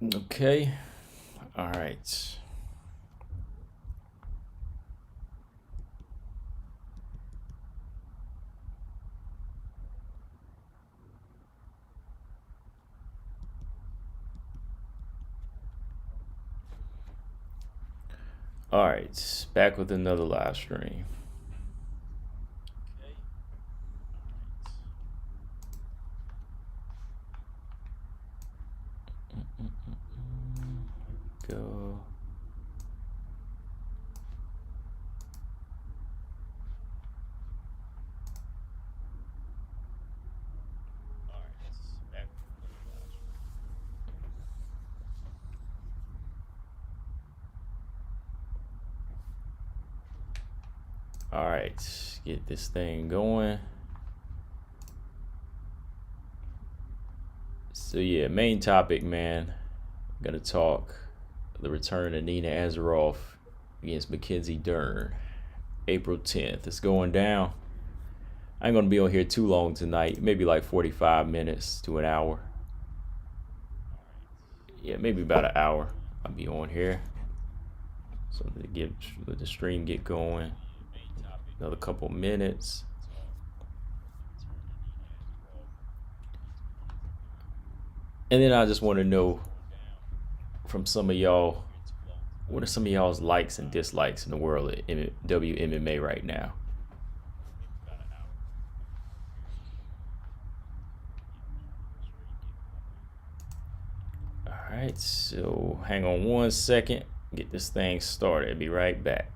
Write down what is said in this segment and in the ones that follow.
Okay. All right. All right. Back with another live stream. Go. All right. Get this thing going. So yeah, main topic, man. I'm gonna talk the return of Nina Ansaroff against Mackenzie Dern, April 10th. It's going down. I ain't gonna be on here too long tonight. Maybe like 45 minutes to an hour. Yeah, maybe about an hour. I'll be on here. So to get let the stream get going. Another couple minutes. And then I just want to know from some of y'all, what are some of y'all's likes and dislikes in the world of WMMA right now? All right, so hang on one second. Get this thing started. Be right back.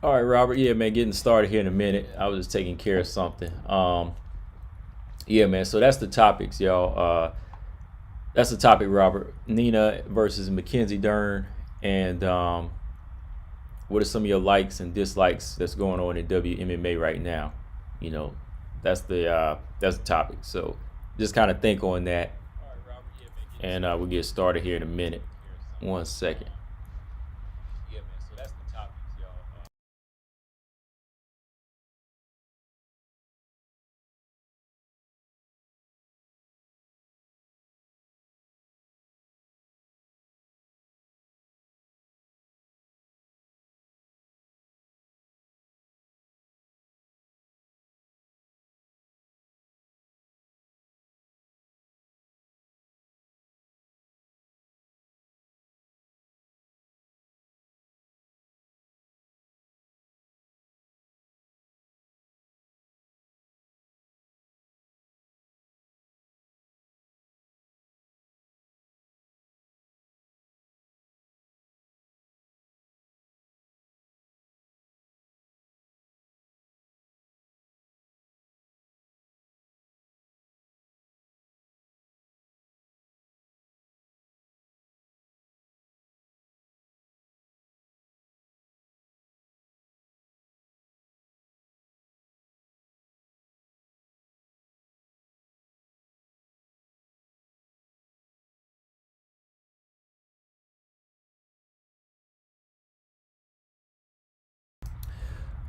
All right, Robert. Yeah, man, getting started here in a minute. I was just taking care of something. Yeah, man. So that's the topics, y'all. That's the topic, Robert. Nina versus Mackenzie Dern, and what are some of your likes and dislikes that's going on in WMMA right now? You know, that's the topic. So just kind of think on that, and we'll get started here in a minute. 1 second. Yeah, man. So that's the topics, y'all.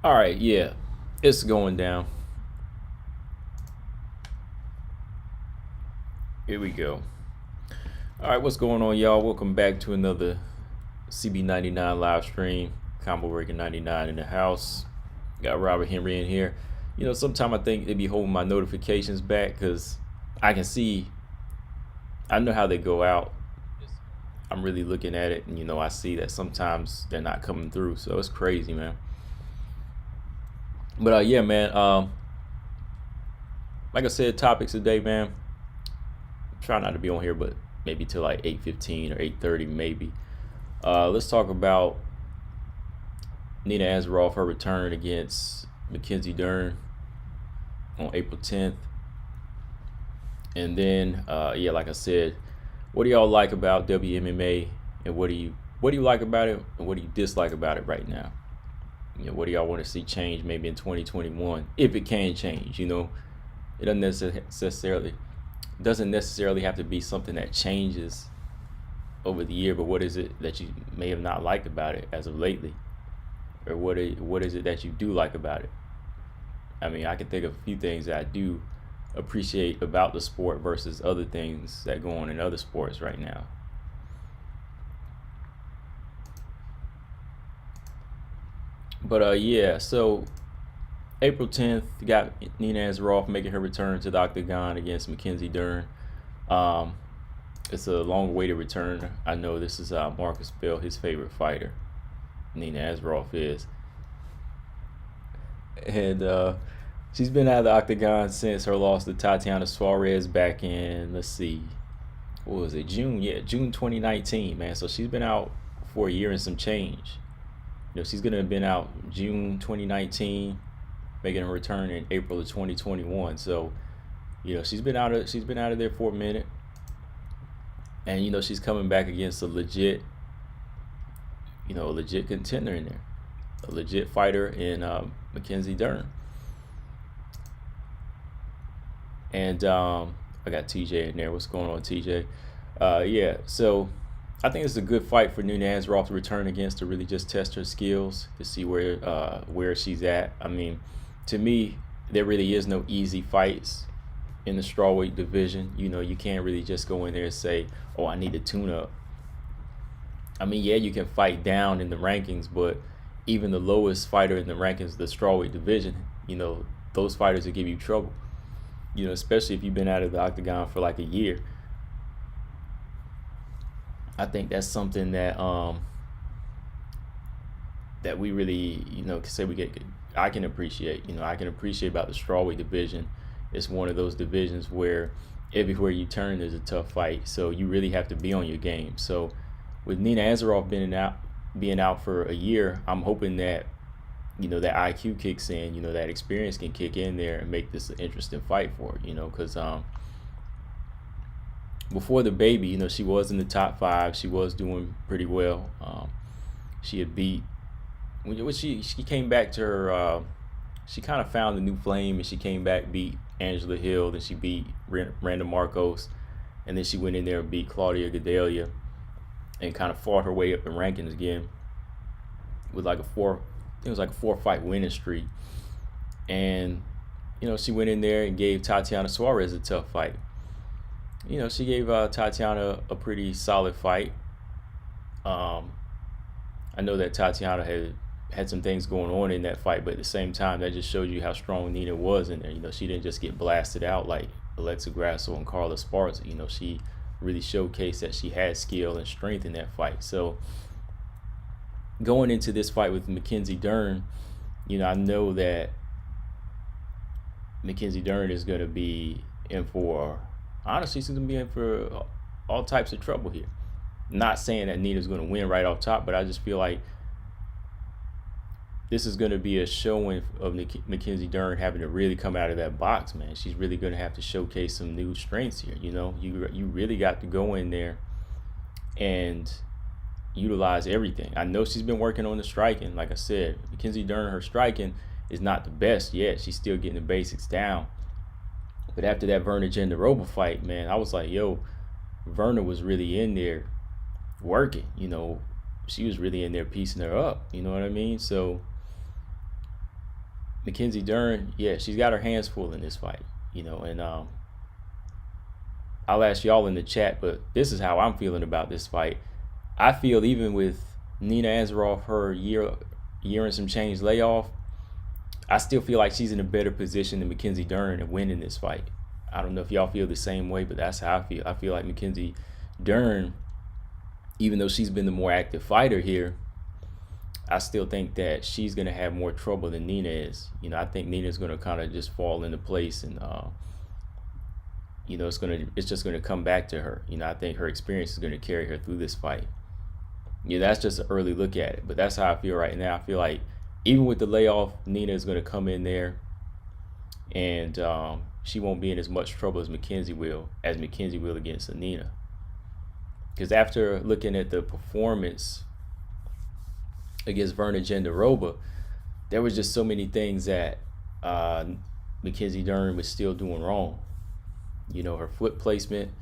All right, yeah, it's going down. Here we go. All right, what's going on, y'all? Welcome back to another CB99 live stream. Combo Breaker 99 in the house. Got Robert Henry in here. You know, sometimes I think they be holding my notifications back because I can see, I know how they go out. I'm really looking at it, and I see that sometimes they're not coming through. So it's crazy, man. But yeah, man. Like I said, topics today, man. Try not to be on here, but maybe till like 8:15 or 8:30, maybe. Let's talk about Nina Ansaroff, her return against Mackenzie Dern on April 10th. And then, yeah, like I said, what do y'all like about WMMA, and what do you like about it, and what do you dislike about it right now? What do y'all want to see change maybe in 2021, if it can change? It doesn't necessarily have to be something that changes over the year, but what is it that you may have not liked about it as of lately, or what is it that you do like about it? I mean, I can think of a few things that I do appreciate about the sport versus other things that go on in other sports right now. But yeah, so April 10th, you got Nina Ansaroff making her return to the octagon against Mackenzie Dern. It's a long-awaited return. I know this is Marcus Bell, his favorite fighter. Nina Ansaroff is. And she's been out of the octagon since her loss to Tatiana Suarez back in, let's see, what was it, June? Yeah, June 2019, man. So she's been out for a year and some change. She's gonna have been out June 2019, making a return in April of 2021. So, she's been out of there for a minute, and she's coming back against a legit contender in there, a legit fighter in Mackenzie Dern. And I got TJ in there. What's going on, TJ? Yeah, so I think it's a good fight for Nina Ansaroff to return against, to really just test her skills, to see where she's at. I mean, to me, there really is no easy fights in the strawweight division. You can't really just go in there and say, oh, I need a tune-up. I mean, yeah, you can fight down in the rankings, but even the lowest fighter in the rankings, the strawweight division, those fighters will give you trouble. Especially if you've been out of the octagon for like a year. I think that's something that that we really, can say I can appreciate. I can appreciate about the strawweight division. It's one of those divisions where everywhere you turn there's a tough fight. So you really have to be on your game. So with Nina Ansaroff being out for a year, I'm hoping that that IQ kicks in, that experience can kick in there and make this an interesting fight for her, because before the baby, she was in the top 5. She was doing pretty well. She had beat, when she came back to her, she kind of found a new flame, and she came back, beat Angela Hill, then she beat Randa Marcos, and then she went in there and beat Claudia Gadelha and kind of fought her way up in rankings again with like it was like a 4-fight winning streak. And, she went in there and gave Tatiana Suarez a tough fight. She gave Tatiana a pretty solid fight. I know that Tatiana had some things going on in that fight, but at the same time, that just shows you how strong Nina was in there. She didn't just get blasted out like Alexa Grasso and Carla Esparza. She really showcased that she had skill and strength in that fight. So going into this fight with Mackenzie Dern, I know that Mackenzie Dern is going to be in for, honestly, she's going to be in for all types of trouble here. Not saying that Nina's going to win right off top, but I just feel like this is going to be a showing of Mackenzie Dern having to really come out of that box, man. She's really going to have to showcase some new strengths here. You really got to go in there and utilize everything. I know she's been working on the striking. Like I said, Mackenzie Dern, her striking is not the best yet. She's still getting the basics down. But after that Verna Jandiroba fight, man, I was like, yo, Verna was really in there working. She was really in there piecing her up. You know what I mean? So Mackenzie Dern, yeah, she's got her hands full in this fight. And I'll ask y'all in the chat, but this is how I'm feeling about this fight. I feel even with Nina Ansaroff, her year and some change layoff, I still feel like she's in a better position than Mackenzie Dern to win in this fight. I don't know if y'all feel the same way, but that's how I feel. I feel like Mackenzie Dern, even though she's been the more active fighter here, I still think that she's going to have more trouble than Nina is. I think Nina's going to kind of just fall into place, and it's just going to come back to her. I think her experience is going to carry her through this fight. That's just an early look at it, but that's how I feel right now. I feel like even with the layoff, Nina is going to come in there, and she won't be in as much trouble as Mackenzie will against Nina. Because after looking at the performance against Verna Jandiroba, there was just so many things that Mackenzie Dern was still doing wrong. Her foot placement.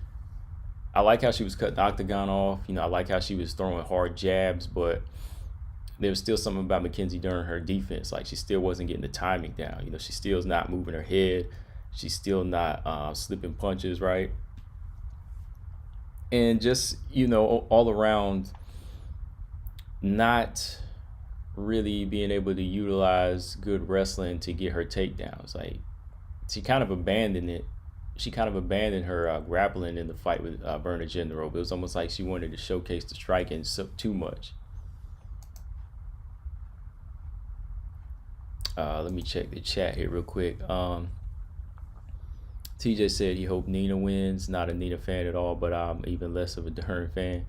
I like how she was cutting the octagon off. I like how she was throwing hard jabs, but there was still something about Mackenzie Dern, her defense. Like, she still wasn't getting the timing down. She still is not moving her head. She's still not slipping punches, right? And just, all around not really being able to utilize good wrestling to get her takedowns. Like, she kind of abandoned it. She kind of abandoned her grappling in the fight with Verna Jandiroba. It was almost like she wanted to showcase the striking too much. Let me check the chat here real quick. TJ said he hoped Nina wins. Not a Nina fan at all, but I'm even less of a Dern fan.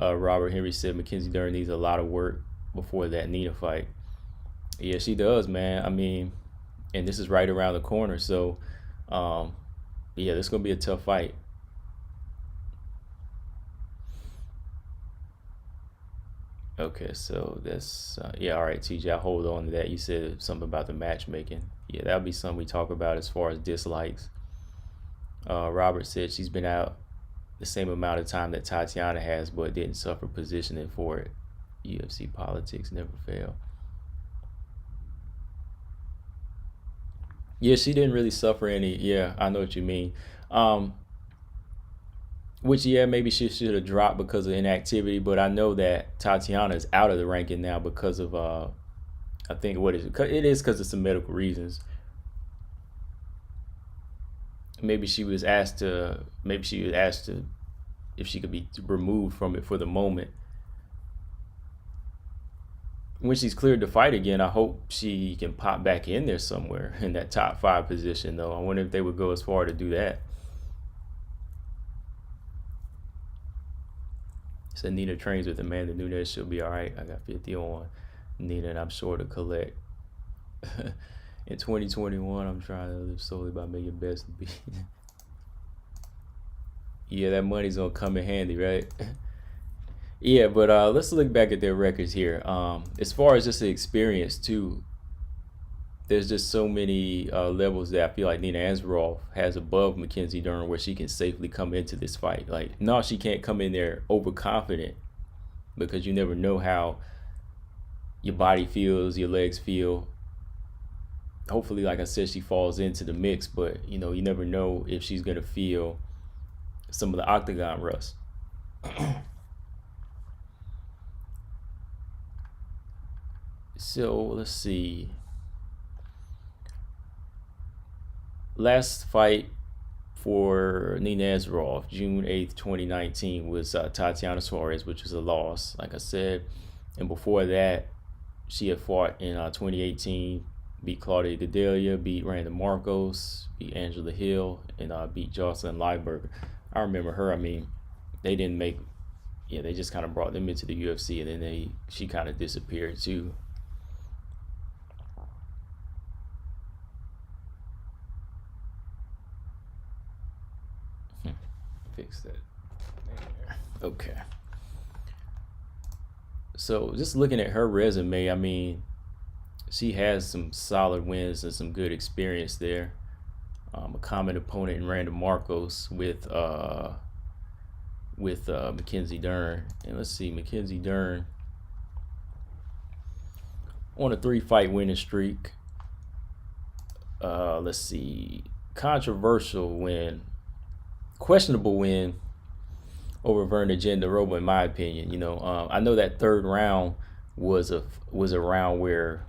Robert Henry said Mackenzie Dern needs a lot of work before that Nina fight. Yeah, she does, man. I mean, and this is right around the corner. So, yeah, this is going to be a tough fight. Okay, so that's, yeah, all right, TJ, I'll hold on to that. You said something about the matchmaking. Yeah, that'll be something we talk about as far as dislikes. Robert said she's been out the same amount of time that Tatiana has, but didn't suffer positioning for it. UFC politics never fail. Yeah, she didn't really suffer any. Yeah, I know what you mean. Which, yeah, maybe she should have dropped because of inactivity, but I know that Tatiana is out of the ranking now because of, I think, what is it? It is because of some medical reasons. Maybe she was asked to if she could be removed from it for the moment. When she's cleared to fight again, I hope she can pop back in there somewhere in that top 5 position, though. I wonder if they would go as far to do that. So Nina trains with Amanda Nunes. She'll be all right. I got 50 on Nina, and I'm sure to collect In 2021, I'm trying to live solely by making best to be. Yeah, that money's gonna come in handy, right? Yeah, but let's look back at their records here. As far as just the experience too, there's just so many levels that I feel like Nina Ansaroff has above Mackenzie Dern where she can safely come into this fight. Like, no, she can't come in there overconfident because you never know how your body feels, your legs feel. Hopefully, like I said, she falls into the mix, but you never know if she's gonna feel some of the octagon rust. So let's see. Last fight for Nina Ansaroff, June 8th, 2019, was Tatiana Suarez, which was a loss, like I said. And before that, she had fought in 2018, beat Claudia Gadelia, beat Randa Marcos, beat Angela Hill, and beat Jocelyn Lineberger. I remember her. I mean, they didn't make, yeah, they just kind of brought them into the UFC, and then she kind of disappeared too. Fix that. Okay. So just looking at her resume, I mean, she has some solid wins and some good experience there. A common opponent in Randa Marcos with Mackenzie Dern. And let's see, Mackenzie Dern on a 3-fight winning streak. Let's see, controversial win, questionable win over Virna Jandiroba, in my opinion. I know that third round was a round where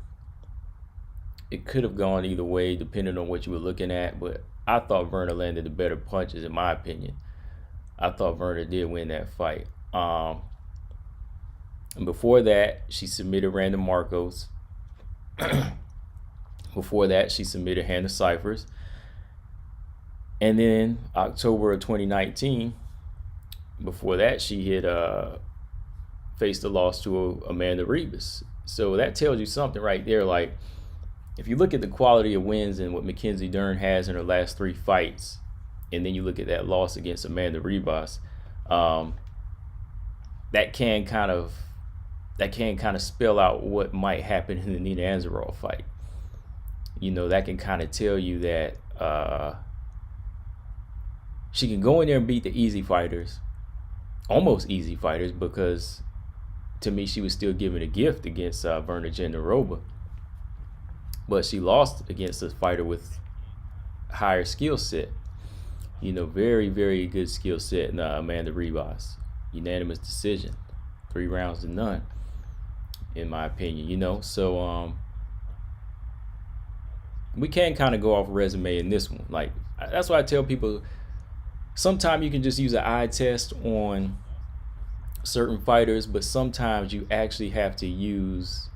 it could have gone either way depending on what you were looking at, but I thought Virna landed the better punches, in my opinion. I thought Virna did win that fight. And before that, she submitted Randa Marcos. Before that, she submitted Hannah Cifers. And then October of 2019, before that, she had faced a loss to Amanda Ribas. So that tells you something right there. Like, if you look at the quality of wins and what Mackenzie Dern has in her last 3 fights, and then you look at that loss against Amanda Ribas, that can kind of spell out what might happen in the Nina Ansaroff fight. That can kind of tell you that she can go in there and beat the easy fighters, almost easy fighters, because to me she was still given a gift against Virna Jandiroba. But she lost against a fighter with higher skill set. Very, very good skill set in Amanda Ribas. Unanimous decision, 3 rounds to none, in my opinion. So we can kind of go off resume in this one. Like, that's why I tell people, sometimes you can just use an eye test on certain fighters, but sometimes you actually have to use,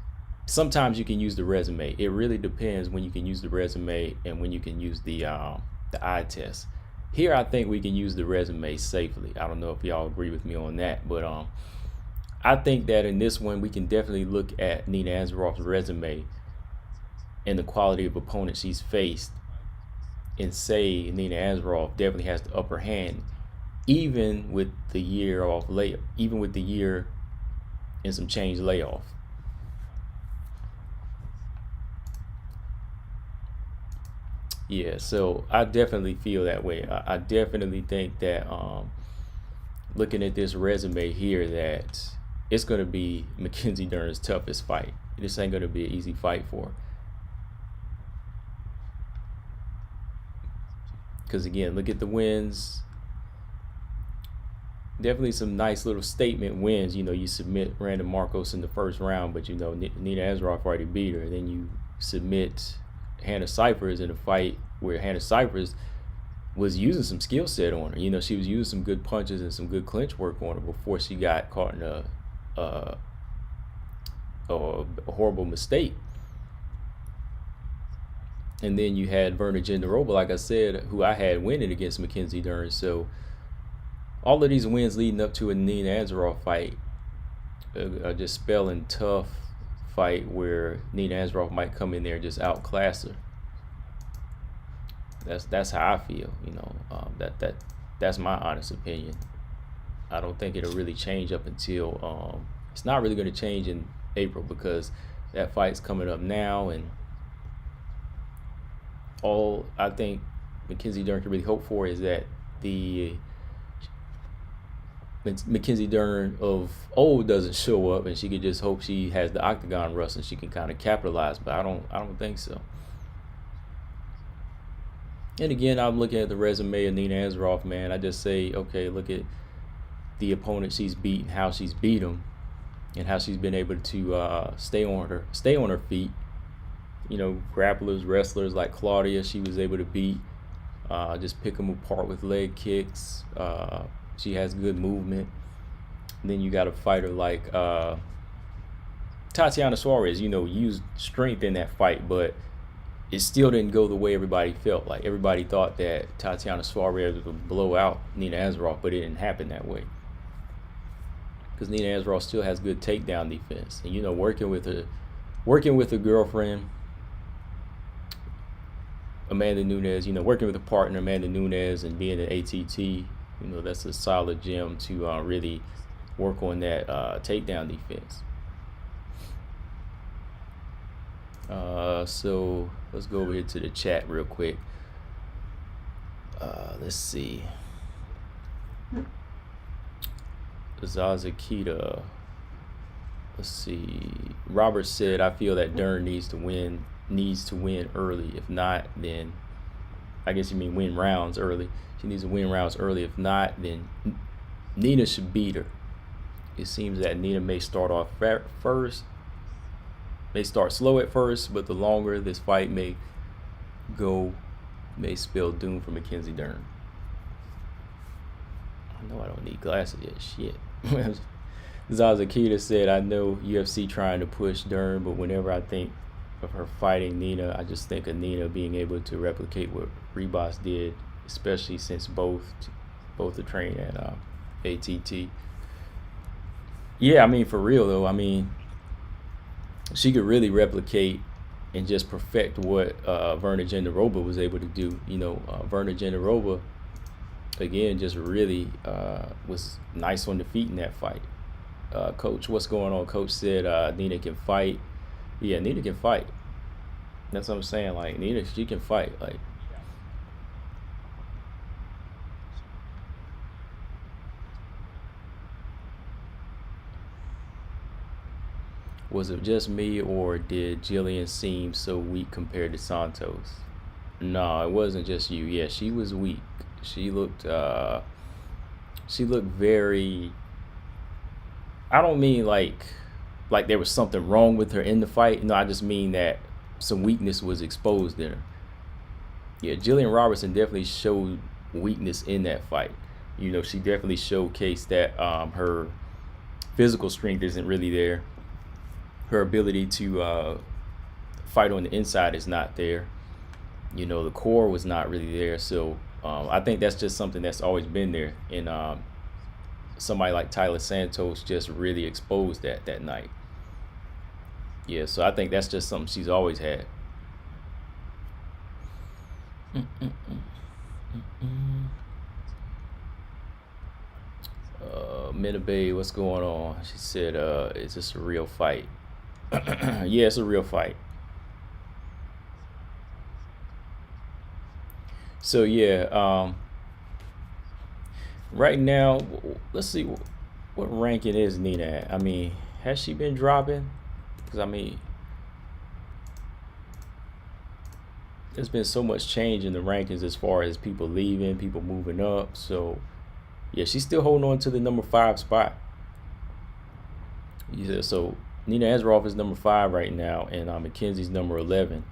sometimes you can use the resume. It really depends when you can use the resume and when you can use the eye test. Here, I think we can use the resume safely. I don't know if y'all agree with me on that, but I think that in this one, we can definitely look at Nina Ansaroff's resume and the quality of opponents she's faced and say Nina Ansaroff definitely has the upper hand, even with the year and some change layoff. Yeah, so I definitely feel that way. I definitely think that looking at this resume here, that it's going to be Mackenzie Dern's toughest fight. This ain't going to be an easy fight for her. Because again, look at the wins. Definitely some nice little statement wins. You submit Randa Marcos in the first round, but Nina Ansaroff already beat her. Then you submit Hannah Cifers in a fight where Hannah Cifers was using some skill set on her. She was using some good punches and some good clinch work on her before she got caught in a horrible mistake. And then you had Virna Jandiroba, like I said, who I had winning against Mackenzie Dern. So all of these wins leading up to a Nina Ansaroff fight are just spelling tough fight where Nina Ansaroff might come in there and just outclass her. That's how I feel. That's my honest opinion. I don't think it'll really change up until it's not really going to change in April, because that fight's coming up now, and all I think Mackenzie Dern can really hope for is that the Mackenzie Dern of old doesn't show up, and she could just hope she has the octagon rust and she can kind of capitalize. But I don't think so. And again, I'm looking at the resume of Nina Ansaroff, man. I just say, okay, look at the opponent she's beat and how she's beat them, and how she's been able to stay on her feet. Grapplers, wrestlers like Claudia, she was able to beat, just pick them apart with leg kicks. She has good movement. And then you got a fighter like Tatiana Suarez, used strength in that fight, but it still didn't go the way everybody felt. Like, everybody thought that Tatiana Suarez would blow out Nina Ansaroff, but it didn't happen that way. Because Nina Ansaroff still has good takedown defense. And, working with a girlfriend, Amanda Nunes, working with a partner, Amanda Nunes, and being an ATT, that's a solid gem to really work on that takedown defense. So let's go over here to the chat real quick. Let's see. Zazakita. Let's see. Robert said, I feel that Dern needs to win early. If not, then I guess you mean win rounds early. She needs to win rounds early. If not, then Nina should beat her. It seems that Nina may start off first, may start slow at first, but the longer this fight may go, may spell doom for Mackenzie Dern. I know I don't need glasses yet. Shit. Zazakita said, I know UFC trying to push Dern, but whenever I think of her fighting Nina, I just think of Nina being able to replicate what Ribas did, especially since both are trained at ATT. Yeah, for real though. She could really replicate and just perfect what Verna Jandiroba was able to do. Verna Jandiroba, again, just really was nice on the feet in that fight. Coach, what's going on? Coach said Nina can fight. Yeah, Nina can fight. That's what I'm saying. Like, Nina, she can fight. Like, was it just me, or did Jillian seem so weak compared to Santos? No, it wasn't just you. Yeah, she was weak. She looked very, I don't mean like there was something wrong with her in the fight. No, I just mean that some weakness was exposed in her. Yeah, Jillian Robertson definitely showed weakness in that fight. She definitely showcased that her physical strength isn't really there. Her ability to fight on the inside is not there. The core was not really there. So I think that's just something that's always been there. And somebody like Tyler Santos just really exposed that night. Yeah, so I think that's just something she's always had. Minabe, what's going on? She said, is this a real fight? Yeah, it's a real fight. So yeah, right now, let's see what ranking is Nina at. Has she been dropping? Because there's been so much change in the rankings as far as people leaving, people moving up. So yeah, she's still holding on to the number 5 spot. Yeah, so Nina Ansaroff is number 5 right now, and Mackenzie's number 11.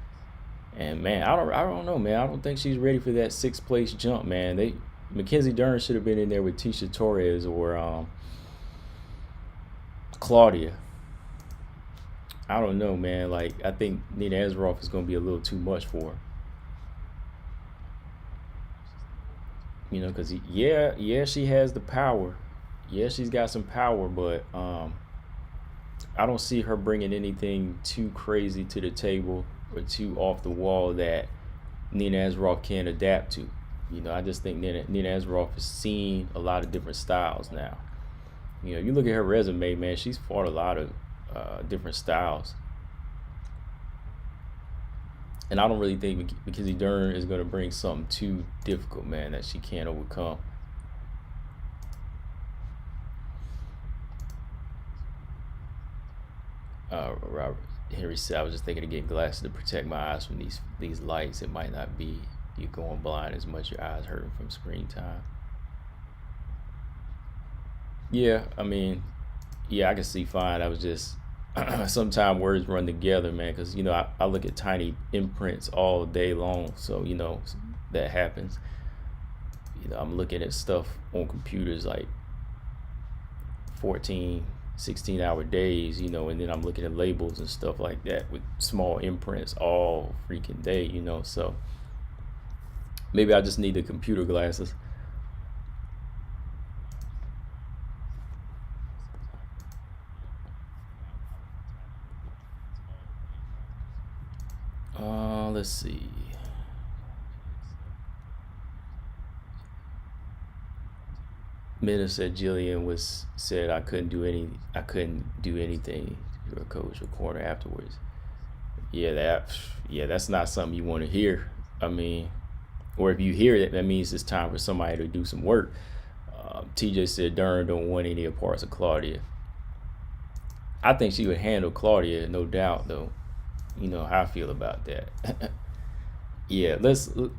And man, I don't know, man. I don't think she's ready for that 6th place jump, man. Mackenzie Dern should have been in there with Tisha Torres or Claudia. I don't know, man. Like, I think Nina Ansaroff is going to be a little too much for her. Because yeah, she has the power. Yeah, she's got some power, but I don't see her bringing anything too crazy to the table or too off the wall that Nina Ansaroff can adapt to. I just think Nina Ansaroff has seen a lot of different styles now. You look at her resume, man, she's fought a lot of different styles. And I don't really think Mackenzie Dern is going to bring something too difficult, man, that she can't overcome. Robert Henry said, I was just thinking of getting glasses to protect my eyes from these lights. It might not be you going blind as much, your eyes hurting from screen time. Yeah, I mean, yeah, I can see fine. I was just sometimes words run together, man, because I look at tiny imprints all day long, so that happens. I'm looking at stuff on computers like 14, 16-hour days, and then I'm looking at labels and stuff like that with small imprints all freaking day, so maybe I just need the computer glasses. Let's see. Minna said Jillian said I couldn't do anything to her coach or corner afterwards. That's not something you want to hear. I mean, or if you hear it, that means it's time for somebody to do some work. TJ said Dern don't want any parts of Claudia. I think she would handle Claudia, no doubt, though. You know how I feel about that. Yeah, that's what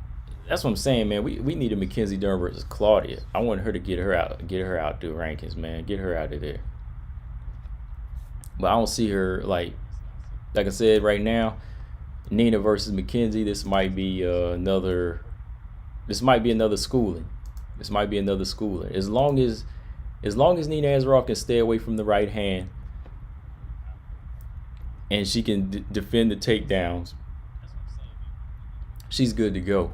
I'm saying, man. We need a Mackenzie Dern versus Claudia. I want her to get her out the rankings, man. Get her out of there. But I don't see her like I said right now. Nina versus Mackenzie. This might be another schooling. As long as Nina Ansaroff can stay away from the right hand and she can defend the takedowns, she's good to go.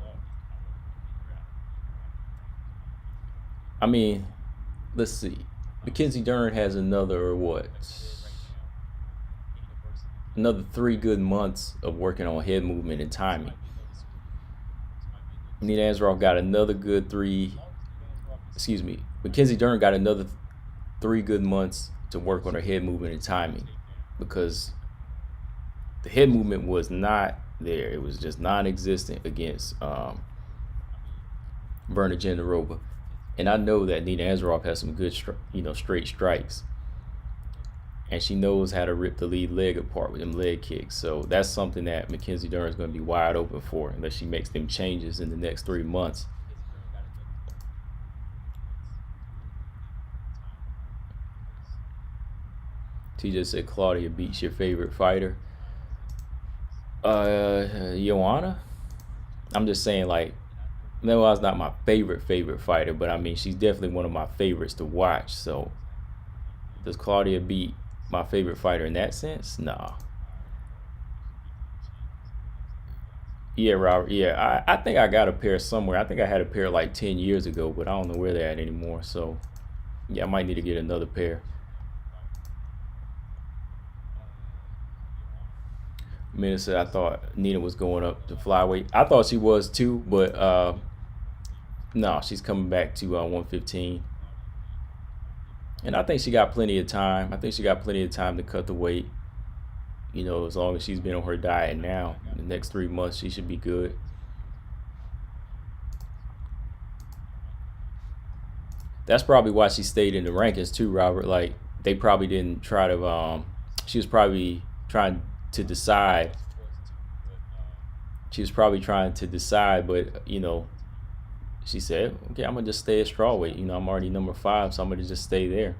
I mean, let's see. Mackenzie Dern has another 3 good months of working on head movement and timing. Nina Ansaroff got another good Mackenzie Dern got another 3 good months to work on her head movement and timing, because the head movement was not there. It was just non-existent against Virna Jandiroba. And I know that Nina Ansaroff has some good, straight strikes. And she knows how to rip the lead leg apart with them leg kicks. So that's something that Mackenzie Dern is going to be wide open for unless she makes them changes in the next 3 months. TJ said Claudia beats your favorite fighter. Joanna? I'm just saying, like, Noah's not my favorite fighter, but I mean, she's definitely one of my favorites to watch. So does Claudia beat my favorite fighter in that sense? Nah. Yeah, Robert. Yeah, I think I got a pair somewhere. I think I had a pair like 10 years ago, but I don't know where they're at anymore. So yeah, I might need to get another pair. Mina said, I thought Nina was going up to flyweight. I thought she was too, but no, she's coming back to 115. And I think she got plenty of time. I think she got plenty of time to cut the weight. As long as she's been on her diet now, in the next 3 months, she should be good. That's probably why she stayed in the rankings too, Robert. Like, they probably didn't try to, she was probably trying to decide. But, she said, okay, I'm going to just stay at strawweight. I'm already number 5, so I'm going to just stay there.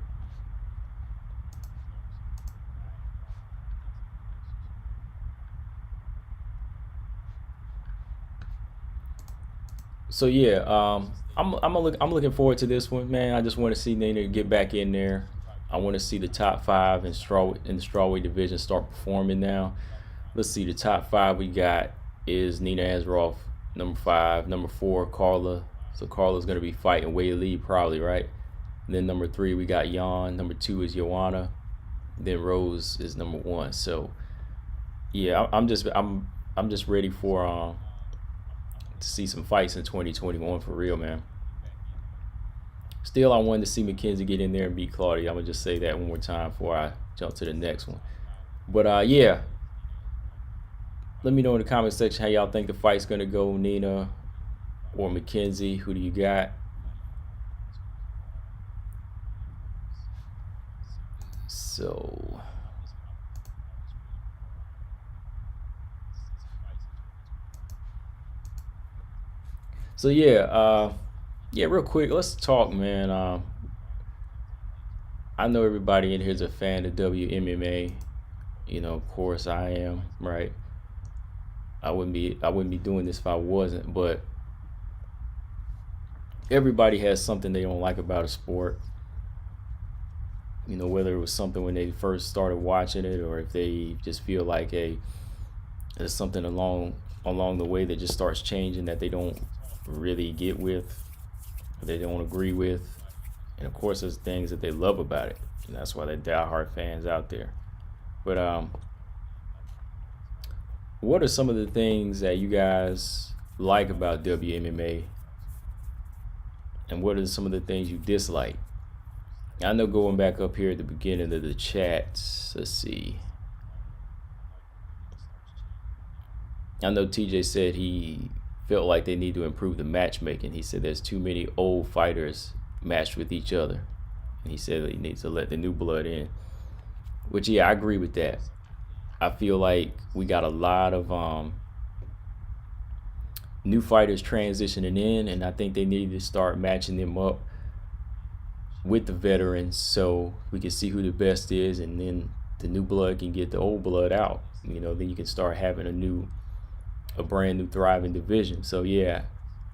So yeah, I'm looking forward to this one, man. I just want to see Nina get back in there. I want to see the top 5 in the strawweight division start performing now. Let's see, the top 5 we got is Nina Ansaroff, number 5, number 4, Carla. So Carla's gonna be fighting Wei Lee probably, right? And then number 3 we got Yan. Number 2 is Joanna. then Rose is number one. So yeah, I'm just ready for to see some fights in 2021 for real, man. Still, I wanted to see Mackenzie get in there and beat Claudia. I'm gonna just say that one more time before I jump to the next one. But yeah, let me know in the comment section how y'all think the fight's gonna go, Nina or Mackenzie. Who do you got? So yeah, real quick, let's talk, man. I know everybody in here is a fan of WMMA. You know, of course I am, right? I wouldn't be doing this if I wasn't, but everybody has something they don't like about a sport. You know, whether it was something when they first started watching it, or if they just feel like, hey, there's something along the way that just starts changing that they don't really get with, or they don't agree with. And of course, there's things that they love about it, and that's why they're diehard fans out there. But what are some of the things that you guys like about WMMA, and what are some of the things you dislike? I know, going back up here at the beginning of the chat, let's see. I know TJ said he felt like they need to improve the matchmaking. He said there's too many old fighters matched with each other. And he said he needs to let the new blood in. Which, yeah, I agree with that. I feel like we got a lot of new fighters transitioning in, and I think they need to start matching them up with the veterans so we can see who the best is, and then the new blood can get the old blood out. You know, then you can start having a brand new thriving division. So yeah,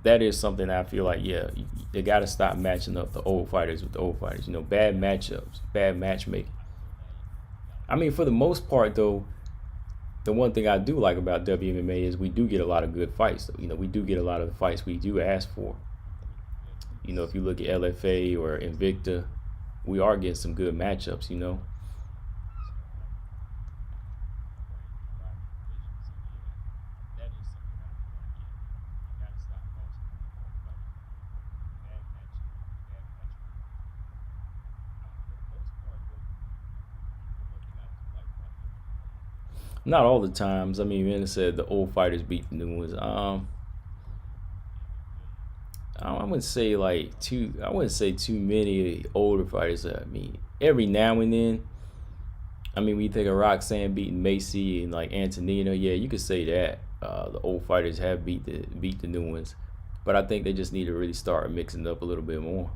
that is something I feel like, yeah, they got to stop matching up the old fighters with the old fighters. You know, bad matchups, bad matchmaking. I mean, for the most part, though, the one thing I do like about WMMA is we do get a lot of good fights. You know, we do get a lot of the fights we do ask for. You know, if you look at LFA or Invicta, we are getting some good matchups, you know. Not all the times. I mean, man said the old fighters beat the new ones. I wouldn't say like too. I wouldn't say too many older fighters. I mean, every now and then. I mean, we think of Roxanne beating Macy and like Antonina. Yeah, you could say that. The old fighters have beat the new ones, but I think they just need to really start mixing it up a little bit more.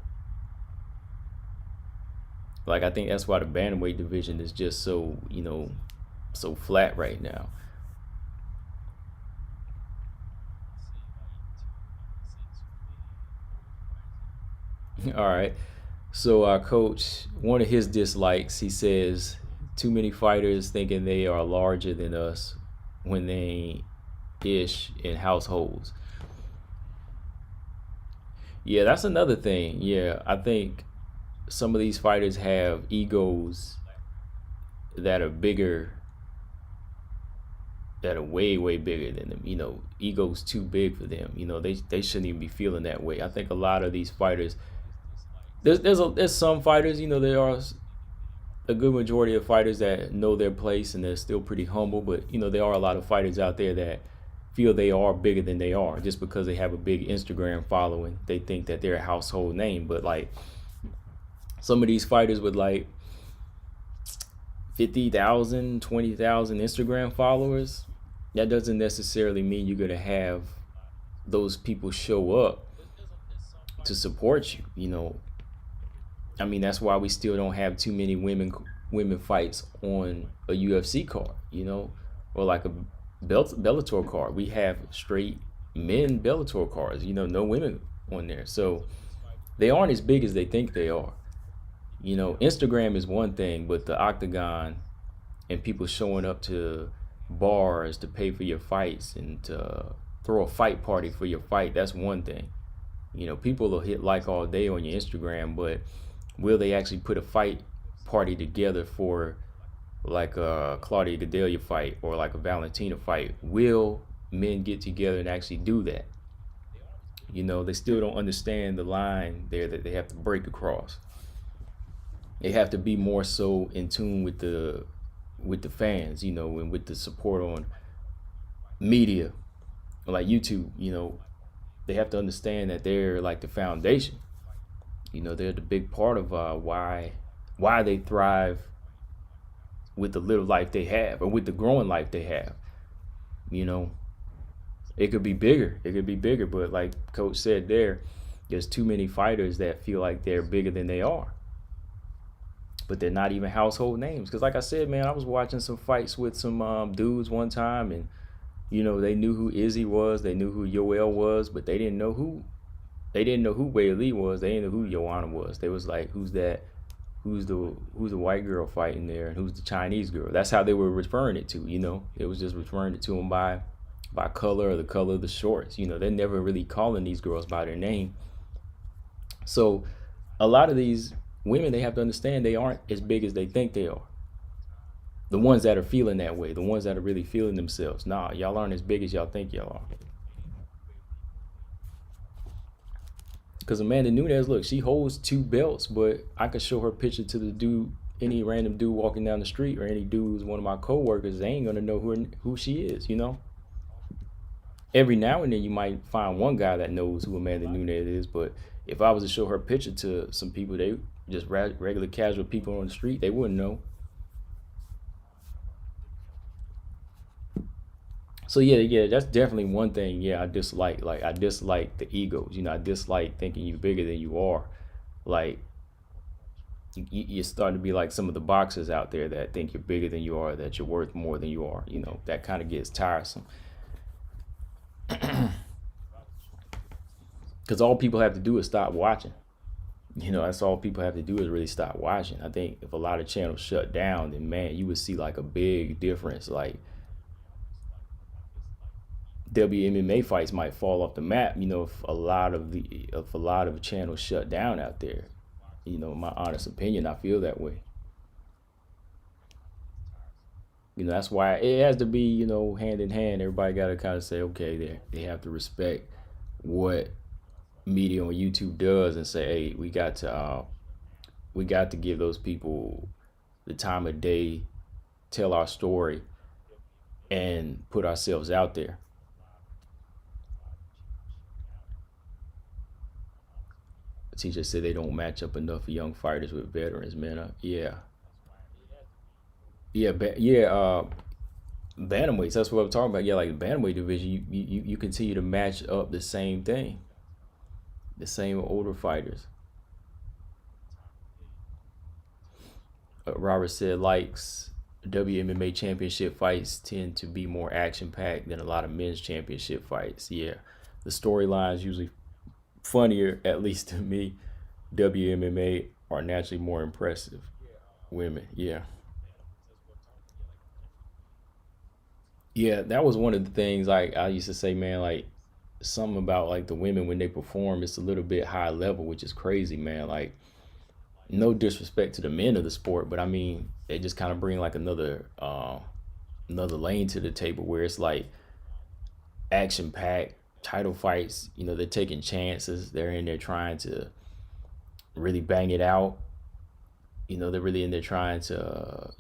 Like, I think that's why the bantamweight division is just so, you know, so flat right now. All right. So our coach, one of his dislikes, he says, too many fighters thinking they are larger than us when they ain't ish in households. Yeah, that's another thing. Yeah, I think some of these fighters have egos that are bigger, that are way, way bigger than them. You know, egos too big for them. You know, they shouldn't even be feeling that way. I think a lot of these fighters, there's some fighters, you know, there are a good majority of fighters that know their place and they're still pretty humble, but you know, there are a lot of fighters out there that feel they are bigger than they are just because they have a big Instagram following. They think that they're a household name, but like some of these fighters with like 50,000, 20,000 Instagram followers, that doesn't necessarily mean you're going to have those people show up to support you. You know, I mean, that's why we still don't have too many women fights on a UFC card, you know, or like a Bellator card. We have straight men Bellator cards, you know, no women on there. So they aren't as big as they think they are. You know, Instagram is one thing, but the octagon and people showing up to bars to pay for your fights and to throw a fight party for your fight, that's one thing. You know, people will hit like all day on your Instagram, but will they actually put a fight party together for like a Claudia Gadelia fight or like a Valentina fight, will men get together and actually do that? They still don't understand the line there that they have to break across. They have to be more so in tune with the fans, and with the support on media like YouTube. They have to understand that they're like the foundation. They're the big part of why they thrive with the little life they have or with the growing life they have. You know, it could be bigger. It could be bigger, but like Coach said there's too many fighters that feel like they're bigger than they are. But they're not even household names. Because like I said, man, I was watching some fights with some dudes one time, and they knew who Izzy was, they knew who Yoel was, but they didn't know who Wei Lee was. They didn't know who Joanna was. They was like, who's that? Who's the white girl fighting there, and who's the Chinese girl? That's how they were referring it to. It was just referring it to them by color or the color of the shorts. They're never really calling these girls by their name. So a lot of these women, they have to understand they aren't as big as they think they are. The ones that are feeling that way, the ones that are really feeling themselves. Nah, y'all aren't as big as y'all think y'all are. Because Amanda Nunes, look, she holds 2 belts, but I could show her picture to the dude, any random dude walking down the street, or any dude who's one of my coworkers. They ain't gonna know who she is. Every now and then you might find one guy that knows who Amanda Nunes is, but if I was to show her picture to some people, they just regular casual people on the street, they wouldn't know. So yeah, that's definitely one thing. Yeah, I dislike. Like I dislike the egos. I dislike thinking you're bigger than you are. Like you're starting to be like some of the boxers out there that think you're bigger than you are, that you're worth more than you are. That kind of gets tiresome. Because all people have to do is stop watching. That's all people have to do is really stop watching. I think if a lot of channels shut down, then man, you would see like a big difference. Like WMMA fights might fall off the map, if a lot of the channels shut down out there. In my honest opinion, I feel that way. That's why it has to be, hand in hand. Everybody got to kind of say, okay, they have to respect what media on YouTube does and say, hey, we got to give those people the time of day, tell our story, and put ourselves out there. The teacher said they don't match up enough young fighters with veterans, man. Yeah, yeah. Bantamweights. That's what I'm talking about. Yeah, like the bantamweight division, you continue to match up the same thing, the same older fighters. Robert said likes WMMA championship fights tend to be more action packed than a lot of men's championship fights. Yeah, the storylines usually funnier, at least to me. WMMA are naturally more impressive. Women, yeah. Yeah, that was one of the things like I used to say, man, like something about like the women when they perform, it's a little bit high level, which is crazy, man. Like no disrespect to the men of the sport, but I mean they just kind of bring like another lane to the table where it's like action packed title fights. They're taking chances. They're in there trying to really bang it out. They're really in there trying to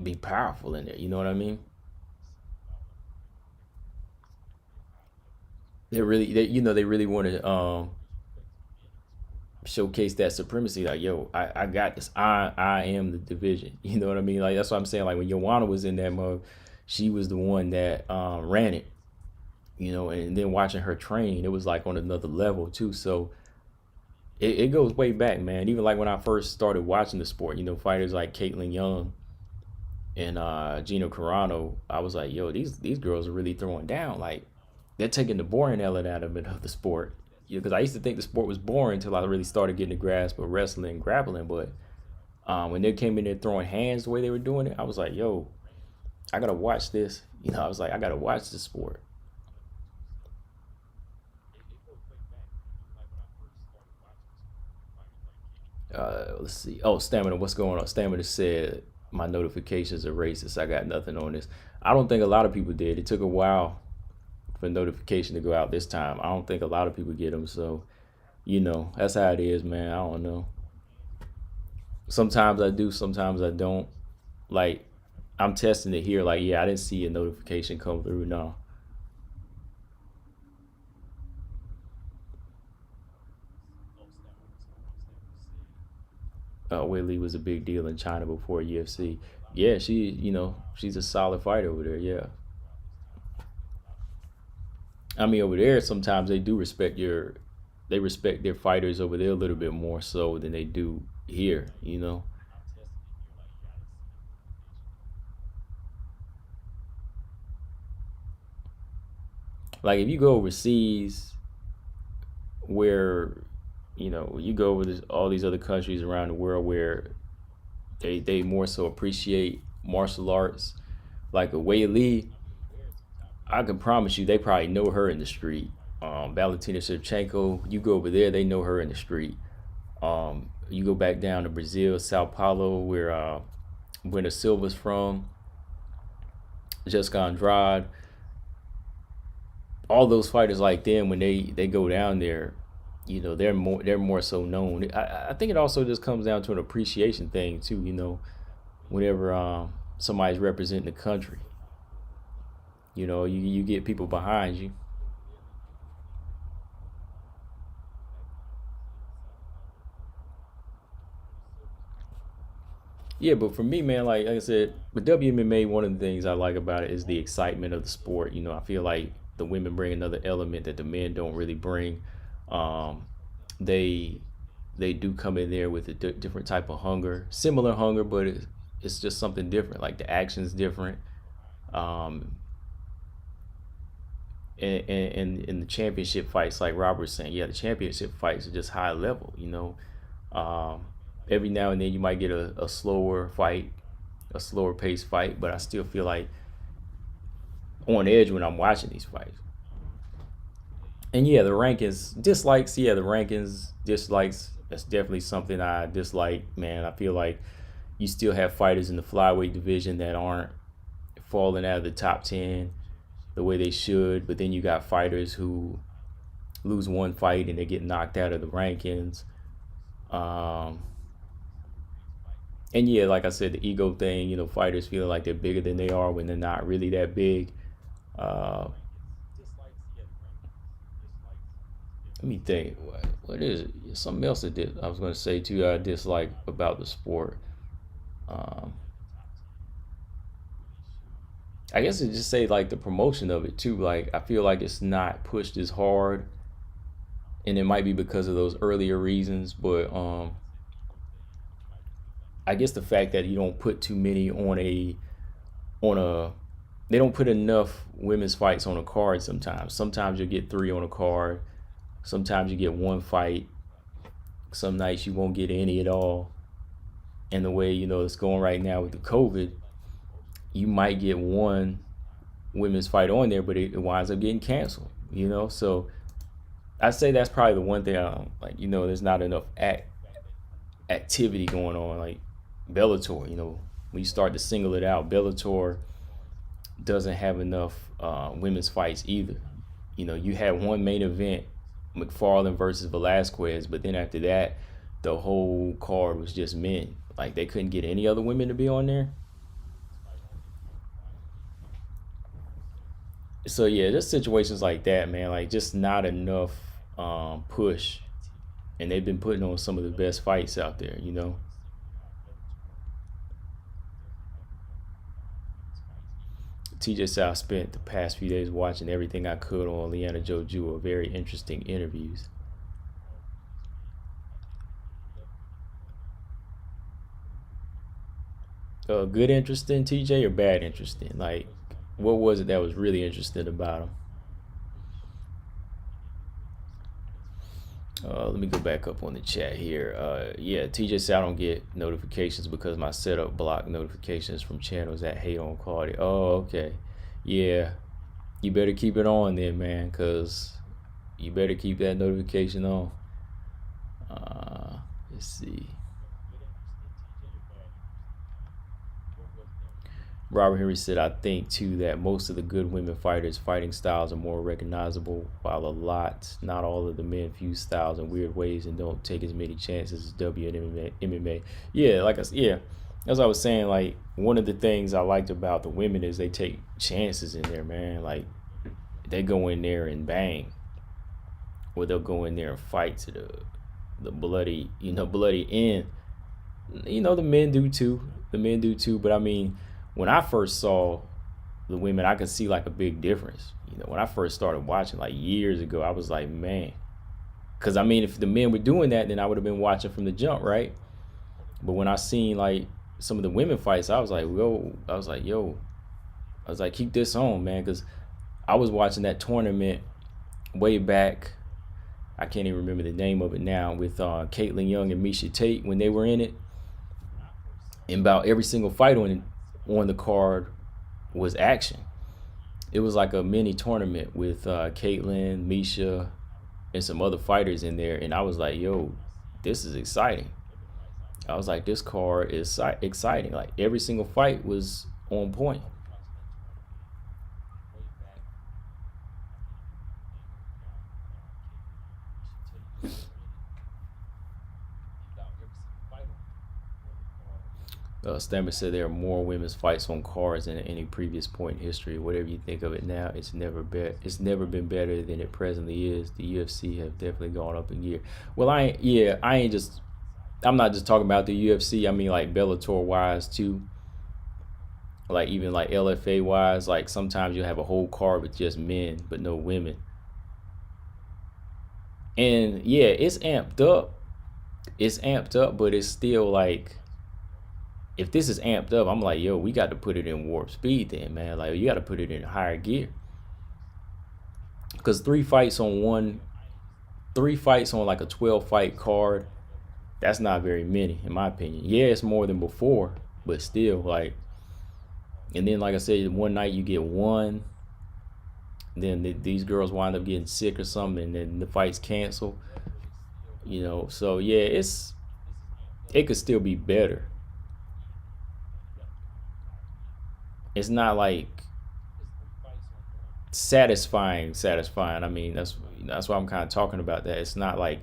be powerful in there. You know what I mean? They really want to showcase that supremacy. Like, yo, I got this. I am the division. You know what I mean? Like that's what I'm saying. Like when Joanna was in that mode, she was the one that ran it. And then watching her train, it was like on another level too. So it goes way back, man. Even like when I first started watching the sport, fighters like Caitlin Young and Gino Carano, I was like, yo, these girls are really throwing down. Like they're taking the boring element of the sport. Because I used to think the sport was boring until I really started getting the grasp of wrestling and grappling. But when they came in there throwing hands the way they were doing it, I was like, yo, I gotta watch this. I was like, I gotta watch this sport. Let's see. Oh, Stamina, what's going on? Stamina said my notifications are racist. I got nothing on this. I don't think a lot of people did. It took a while for notification to go out this time. I don't think a lot of people get them. So, that's how it is, man. I don't know. Sometimes I do, sometimes I don't. Like, I'm testing it here. Like, yeah, I didn't see a notification come through. No. Whitley was a big deal in China before UFC. Yeah, she's a solid fighter over there. Yeah. I mean, over there, sometimes they respect their fighters over there a little bit more so than they do here. Like if you go overseas, where you go over all these other countries around the world where they more so appreciate martial arts, like a Wei Lee, I can promise you they probably know her in the street. Valentina Shevchenko, you go over there, they know her in the street. You go back down to Brazil, Sao Paulo, where Buena Silva's from, Jessica Andrade, all those fighters like them, when they go down there, they're more so known. I think it also just comes down to an appreciation thing too. Whenever somebody's representing the country, you get people behind you. Yeah, but for me, man, like I said, with WMMA, one of the things I like about it is the excitement of the sport. I feel like the women bring another element that the men don't really bring. Um, they they do come in there with a different type of hunger, similar hunger, but it's just something different. Like the action's different. Um, and the championship fights, like Robert was saying, yeah, the championship fights are just high level. Um, every now and then you might get a slower fight, a slower paced fight, but I still feel like on edge when I'm watching these fights. And yeah, the rankings, dislikes, yeah, the rankings, dislikes, that's definitely something I dislike, man. I feel like you still have fighters in the flyweight division that aren't falling out of the top 10 the way they should, but then you got fighters who lose one fight and they get knocked out of the rankings. Um, and yeah, like I said, the ego thing, fighters feeling like they're bigger than they are when they're not really that big. Uh, Let me think. What is it? Something else I was going to say too. I dislike about the sport. Um, I guess it just say like the promotion of it too. Like I feel like it's not pushed as hard, and it might be because of those earlier reasons. But I guess the fact that you don't put too many on a they don't put enough women's fights on a card sometimes. Sometimes you'll get three on a card. Sometimes you get one fight. Some nights you won't get any at all. And the way, it's going right now with the COVID, you might get one women's fight on there, but it winds up getting canceled. So I'd say that's probably the one thing I don't like, there's not enough activity going on. Like Bellator, when you start to single it out, Bellator doesn't have enough women's fights either. You had one main event, McFarlane versus Velasquez, but then after that, the whole card was just men. Like they couldn't get any other women to be on there. So yeah, just situations like that, man. Like just not enough push, and they've been putting on some of the best fights out there. TJ said I spent the past few days watching everything I could on Leanna Joju, very interesting interviews. Good interesting, TJ, or bad interesting? Like, what was it that was really interesting about him? Let me go back up on the chat here. Yeah, TJ said I don't get notifications because my setup block notifications from channels that hate on quality. Oh, okay. Yeah, you better keep it on then, man, because you better keep that notification on. Let's see. Robert Henry said, I think too that most of the good women fighters' fighting styles are more recognizable, while not all of the men fuse styles in weird ways and don't take as many chances as WMMA. Yeah, yeah, as I was saying, like one of the things I liked about the women is they take chances in there, man. Like they go in there and bang, or they'll go in there and fight to the bloody, bloody end. The men do too. The men do too. But I mean, when I first saw the women, I could see like a big difference. When I first started watching like years ago, I was like, man, because I mean, if the men were doing that, then I would have been watching from the jump, right? But when I seen like some of the women fights, I was like, keep this on, man, because I was watching that tournament way back. I can't even remember the name of it now, with Caitlin Young and Miesha Tate when they were in it. And about every single fight on the card was action. It was like a mini tournament with Caitlin, Miesha, and some other fighters in there. And I was like, yo, this is exciting. I was like, this card is exciting. Like every single fight was on point. Stammer said there are more women's fights on cards than at any previous point in history. Whatever you think of it now, it's never been better than it presently is. The UFC have definitely gone up in gear. Well, I'm not just talking about the UFC. I mean like Bellator wise too. Like even like LFA wise, like sometimes you'll have a whole card with just men but no women. And yeah, it's amped up. But it's still like, if this is amped up, I'm like, yo, we got to put it in warp speed then, man. Like, you got to put it in higher gear. Because three fights on like a 12-fight card, that's not very many, in my opinion. Yeah, it's more than before, but still, like, and then, like I said, one night you get one, then these girls wind up getting sick or something, and then the fights cancel. So yeah, it could still be better. It's not like satisfying. I mean, that's why I'm kind of talking about that. It's not like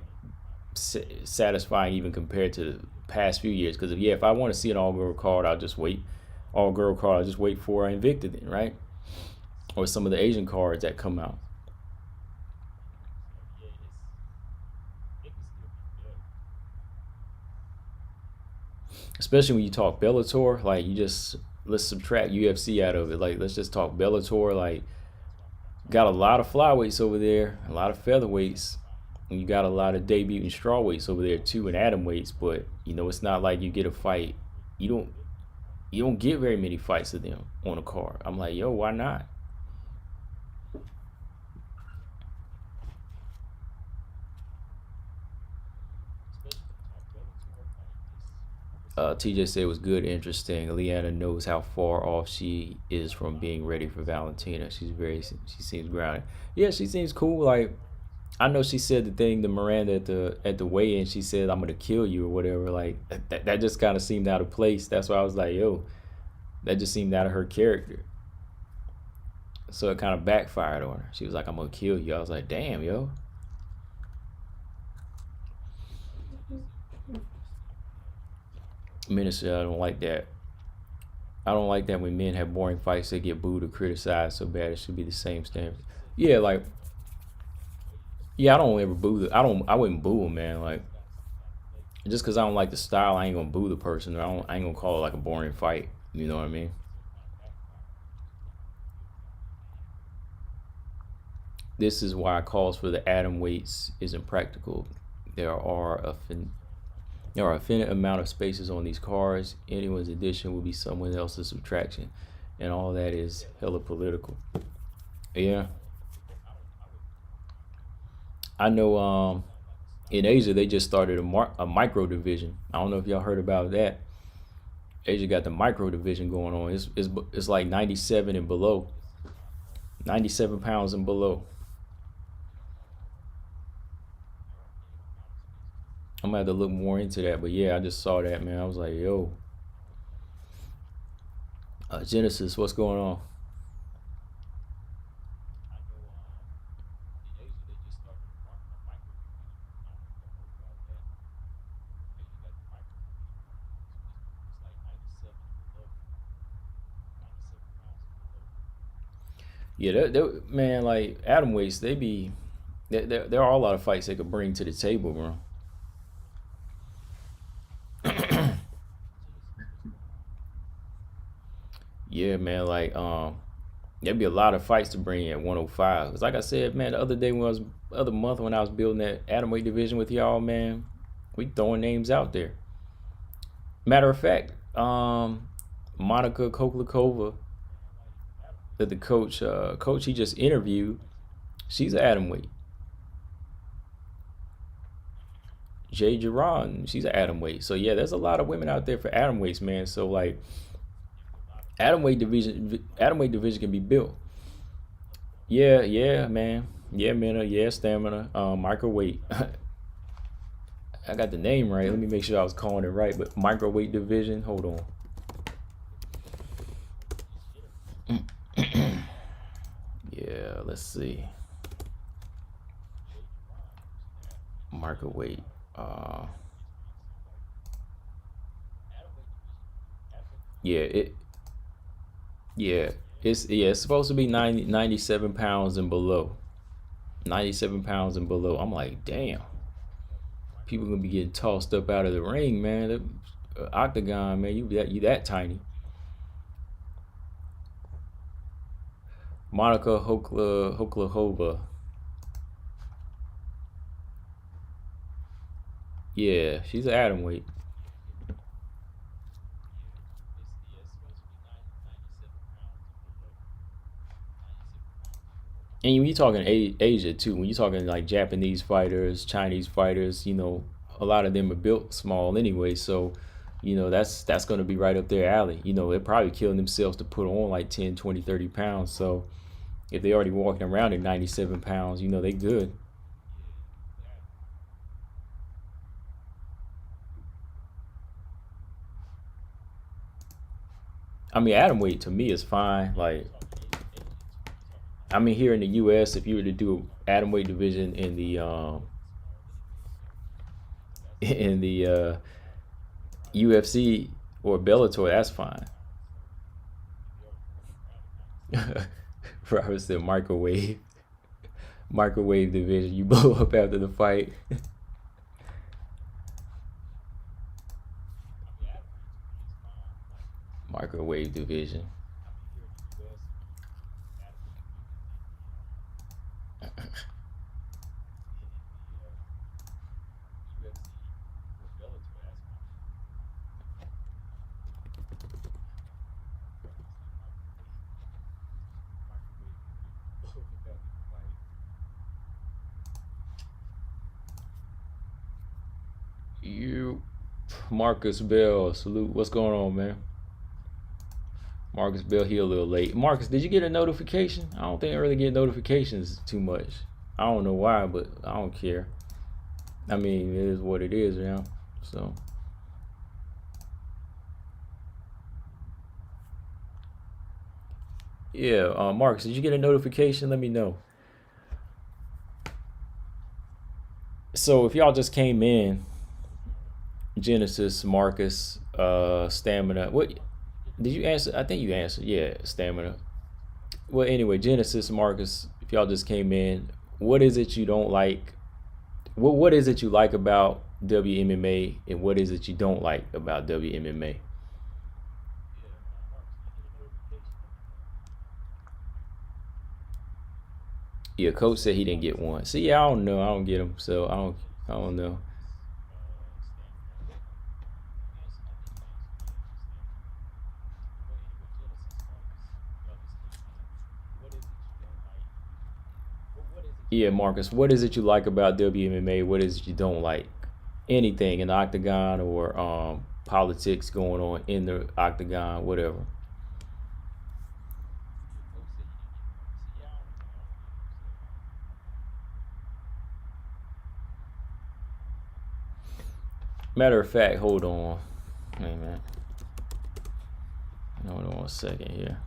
satisfying even compared to the past few years. Because if I want to see an all-girl card, I'll just wait. All-girl card, I'll just wait for Invicta then, right? Or some of the Asian cards that come out. Especially when you talk Bellator, like let's subtract UFC out of it. Like let's just talk Bellator. Like got a lot of flyweights over there, a lot of featherweights, and you got a lot of debut and strawweights over there too, and atom weights. But it's not like you get a fight. You don't get very many fights of them on a card. I'm like, yo, why not? TJ said it was good, interesting. Leanna knows how far off she is from being ready for Valentina. She seems grounded. Yeah, she seems cool. Like, I know she said the thing to Miranda at the weigh-in. She said, "I'm gonna kill you" or whatever. Like that just kind of seemed out of place. That's why I was like, yo, that just seemed out of her character. So it kind of backfired on her. She was like, "I'm gonna kill you." I was like, damn, yo. Minister, I don't like that. I don't like that when men have boring fights, they get booed or criticized so bad. It should be the same standard. Yeah, like, yeah, I don't ever boo. I wouldn't boo him, man. Like, just because I don't like the style, I ain't gonna boo the person. I ain't gonna call it like a boring fight. You know what I mean? This is why calls for the atom weights isn't practical. There are a finite amount of spaces on these cards. Anyone's addition will be someone else's subtraction, and all that is hella political. Yeah, I know. In Asia, they just started a micro division. I don't know if y'all heard about that. Asia got the micro division going on. It's like 97 and below, 97 pounds and below. I'm gonna have to look more into that, but yeah, I just saw that, man. I was like, yo. Genesis, what's going on? Yeah, man, like atom weights, they be there are a lot of fights they could bring to the table, bro. Yeah, man, like there'd be a lot of fights to bring at 105. Cause like I said, man, the other day when I was other month when I was building that atom weight division with y'all, man, we throwing names out there. Matter of fact, Monica Koklakova, that the coach he just interviewed, she's an atom weight. Jay Geron, she's an atom weight. So yeah, there's a lot of women out there for atom weights, man. So like atom weight division can be built. Yeah, yeah, man. Yeah, man. Yeah, stamina. Microweight. I got the name right. Let me make sure I was calling it right. But microweight division. Hold on. Yeah, let's see. Microweight. Uh, yeah, yeah, it's supposed to be 97 pounds and below. 97 pounds and below. I'm like, damn. People gonna be getting tossed up out of the ring, man. Octagon, man. You that tiny. Monica Hoklahova. Yeah, she's an atom weight. And when you talking Asia too, when you talking like Japanese fighters, Chinese fighters, a lot of them are built small anyway. So, that's going to be right up their alley. They're probably killing themselves to put on like 10, 20, 30 pounds. So if they already walking around at 97 pounds, they good. I mean, atom weight to me is fine. Like, I mean, here in the U.S., if you were to do atom weight division in the in the UFC or Bellator, that's fine. Robert said microwave division. You blow up after the fight. Microwave division. You, Marcus Bell, salute. What's going on, man? Marcus Bell, he a little late. Marcus, did you get a notification? I don't think I really get notifications too much. I don't know why, but I don't care. I mean, it is what it is, So, yeah, Marcus, did you get a notification? Let me know. So, if y'all just came in, Genesis, Marcus, Stamina. What did you answer? I think you answered. Yeah, Stamina. Well, anyway, Genesis, Marcus. If y'all just came in, what is it you don't like? What is it you like about WMMA, and what is it you don't like about WMMA? Yeah, coach said he didn't get one. See, yeah, I don't know. I don't get them, so I don't know. Yeah, Marcus, what is it you like about WMMA? What is it you don't like? Anything in the octagon or politics going on in the octagon, whatever. Matter of fact, hold on. Hey, man. Hold on 1 second here.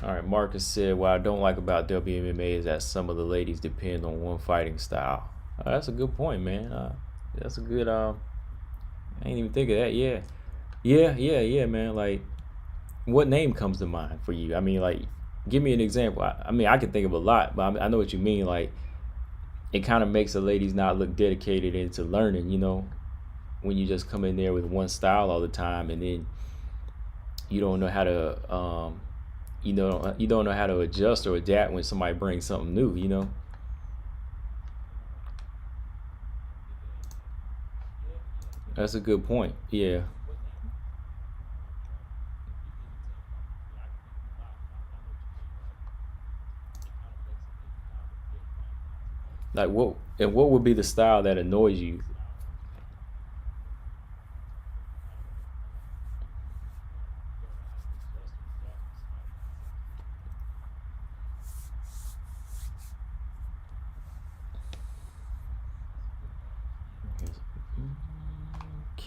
All right, Marcus said, "What I don't like about WMMA is that some of the ladies depend on one fighting style." That's a good point, man. That's a good. I didn't even think of that. Yeah, yeah, man. Like, what name comes to mind for you? I mean, like, give me an example. I mean, I can think of a lot, but I know what you mean. Like, it kind of makes the ladies not look dedicated into learning. When you just come in there with one style all the time, and then you don't know how to you don't know how to adjust or adapt when somebody brings something new. That's a good point. Yeah. Like, what would be the style that annoys you?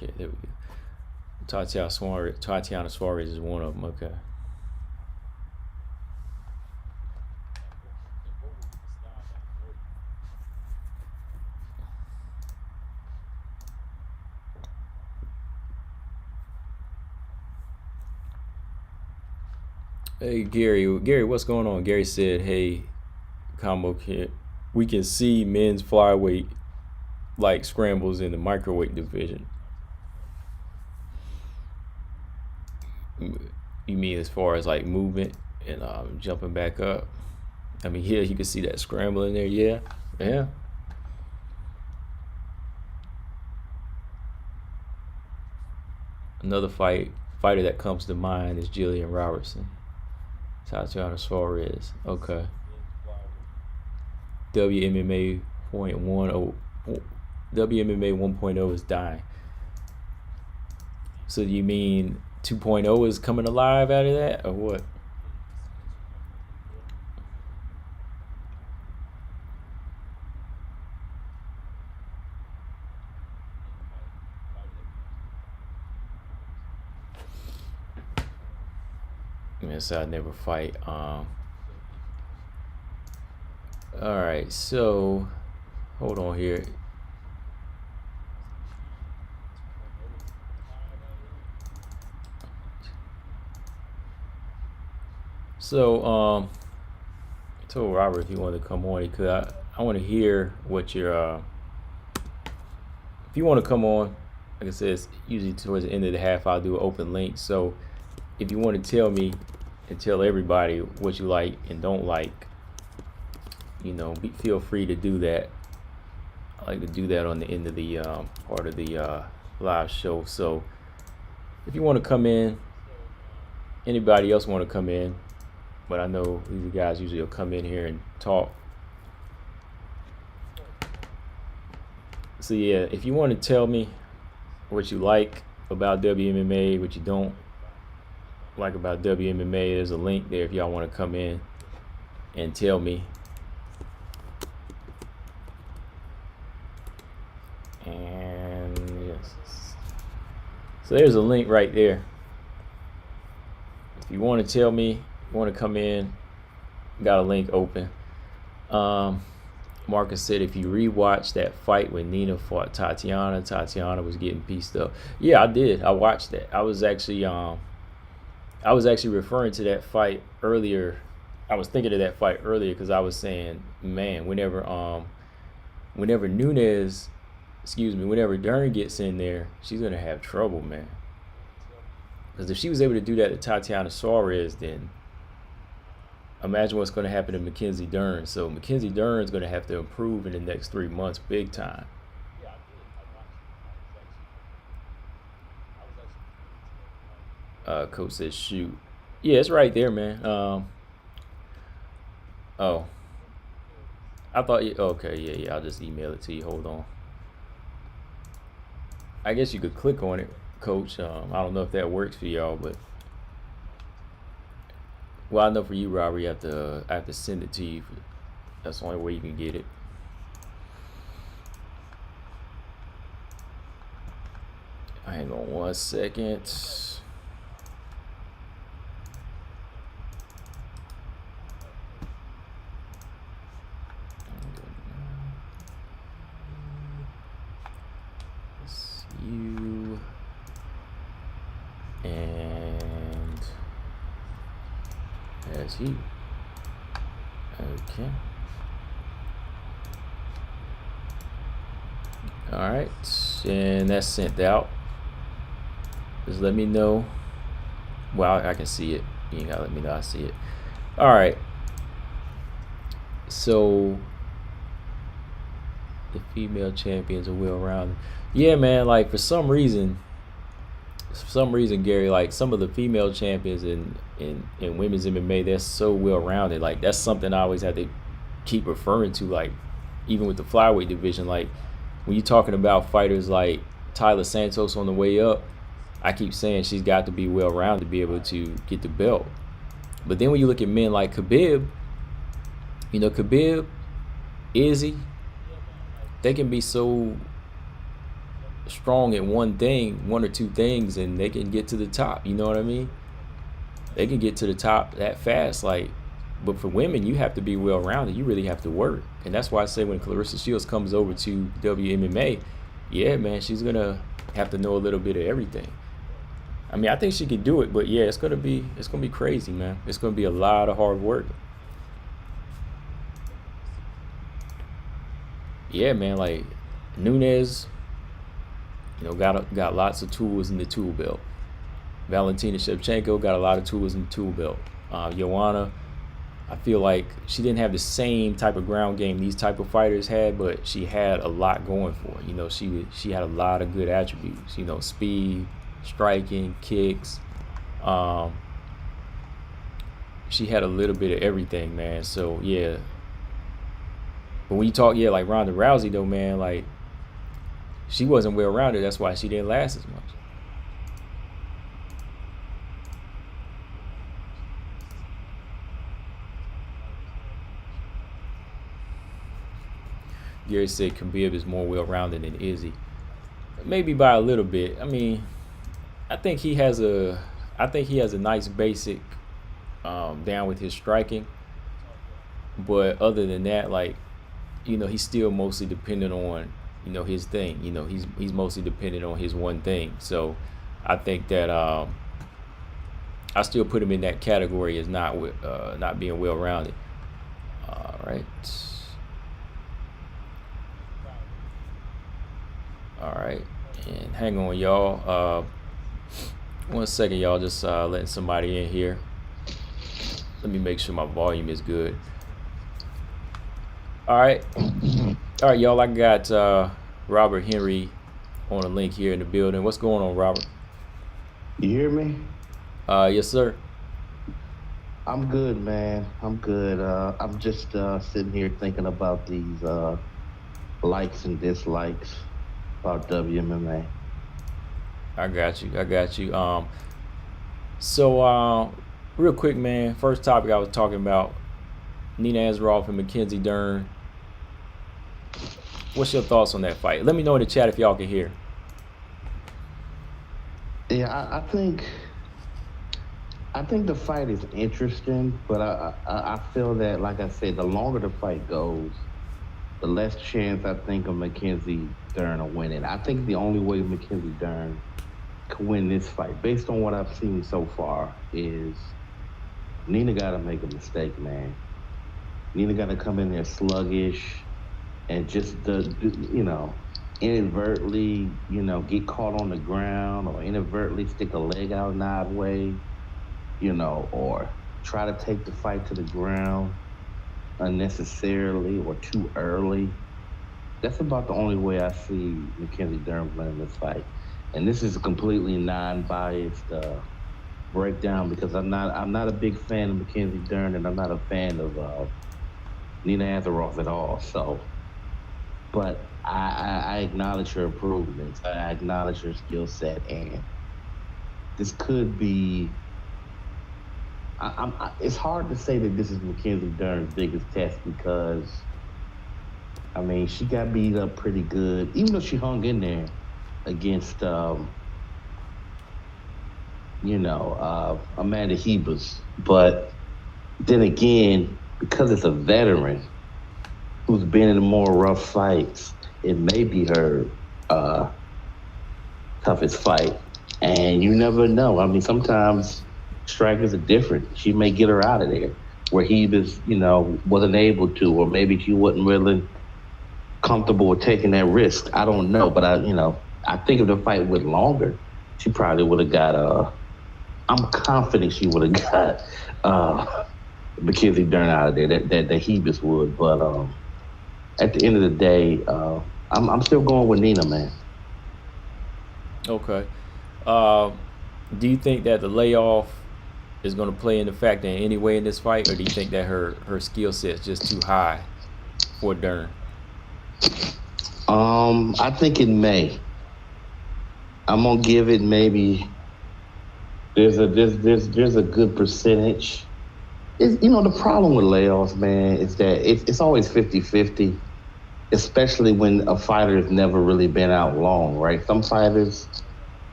Okay, there we go. Tatiana Suarez is one of them. Okay. Hey, Gary, what's going on? Gary said, "Hey, combo kid, we can see men's flyweight like scrambles in the microweight division." You mean as far as like movement and jumping back up? I mean, yeah, you can see that scramble in there. Yeah, yeah. Another fighter that comes to mind is Jillian Robertson. Tatiana Suarez. Okay. WMMA point one oh. WMMA 1.0 is dying. So you mean 2.0 is coming alive out of that, or what? Yes, I never fight. All right, so hold on here. So I told Robert if he wanted to come on, he could. I want to hear what your if you want to come on. Like I said, it's usually towards the end of the half, I'll do an open link. So if you want to tell me and tell everybody what you like and don't like, feel free to do that. I like to do that on the end of the part of the live show. So if you want to come in, anybody else want to come in, but I know these guys usually will come in here and talk. So yeah, if you want to tell me what you like about WMMA, what you don't like about WMMA, there's a link there if y'all want to come in and tell me. And yes, so there's a link right there. If you want to tell me, you want to come in, got a link open. Marcus said if you rewatch that fight when Nina fought Tatiana was getting pieced up. Yeah, I did. I watched that. I was actually referring to that fight earlier. I was thinking of that fight earlier because I was saying, man, whenever Dern gets in there, she's gonna have trouble, man. Because if she was able to do that to Tatiana Suarez, then imagine what's going to happen to Mackenzie Dern. So Mackenzie Dern's going to have to improve in the next 3 months, big time. Coach says shoot. Yeah, it's right there, man. Oh, I thought you. Okay, yeah. I'll just email it to you. Hold on. I guess you could click on it, Coach. I don't know if that works for y'all, but well, I know for you, Robert, I have to send it to you. That's the only way you can get it. Hang on 1 second. It's you and that's you. Okay. All right, and that's sent out. Just let me know. Well, I can see it. You ain't gotta let me know I see it. All right. So the female champions are well-rounded. Yeah, man. Like for some reason, Gary, like some of the female champions in women's MMA, they're so well-rounded. Like that's something I always have to keep referring to. Like even with the flyweight division, like when you're talking about fighters like Tyler Santos on the way up, I keep saying she's got to be well-rounded to be able to get the belt. But then when you look at men like Khabib, Khabib, Izzy, they can be so strong at one or two things, and they can get to the top. You know what I mean? They can get to the top that fast. Like, but for women, you have to be well-rounded. You really have to work, and that's why I say when Clarissa Shields comes over to WMMA, yeah, man, she's gonna have to know a little bit of everything. I mean, I think she could do it, but yeah, it's gonna be crazy, man. It's gonna be a lot of hard work. Yeah, man, like Nunes, got lots of tools in the tool belt. Valentina Shevchenko got a lot of tools in the tool belt. Joanna, I feel like she didn't have the same type of ground game these type of fighters had, but she had a lot going for her. She had a lot of good attributes. Speed, striking, kicks. She had a little bit of everything, man. So yeah. But when you talk, yeah, like Ronda Rousey though, man, like she wasn't well-rounded. That's why she didn't last as much. Gary said Khabib is more well-rounded than Izzy. Maybe by a little bit. I mean, I think he has a nice basic down with his striking. But other than that, like, he's still mostly dependent on, his thing. He's mostly dependent on his one thing. So I think that I still put him in that category as not being well-rounded. All right. All right. And hang on, y'all. 1 second, y'all. Just letting somebody in here. Let me make sure my volume is good. All right, y'all. I got Robert Henry on a link here in the building. What's going on, Robert? You hear me? Yes, sir. I'm good, man. I'm good. I'm just sitting here thinking about these likes and dislikes about WMMA. I got you. So real quick, man. First topic I was talking about, Nina Ansaroff and Mackenzie Dern. What's your thoughts on that fight? Let me know in the chat if y'all can hear. Yeah, I think the fight is interesting, but I feel that, like I said, the longer the fight goes, the less chance I think of Mackenzie Dern of winning. I think the only way Mackenzie Dern can win this fight, based on what I've seen so far, is Nina got to make a mistake, man. Nina got to come in there sluggish and just, inadvertently, get caught on the ground, or inadvertently stick a leg out an odd way, or try to take the fight to the ground unnecessarily or too early. That's about the only way I see Mackenzie Dern winning this fight. And this is a completely non-biased breakdown, because I'm not a big fan of Mackenzie Dern, and I'm not a fan of Nina Ansaroff at all. So, but I acknowledge her improvements. I acknowledge her skill set, and this could be. It's hard to say that this is Mackenzie Dern's biggest test because I mean she got beat up pretty good, even though she hung in there against Amanda Hebus. But then again, because it's a veteran who's been in more rough fights, it may be her toughest fight. And you never know. I mean, sometimes strikers are different. She may get her out of there where he was, wasn't able to, or maybe she wasn't really comfortable with taking that risk. I don't know, but I think if the fight went longer, she probably would have got. I'm confident she would have got Mackenzie Dern out of there. That Hebus would, but at the end of the day, I'm still going with Nina, man. Okay. Do you think that the layoff is going to play into factor in any way in this fight, or do you think that her skill set is just too high for Dern? I think it may. I'm gonna give it maybe. There's a good percentage. The problem with layoffs, man, is that it's always 50-50, especially when a fighter has never really been out long, right? Some fighters,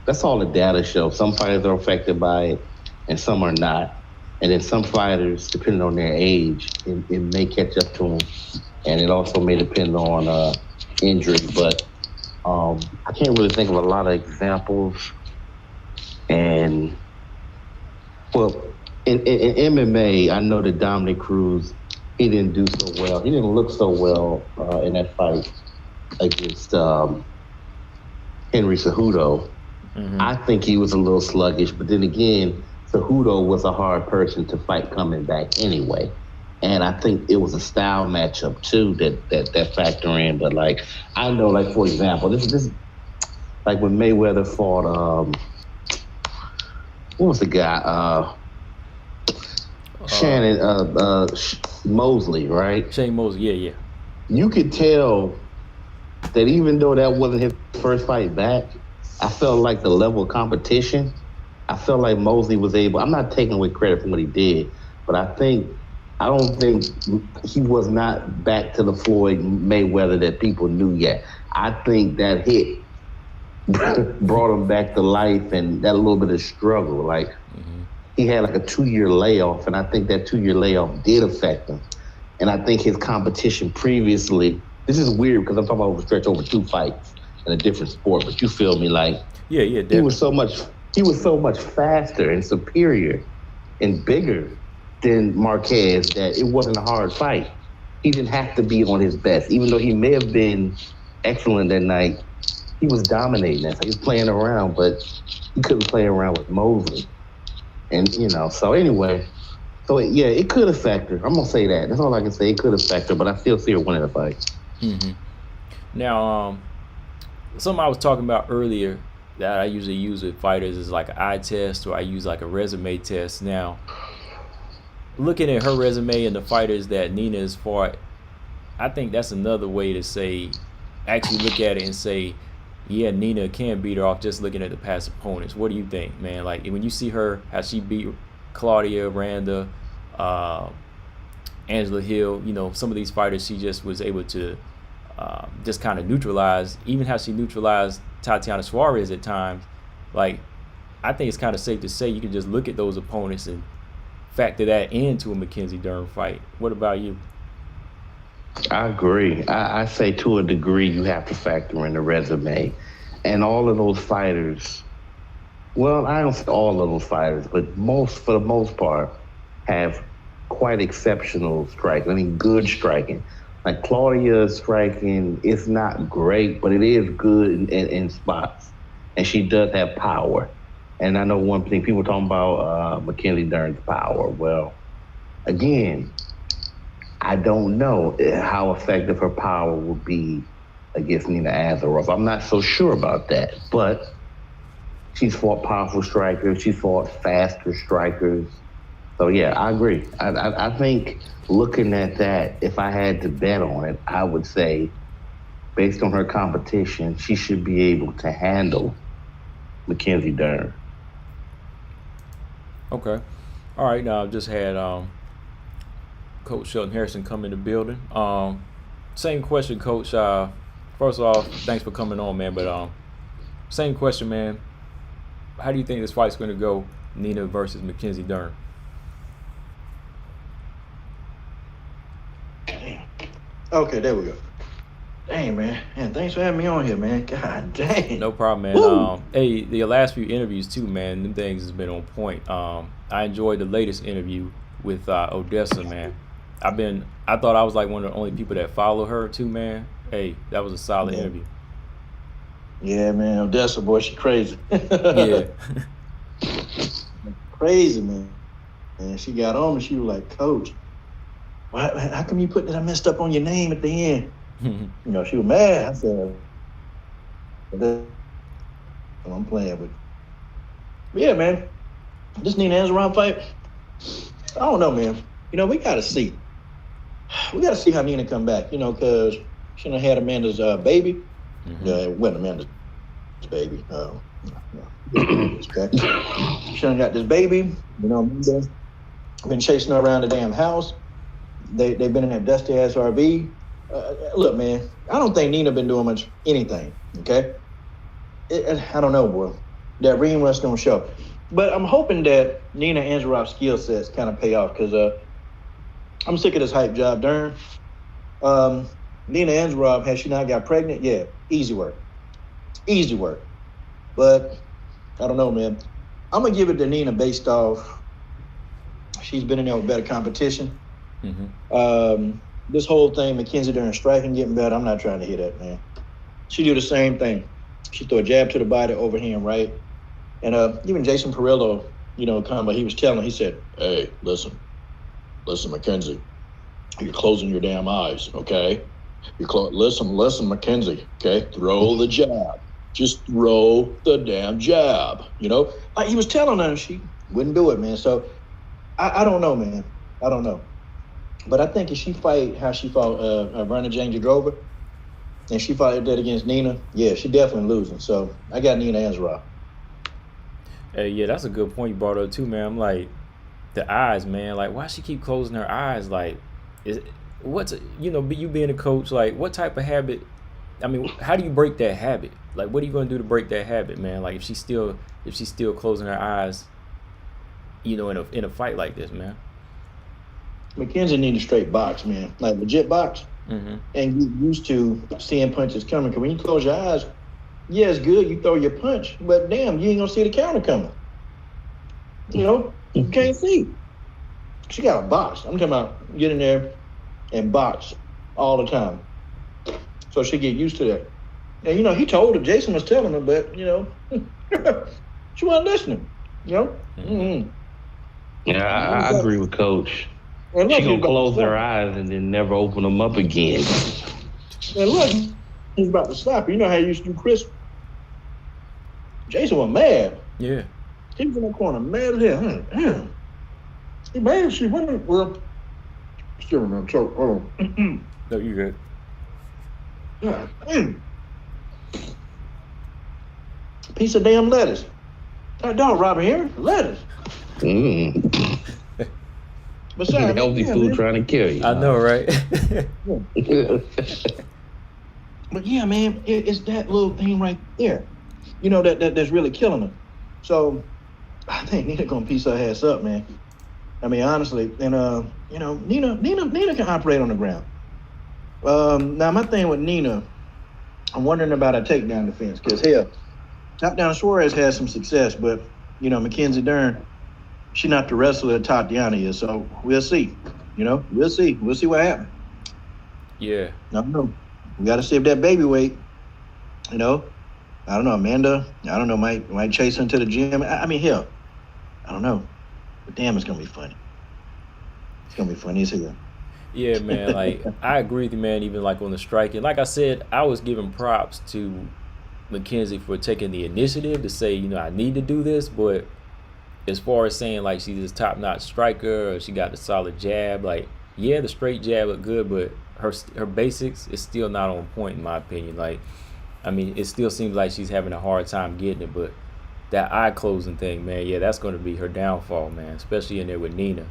that's all the data shows. Some fighters are affected by it, and some are not. And then some fighters, depending on their age, it may catch up to them, and it also may depend on injury. But I can't really think of a lot of examples. And well, in MMA, I know that Dominic Cruz, he didn't do so well. He didn't look so well in that fight against Henry Cejudo. Mm-hmm. I think he was a little sluggish, but then again, Cejudo was a hard person to fight coming back anyway. And I think it was a style matchup too that factor in. But I know, for example, this like when Mayweather fought what was the guy? Mosley, right? Shane Mosley, yeah. You could tell that even though that wasn't his first fight back, I felt like the level of competition, I felt like Mosley was able, I'm not taking away credit for what he did, but I don't think he was not back to the Floyd Mayweather that people knew yet. I think that hit brought him back to life, and that little bit of struggle. He had a 2-year layoff, and I think that 2-year layoff did affect him. And I think his competition previously, this is weird because I'm talking about stretch over 2 fights in a different sport, but you feel me? Yeah, definitely. He was so much faster and superior and bigger than Marquez that it wasn't a hard fight. He didn't have to be on his best. Even though he may have been excellent that night, he was dominating that. He was playing around, but he couldn't play around with Mosley. And, so anyway, it could affect her. I'm going to say that. That's all I can say. It could affect her, but I still see her winning the fight. Mm-hmm. Now, something I was talking about earlier that I usually use with fighters is an eye test, or I use a resume test. Now, looking at her resume and the fighters that Nina has fought, I think that's another way to actually look at it and say, yeah, Nina can beat her off just looking at the past opponents. What do you think, man? When you see her, how she beat Claudia, Randa, Angela Hill, some of these fighters she just was able to just kind of neutralize, even how she neutralized Tatiana Suarez at times. I think it's kind of safe to say you can just look at those opponents and factor that into a Mackenzie Dern fight. What about you? I agree. I say to a degree you have to factor in the resume. And all of those fighters, well, I don't say all of those fighters, but for the most part, have quite exceptional striking. I mean, good striking. Claudia's striking is not great, but it is good in spots. And she does have power. And I know one thing, people talking about Mackenzie Dern's power. Well, again, I don't know how effective her power will be against Nina Ansaroff. I'm not so sure about that, but she's fought powerful strikers. She's fought faster strikers. So yeah, I agree. I think looking at that, if I had to bet on it, I would say based on her competition, she should be able to handle Mackenzie Dern. Okay. All right. Now I've just had Coach Shelton Harrison come in the building. Same question, Coach. First off, thanks for coming on, man. But same question, man. How do you think this fight's going to go, Nina versus Mackenzie Dern? Okay, there we go. Dang, man. Man, thanks for having me on here, man. God dang. No problem, man. Hey, the last few interviews too, man. Them things has been on point. I enjoyed the latest interview with Odessa, man. I thought I was like one of the only people that follow her too, man. Hey, that was a solid interview. Yeah, man. Odessa, boy, she crazy. Yeah. Crazy, man. And she got on and she was like, Coach, how come you put that I messed up on your name at the end? You know, she was mad. I said, I'm playing with you. But yeah, man. This Nina Ansaroff fight, I don't know, man. You know, we got to see. We got to see how Nina come back, you know, because she done had Amanda's baby. Wasn't Amanda's baby. She done got this baby. You know, Amanda been chasing her around the damn house. They've been in that dusty-ass RV. Look, man, I don't think Nina been doing much anything, okay? I don't know, boy. That ring rust don't show. But I'm hoping that Nina Ansaroff's skill sets kind of pay off because I'm sick of this hype job, Dern. Nina Ansaroff, has she not got pregnant? Yeah, easy work. Easy work. But I don't know, man. I'm going to give it to Nina based off she's been in there with better competition. This whole thing, Mackenzie Dern striking, getting better, I'm not trying to hear that, man. She do the same thing. She throw a jab to the body, overhand right. And even Jason Perillo, you know, he was telling, he said, hey, listen, Mackenzie, you're closing your damn eyes, okay? Listen, Mackenzie, okay? Throw the jab. Just throw the damn jab, you know? Like he was telling her, she wouldn't do it, man. So I don't know, man. I don't know. But I think if she fight how she fought Verna Jane Jadrova, and she fought that against Nina, yeah, she definitely losing. So I got Nina Ansaroff. Hey, yeah, that's a good point you brought up too, man. I'm like, the eyes, man. Like, why she keep closing her eyes? Like, you being a coach, like, what type of habit? I mean, how do you break that habit? Like, what are you gonna do to break that habit, man? Like, if she's still closing her eyes, you know, in a fight like this, man. Mackenzie need a straight box, man. Like legit box. And get used to seeing punches coming. Because when you close your eyes, yeah, it's good. You throw your punch, but damn, you ain't gonna see the counter coming. You know, you can't see. She got a box. I'm talking about get in there and box all the time. So she get used to that. And you know, he told her, Jason was telling her, but you know, she wasn't listening. You know. Yeah, I agree with Coach. She gonna close her eyes and then never open them up again. And look, he's about to slap her. You know how he used to do Chris? Jason was mad. Yeah. He was in the corner, mad as hell. He mad. She went. Well, still remember. So, hold on. No, you good. God, piece of damn lettuce. That dog Robert Henry, lettuce. Besides, healthy food trying to kill you. I know, right? But yeah, man, it's that little thing right there. You know, that's really killing her. So I think Nina gonna piece her ass up, man. I mean, honestly, and you know, Nina can operate on the ground. Now my thing with Nina, I'm wondering about her takedown defense, because hell, top down Suarez has some success, but you know, Mackenzie Dern, she not the wrestler that Tatiana is, so we'll see. You know, we'll see. We'll see what happens. Yeah. I don't know. We got to see if that baby weight, you know, I don't know, Amanda, I don't know, might chase her into the gym. I mean, hell, I don't know. But damn, it's going to be funny. It's going to be funny as hell. Yeah, man, like, I agree with you, man, even like on the striking. Like I said, I was giving props to Mackenzie for taking the initiative to say, you know, I need to do this, but as far as saying like she's this top-notch striker or she got a solid jab, like yeah, the straight jab look good, but her basics is still not on point in my opinion. Like, I mean, it still seems like she's having a hard time getting it, but that eye closing thing, man, yeah, that's going to be her downfall, man, especially in there with Nina.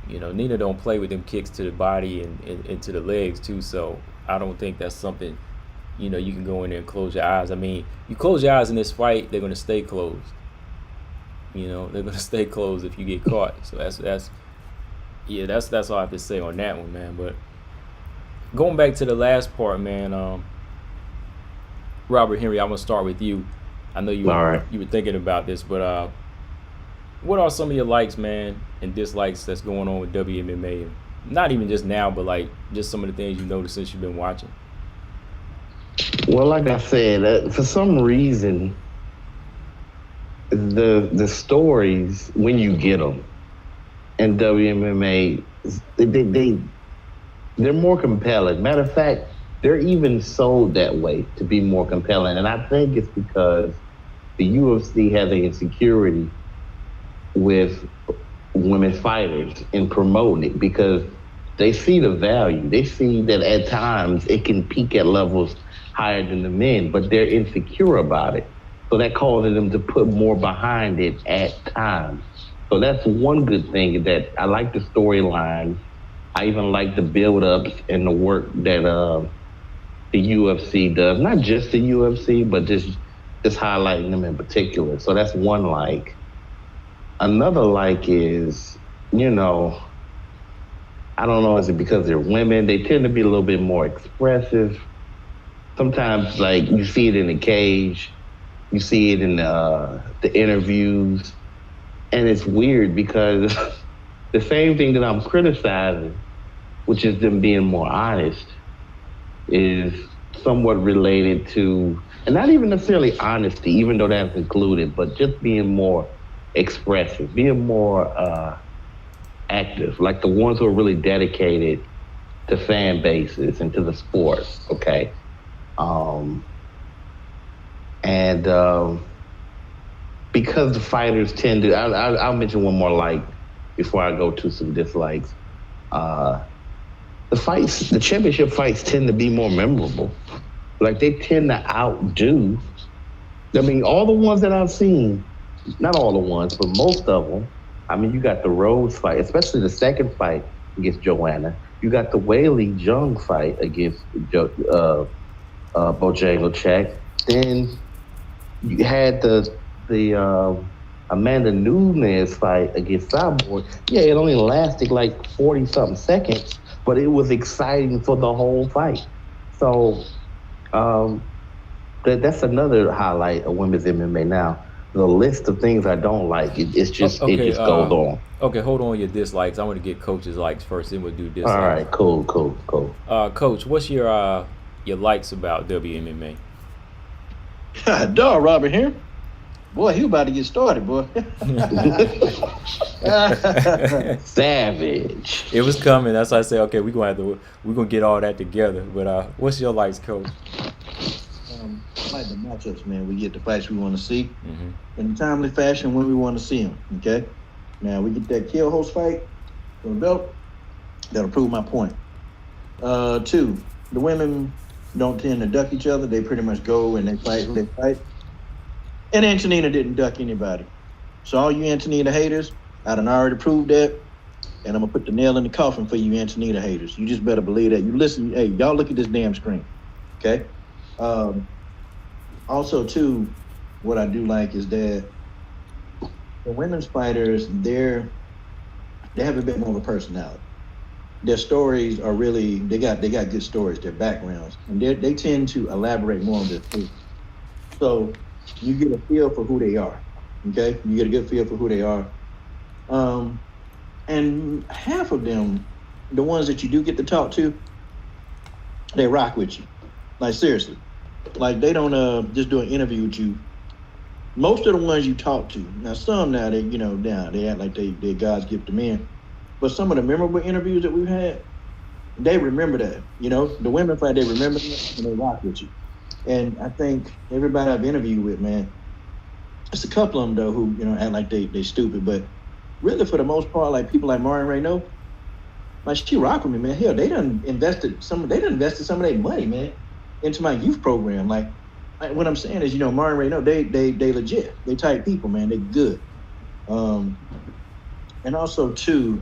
You know, Nina don't play with them kicks to the body and to the legs too, so I don't think that's something, you know, you can go in there and close your eyes. I mean, you close your eyes in this fight, they're going to stay closed. You know, they're going to stay closed if you get caught. So that's all I have to say on that one, man. But going back to the last part, man, Robert Henry, I'm going to start with you. I know you were thinking about this, but what are some of your likes, man, and dislikes that's going on with WMMA? Not even just now, but like just some of the things you've noticed since you've been watching. Well, like I said, for some reason, the stories, when you get them in WMMA, they're more compelling. Matter of fact, they're even sold that way to be more compelling. And I think it's because the UFC has an insecurity with women fighters in promoting it, because they see the value. They see that at times it can peak at levels higher than the men, but they're insecure about it. So that causes them to put more behind it at times. So that's one good thing, that I like the storyline. I even like the build-ups and the work that the UFC does. Not just the UFC, but just highlighting them in particular. So that's one like. Another like is, you know, I don't know, is it because they're women? They tend to be a little bit more expressive. Sometimes, like, you see it in the cage, you see it in the interviews, and it's weird because the same thing that I'm criticizing, which is them being more honest, is somewhat related to, and not even necessarily honesty, even though that's included, but just being more expressive, being more active, like the ones who are really dedicated to fan bases and to the sport, okay? Because the fighters tend to, I'll mention one more like before I go to some dislikes. The championship fights tend to be more memorable. Like, they tend to outdo, I mean, all the ones that I've seen, not all the ones, but most of them. I mean, you got the Rose fight, especially the second fight against Joanna. You got the Weili Zhang fight against Bojangles. Then you had the Amanda Nunes fight against Cyborg. Yeah, it only lasted like 40-something seconds, but it was exciting for the whole fight. So that's another highlight of women's MMA now. The list of things I don't like, it just goes on. Okay, hold on your dislikes. I want to get Coach's likes first, then we'll do dislikes. All right, cool. Coach, what's your likes about WMMA? Dog, Robert here. Boy, he about to get started, boy. Savage. It was coming. That's why I said, okay, we're gonna get all that together. But what's your likes, Coach? I like the matchups, man. We get the fights we want to see in a timely fashion when we want to see them. Okay. Now we get that kill host fight for the belt. That'll prove my point. 2, the women don't tend to duck each other. They pretty much go and they fight. And Antonina didn't duck anybody. So all you Antonina haters, I done already proved that. And I'm going to put the nail in the coffin for you Antonina haters. You just better believe that. You listen, hey, y'all look at this damn screen. Okay? Also, too, what I do like is that the women's fighters, they have a bit more of a personality. Their stories are really, they got good stories, their backgrounds. And they tend to elaborate more on their food. So you get a feel for who they are, okay? You get a good feel for who they are. And half of them, the ones that you do get to talk to, they rock with you. Like, seriously. Like, they don't just do an interview with you. Most of the ones you talk to, now some now, they act like they're God's gift to men. But some of the memorable interviews that we've had, they remember that. The women fight, they remember that and they rock with you. And I think everybody I've interviewed with, man, There's a couple of them though who act like they stupid, but really for the most part, like people like Maureen Rayno, like she rock with me, man. Hell, they done invested some of their money, man, into my youth program. Like what I'm saying is, Maureen Rayno, they legit, they type people, man. They good. And also too,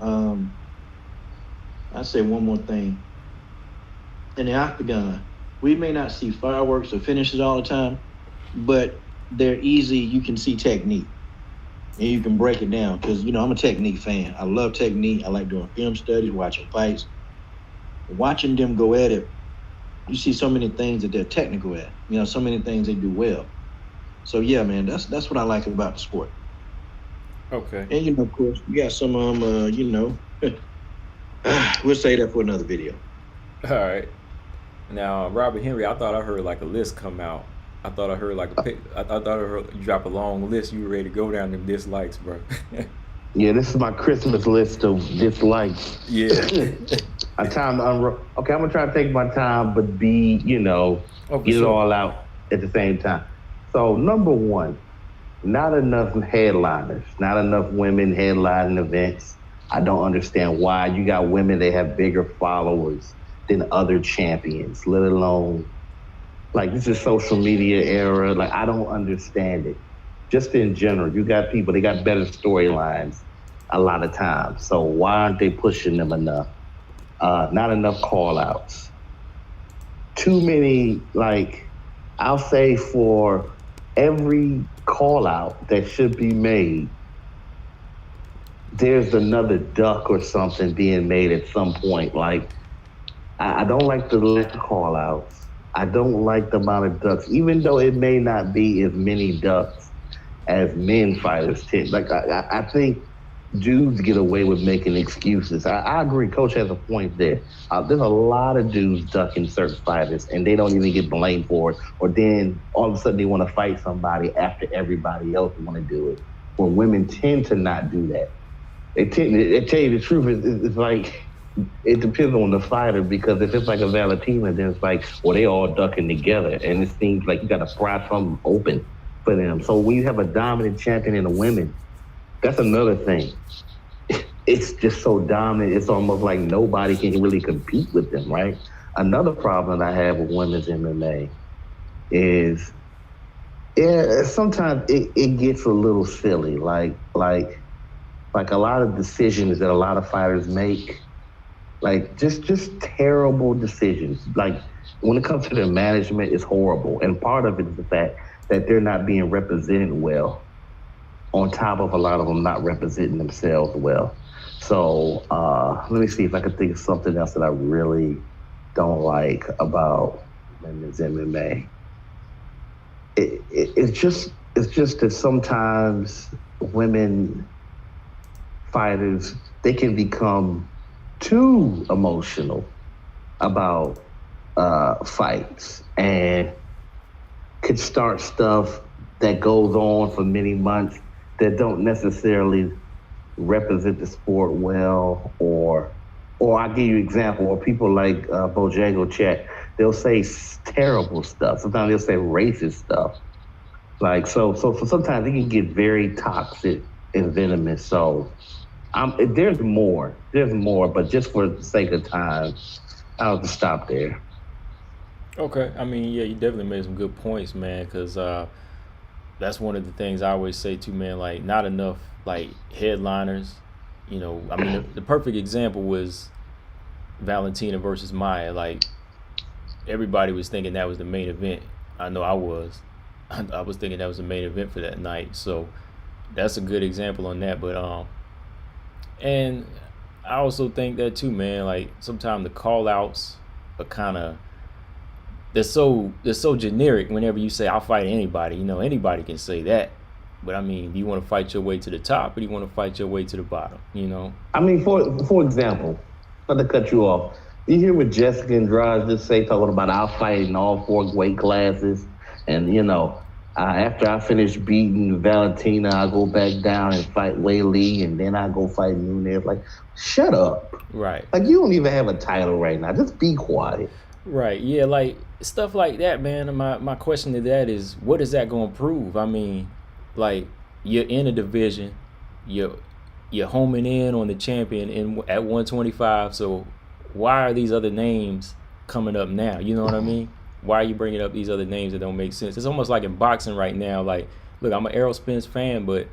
I'd say one more thing. In the octagon, we may not see fireworks or finishes all the time, but they're easy. You can see technique, and you can break it down. Because I'm a technique fan. I love technique. I like doing film studies, watching fights, watching them go at it. You see so many things that they're technical at. So many things they do well. So yeah, man, that's what I like about the sport. Okay. And of course, we got some we'll say that for another video. All right. Now, Robert Henry, I thought I heard like a list come out. I thought I heard like I thought I heard you drop a long list. You were ready to go down them dislikes, bro. Yeah, this is my Christmas list of dislikes. Yeah. A time to okay, I'm gonna try to take my time, but be, get it all out at the same time. So number one, not enough headliners, not enough women headlining events. I don't understand why. You got women that have bigger followers than other champions, let alone, like, this is social media era. Like, I don't understand it. Just in general, you got people, they got better storylines a lot of times. So why aren't they pushing them enough? Not enough call outs. Too many, like, I'll say for every call out that should be made, there's another duck or something being made at some point. Like, I don't like the lack of call outs. I don't like the amount of ducks, even though it may not be as many ducks as men fighters tend. Like, I think dudes get away with making excuses. I agree, Coach has a point there. There's a lot of dudes ducking certain fighters, and they don't even get blamed for it. Or then all of a sudden they want to fight somebody after everybody else want to do it. Where women tend to not do that. They tell you the truth, it's like, it depends on the fighter, because if it's like a Valentina, then it's like, well, they all ducking together, and it seems like you got to pry something open for them. So when you have a dominant champion in the women, that's another thing. It's just so dominant, it's almost like nobody can really compete with them, right? Another problem that I have with women's MMA is, sometimes it gets a little silly, like a lot of decisions that a lot of fighters make, like just terrible decisions. Like, when it comes to their management, it's horrible. And part of it is the fact that they're not being represented well, on top of a lot of them not representing themselves well. So let me see if I can think of something else that I really don't like about women's MMA. It's just that sometimes women fighters, they can become too emotional about fights, and could start stuff that goes on for many months that don't necessarily represent the sport well, or I'll give you an example, or people like Bojago Chet, they'll say terrible stuff. Sometimes they'll say racist stuff. Like, so sometimes it can get very toxic and venomous. So there's more, but just for the sake of time, I'll just stop there. Okay. I mean, yeah, you definitely made some good points, man, because that's one of the things I always say too, man, like, not enough, like, headliners. I mean, the perfect example was Valentina versus Maya. Like, everybody was thinking that was the main event. I know I was. I was thinking that was the main event for that night. So that's a good example on that. But and I also think that too, man, like, sometimes the call outs are kind of, they're so generic. Whenever you say I'll fight anybody, anybody can say that. But I mean, do you want to fight your way to the top, or do you want to fight your way to the bottom? I mean, for example, not to cut you off, you hear what Jessica Andrade just say, talking about I'll fight in all 4 weight classes, and after I finish beating Valentina, I go back down and fight Wei Lee, and then I go fight Nunes. Like, shut up. Right. Like, you don't even have a title right now. Just be quiet. Right. Yeah. Like, stuff like that, man. My question to that is, what is that going to prove? I mean, Like, you're in a division, you're homing in on the champion at 125. So why are these other names coming up now? You know what I mean? Why are you bringing up these other names that don't make sense? It's almost like in boxing right now. Like, look, I'm an Errol Spence fan, but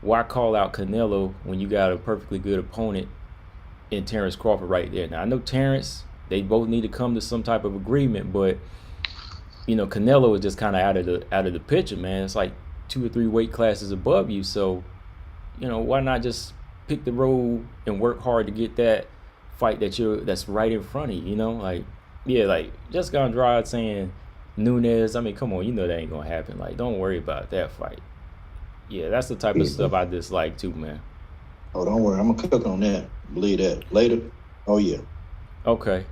why call out Canelo when you got a perfectly good opponent in Terrence Crawford right there? Now, I know Terrence, they both need to come to some type of agreement, but Canelo is just kind of out of the picture, man. It's like 2 or 3 weight classes above you, so why not just pick the road and work hard to get that fight that's right in front of you? Like Jessica Andrade saying Nunes. I mean, come on, that ain't gonna happen. Like, don't worry about that fight. Yeah, that's the type of stuff I dislike too, man. Oh, don't worry, I'm gonna cook on that. Believe that. Later. Oh yeah. Okay.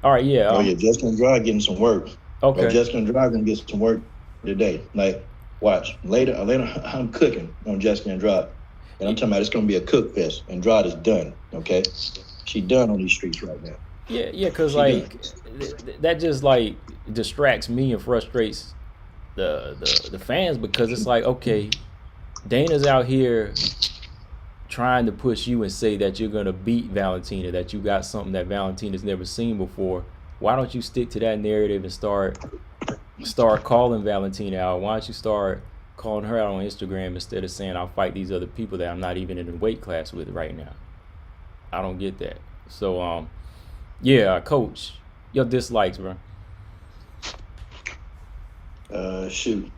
All right. Yeah. Oh yeah. Jessica Andrade getting some work. Okay. Oh, Jessica Andrade gonna get some work today. Like, watch later. I'm cooking on Jessica Andrade, and I'm talking about it's gonna be a cook fest. Andrade is done. Okay, she done on these streets right now. Yeah, because like that just like distracts me and frustrates the fans, because it's like, okay, Dana's out here trying to push you and say that you're gonna beat Valentina, that you got something that Valentina's never seen before. Why don't you stick to that narrative and start calling Valentina out? Why don't you start calling her out on Instagram instead of saying I'll fight these other people that I'm not even in the weight class with right now? I don't get that. So yeah, Coach, your dislikes, bro. Shoot.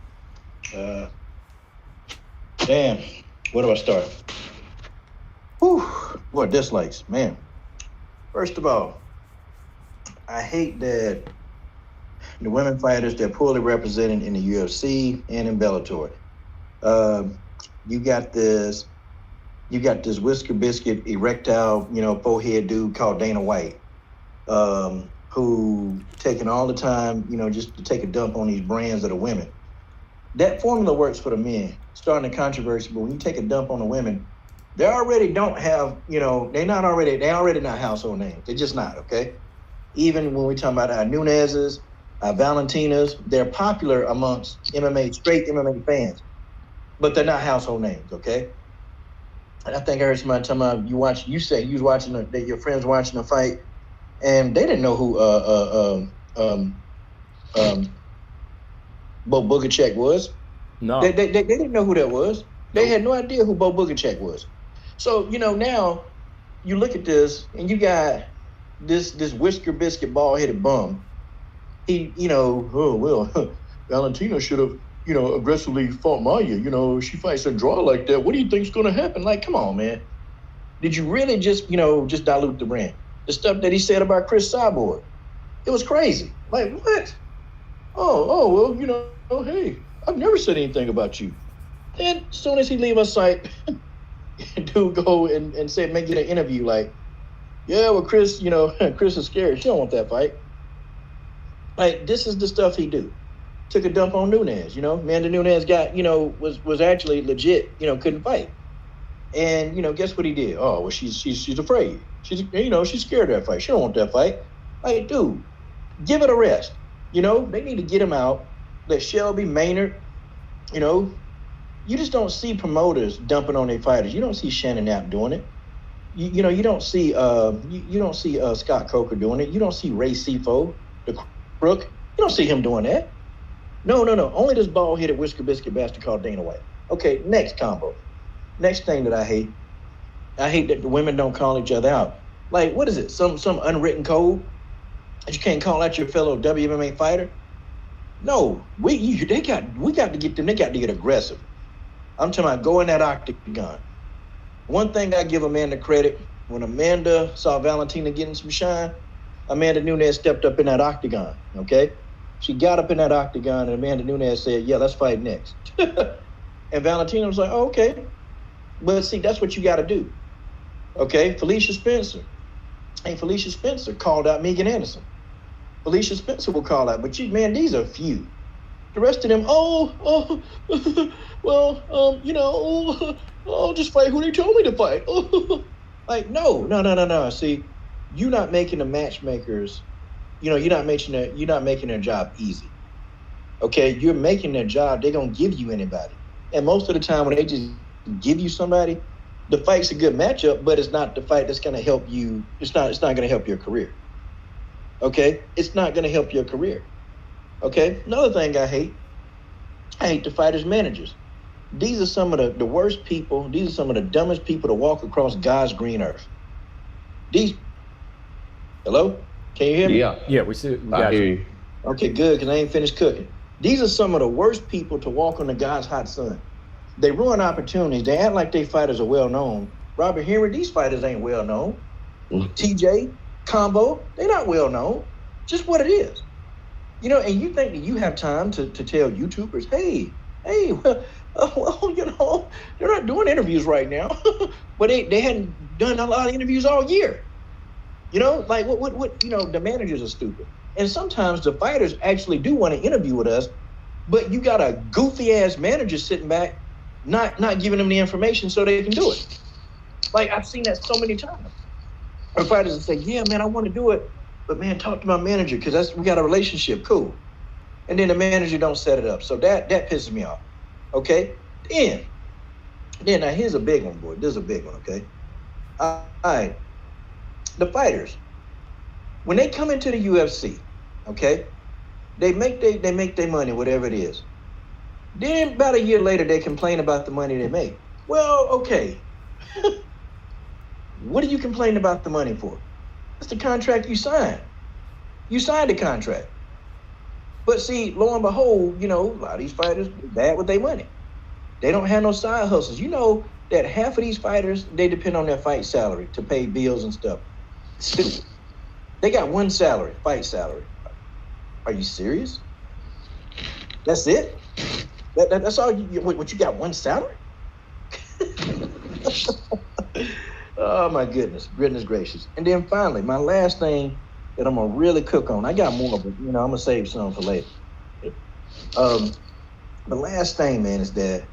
Damn. Where do I start? Whew. What dislikes, man. First of all, I hate that the women fighters, they're poorly represented in the UFC and in Bellator. You got this whisker biscuit erectile, forehead dude called Dana White, who taking all the time, just to take a dump on these brands of the women. That formula works for the men, starting a controversy, but when you take a dump on the women, they already don't have, they already not household names. They're just not, okay? Even when we talk about our Nunes's, our Valentinas, they're popular amongst straight MMA fans, but they're not household names, okay? And I think I heard somebody talking about you say you was watching that your friends watching a fight, and they didn't know who Bo Bugachek was. No. They didn't know who that was. They had no idea who Bo Bugachek was. So, now you look at this and you got this whisker biscuit bald-headed bum. He, Valentina should have, aggressively fought Maya. She fights a draw like that. What do you think's going to happen? Like, come on, man. Did you really just dilute the brand? The stuff that he said about Chris Cyborg, it was crazy. Like, what? Oh, well, hey, I've never said anything about you. Then as soon as he leave us site, dude go and say, make it an interview like, yeah, well, Chris, Chris is scared. She don't want that fight. Like, this is the stuff he do. Took a dump on Nunes, Amanda Nunes got, was actually legit, couldn't fight. And, guess what he did? Oh, well, she's afraid. She's scared of that fight. She don't want that fight. Like, dude, give it a rest. They need to get him out. Let Shelby, Maynard, you just don't see promoters dumping on their fighters. You don't see Shannon Knapp doing it. You don't see Scott Coker doing it. You don't see Ray Sefo, the crook. You don't see him doing that. No. Only this bald-headed whisker biscuit bastard called Dana White. Okay, next combo. Next thing that I hate that the women don't call each other out. Like, what is it? Some unwritten code that you can't call out your fellow WMMA fighter? No, we got to get them. They got to get aggressive. I'm talking about go in that octagon. One thing I give Amanda credit, when Amanda saw Valentina getting some shine, Amanda Nunes stepped up in that octagon, okay? She got up in that octagon, and Amanda Nunes said, yeah, let's fight next. And Valentina was like, oh, okay. But see, that's what you got to do, okay? Felicia Spencer called out Megan Anderson. Felicia Spencer will call out, but these are few. The rest of them, I'll just fight who they told me to fight. Like, no. See, you're not making the matchmakers, you're not making their job easy. Okay, you're making their job, they're gonna give you anybody. And most of the time when they just give you somebody, the fight's a good matchup, but it's not the fight that's going to help you. It's not going to help your career. Okay? It's not going to help your career. Okay? Another thing I hate the fighters' managers. These are some of the worst people. These are some of the dumbest people to walk across God's green earth. Hello? Can you hear me? Yeah, we got hear you. you. Okay, good, because I ain't finished cooking. These are some of the worst people to walk on the God's hot sun. They ruin opportunities. They act like they fighters are well known. Robert Henry, these fighters ain't well known. TJ, Combo, they're not well known. Just what it is. And you think that you have time to tell YouTubers, hey, well, they're not doing interviews right now. But they hadn't done a lot of interviews all year. Like what the managers are stupid. And sometimes the fighters actually do want to interview with us, but you got a goofy ass manager sitting back, not giving them the information so they can do it. Like I've seen that so many times. Or fighters will say, yeah, man, I want to do it, but man, talk to my manager because we got a relationship, cool. And then the manager don't set it up. So that pisses me off. Okay? Then now here's a big one, boy. This is a big one, okay? All right. The fighters, when they come into the UFC, okay, they make their money, whatever it is. Then about a year later, they complain about the money they make. Well, okay. What are you complaining about the money for? That's the contract you signed. You signed the contract. But see, lo and behold, a lot of these fighters are bad with their money. They don't have no side hustles. You know that half of these fighters, they depend on their fight salary to pay bills and stuff. They got one salary, fight salary. Are you serious? That's it? That's all what you got, one salary? Oh my goodness gracious. And then finally, my last thing that I'm gonna really cook on. I got more, but I'm gonna save some for later. The last thing, man, is that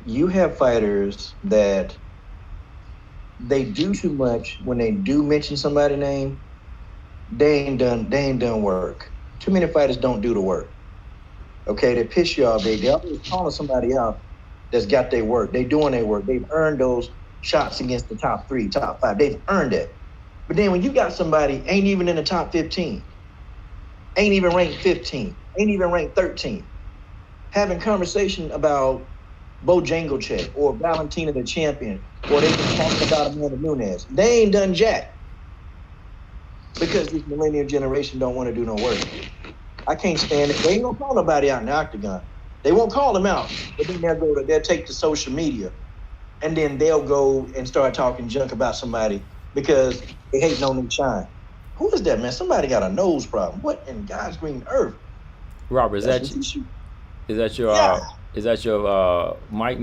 you have fighters that they do too much. When they do mention somebody's name, they ain't done work. Too many fighters don't do the work. Okay, they piss you off. They always calling somebody out that's got their work. They doing their work. They've earned those shots against the top 3, top 5. They've earned it. But then when you got somebody ain't even in the top 15, ain't even ranked 15, ain't even ranked 13, having conversation about Bojangles or Valentina the champion, or they been talking about Amanda Nunes. They ain't done jack. Because this millennial generation don't want to do no work. I can't stand it. They ain't gonna call nobody out in the octagon. They won't call them out, but then they'll take to social media, and then they'll go and start talking junk about somebody because they hate on them shine. Who is that, man? Somebody got a nose problem. What in God's green earth? Robert, is that your mic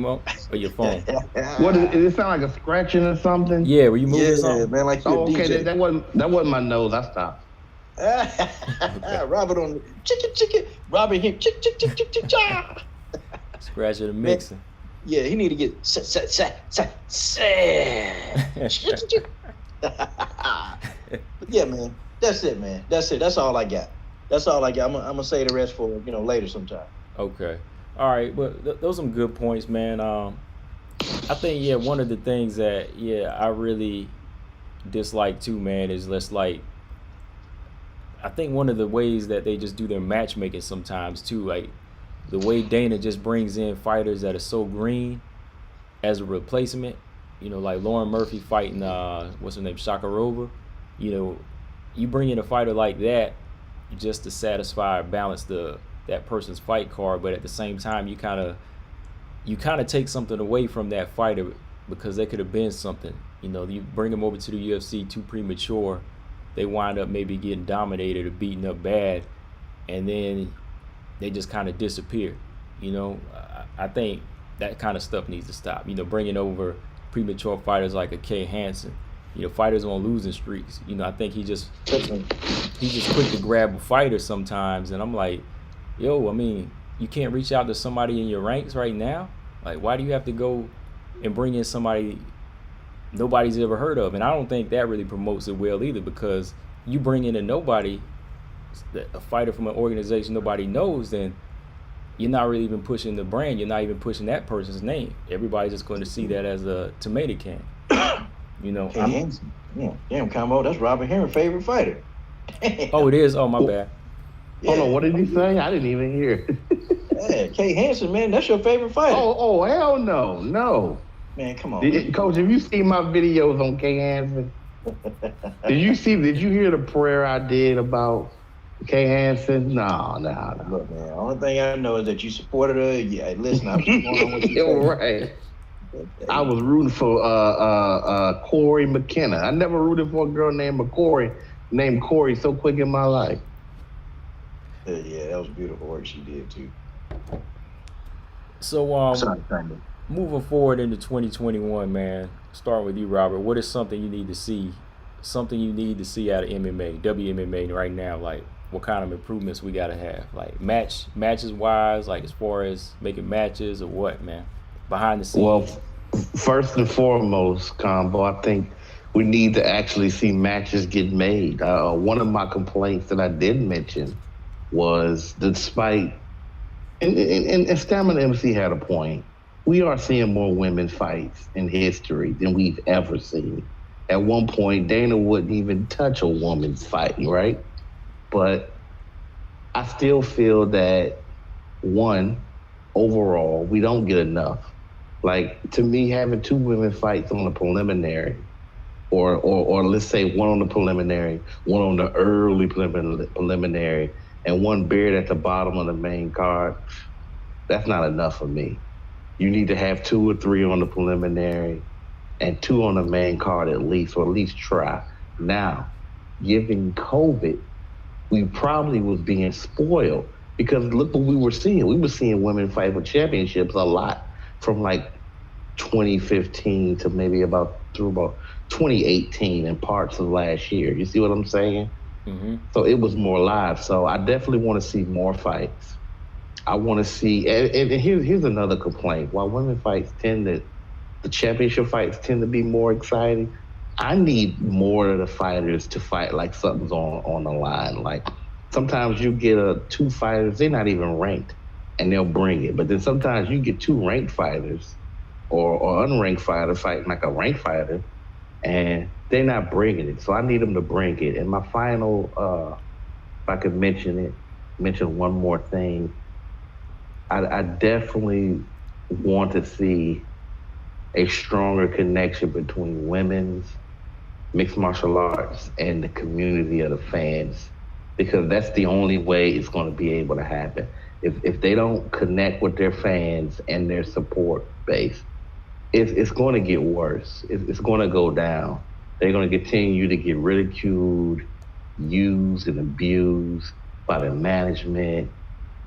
or your phone? What is it sound like a scratching or something? Yeah, were you moving something? Man, like you're okay, DJ. that wasn't my nose. I stopped. Okay. Robert on the chicken. Robert here, chick. Scratching the mixer. Yeah, he need to get Yeah, man. That's it, man. That's it. That's all I got. I'm gonna say the rest for later sometime. Okay. All right. Well, those are some good points, man. I think one of the things that I really dislike too, man, is I think one of the ways that they just do their matchmaking sometimes too, like the way Dana just brings in fighters that are so green as a replacement, like Lauren Murphy fighting what's her name, Shakarova. You bring in a fighter like that just to satisfy or balance that person's fight card, but at the same time you kind of take something away from that fighter because they could have been something. You bring them over to the UFC too premature, they wind up maybe getting dominated or beaten up bad, and then they just kind of disappear. I think that kind of stuff needs to stop. Bringing over premature fighters like a Kay Hansen, fighters on losing streaks. I think he just quick to grab a fighter sometimes, and I'm like, you can't reach out to somebody in your ranks right now. Like, why do you have to go and bring in somebody nobody's ever heard of? And I don't think that really promotes it well either, because you bring in a fighter from an organization nobody knows, then you're not really even pushing the brand. You're not even pushing that person's name. Everybody's just going to see that as a tomato can. You know. Kay Hansen. Yeah, damn combo. That's Robert Henry's favorite fighter. Oh, it is. Oh, my bad. Hold on, what did he say? I didn't even hear. Yeah, Kay Hansen, man, that's your favorite fighter. Oh, hell no. Man, come on. Coach, have you seen my videos on Kay Hansen? Did you hear the prayer I did about Kay Hansen? No. Look, man, the only thing I know is that you supported her. Yeah, listen, I'm just going on what you said. Right. I was rooting for Corey McKenna. I never rooted for a girl named Corey so quick in my life. Yeah, that was beautiful work she did too. So Sorry, moving forward into 2021, man, starting with you, Robert, what is something you need to see? Something you need to see out of MMA, WMMA right now? Like, what kind of improvements we got to have? Like, matches wise, like as far as making matches or what, man? Behind the scenes. Well, first and foremost, Combo, I think we need to actually see matches get made. One of my complaints that I did mention was despite, and Stamina MC had a point, we are seeing more women fights in history than we've ever seen. At one point, Dana wouldn't even touch a woman's fight, right? But I still feel that, one, overall, we don't get enough. Like, to me, having two women fights on the preliminary, or let's say one on the preliminary, one on the early preliminary, and one buried at the bottom of the main card, that's not enough for me. You need to have 2 or 3 on the preliminary and 2 on the main card at least, or at least try. Now, given COVID, we probably was being spoiled because look what we were seeing. We were seeing women fight for championships a lot from like 2015 to maybe through about 2018 and parts of last year. You see what I'm saying? Mm-hmm. So it was more live. So I definitely want to see more fights. I want to see, and here's another complaint. While women fights the championship fights tend to be more exciting, I need more of the fighters to fight like something's on the line. Like sometimes you get 2 fighters, they're not even ranked, and they'll bring it. But then sometimes you get 2 ranked fighters or unranked fighter fighting like a ranked fighter, and they're not bringing it. So I need them to bring it. And my final, if I could mention one more thing, I definitely want to see a stronger connection between women's mixed martial arts and the community of the fans, because that's the only way it's going to be able to happen. If they don't connect with their fans and their support base, it's going to get worse. It's going to go down. They're going to continue to get ridiculed, used, and abused by the management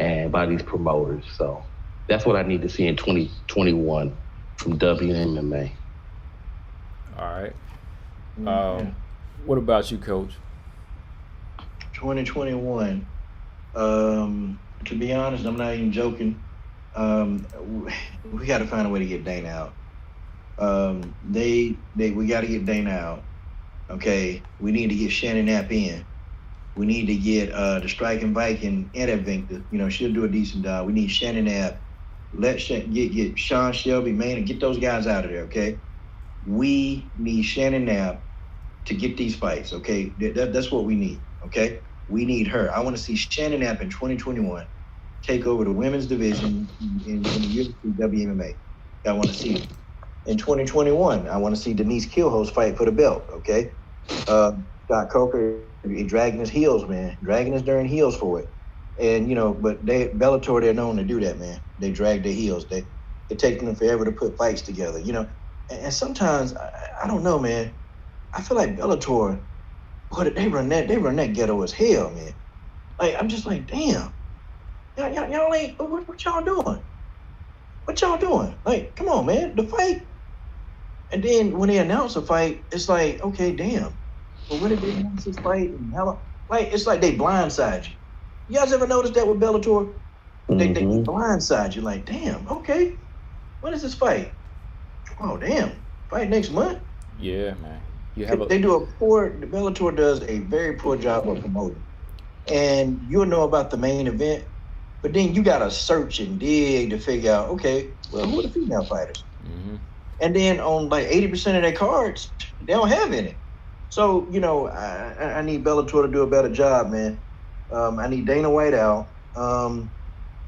and by these promoters. So that's what I need to see in 2021 from WMMA. All right. What about you, Coach? 2021. To be honest, I'm not even joking. We got to find a way to get Dana out. We got to get Dana out. Okay, we need to get Shannon Knapp in. We need to get the Striking Viking and Victor. You know, she'll do a decent job. We need Shannon Knapp. Get Sean Shelby, man, and get those guys out of there. Okay, we need Shannon Knapp to get these fights. Okay, that's what we need. Okay, we need her. I want to see Shannon Knapp in 2021 take over the women's division in the UFC WMMA. I want to see it. In 2021, I want to see Denise Kilhouse fight for the belt, okay? Scott Coker, dragging his heels, man. Dragging his darn heels for it. And, you know, but Bellator, they're known to do that, man. They drag their heels. It takes them forever to put fights together, you know? And sometimes, I don't know, man. I feel like Bellator, boy, they run that ghetto as hell, man. Like, I'm just like, damn. Y'all ain't, what y'all doing? What y'all doing? Like, come on, man, the fight. And then when they announce a fight, it's like, okay, damn. Well, when did they announce this fight? And how, like, it's like they blindside you. You guys ever noticed that with Bellator? They blindside you, like, damn, okay. When is this fight? Oh, damn. Fight next month? Yeah, man. Bellator does a very poor job of promoting. And you'll know about the main event But then you gotta search and dig to figure out, okay, well, who are the female fighters? Mm-hmm. And then on like 80% of their cards, they don't have any. So, I need Bellator to do a better job, man. I need Dana White out.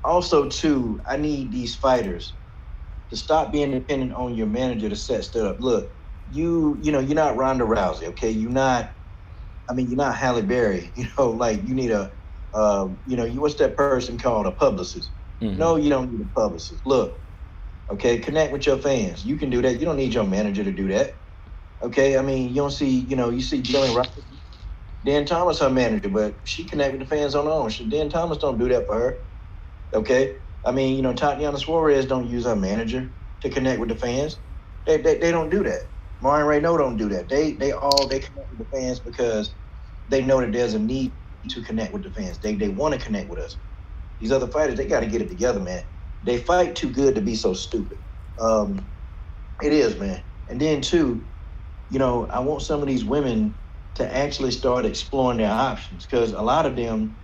Also, too, I need these fighters to stop being dependent on your manager to set stuff up. Look, you're not Ronda Rousey, okay? You're not Halle Berry. Like you need what's that person called? A publicist. Mm-hmm. No, you don't need a publicist. Look, okay, connect with your fans. You can do that. You don't need your manager to do that. Okay, I mean, you don't see, you see Jillian Roberts. Dan Thomas, her manager, but she connect with the fans on her own. Dan Thomas don't do that for her. Okay, I mean, Tatiana Suarez don't use her manager to connect with the fans. They don't do that. Marion Renault don't do that. They connect with the fans because they know that there's a need to connect with the fans. They want to connect with us. These other fighters, they got to get it together, man. They fight too good to be so stupid. It is, man. And then too, I want some of these women to actually start exploring their options, because a lot of them,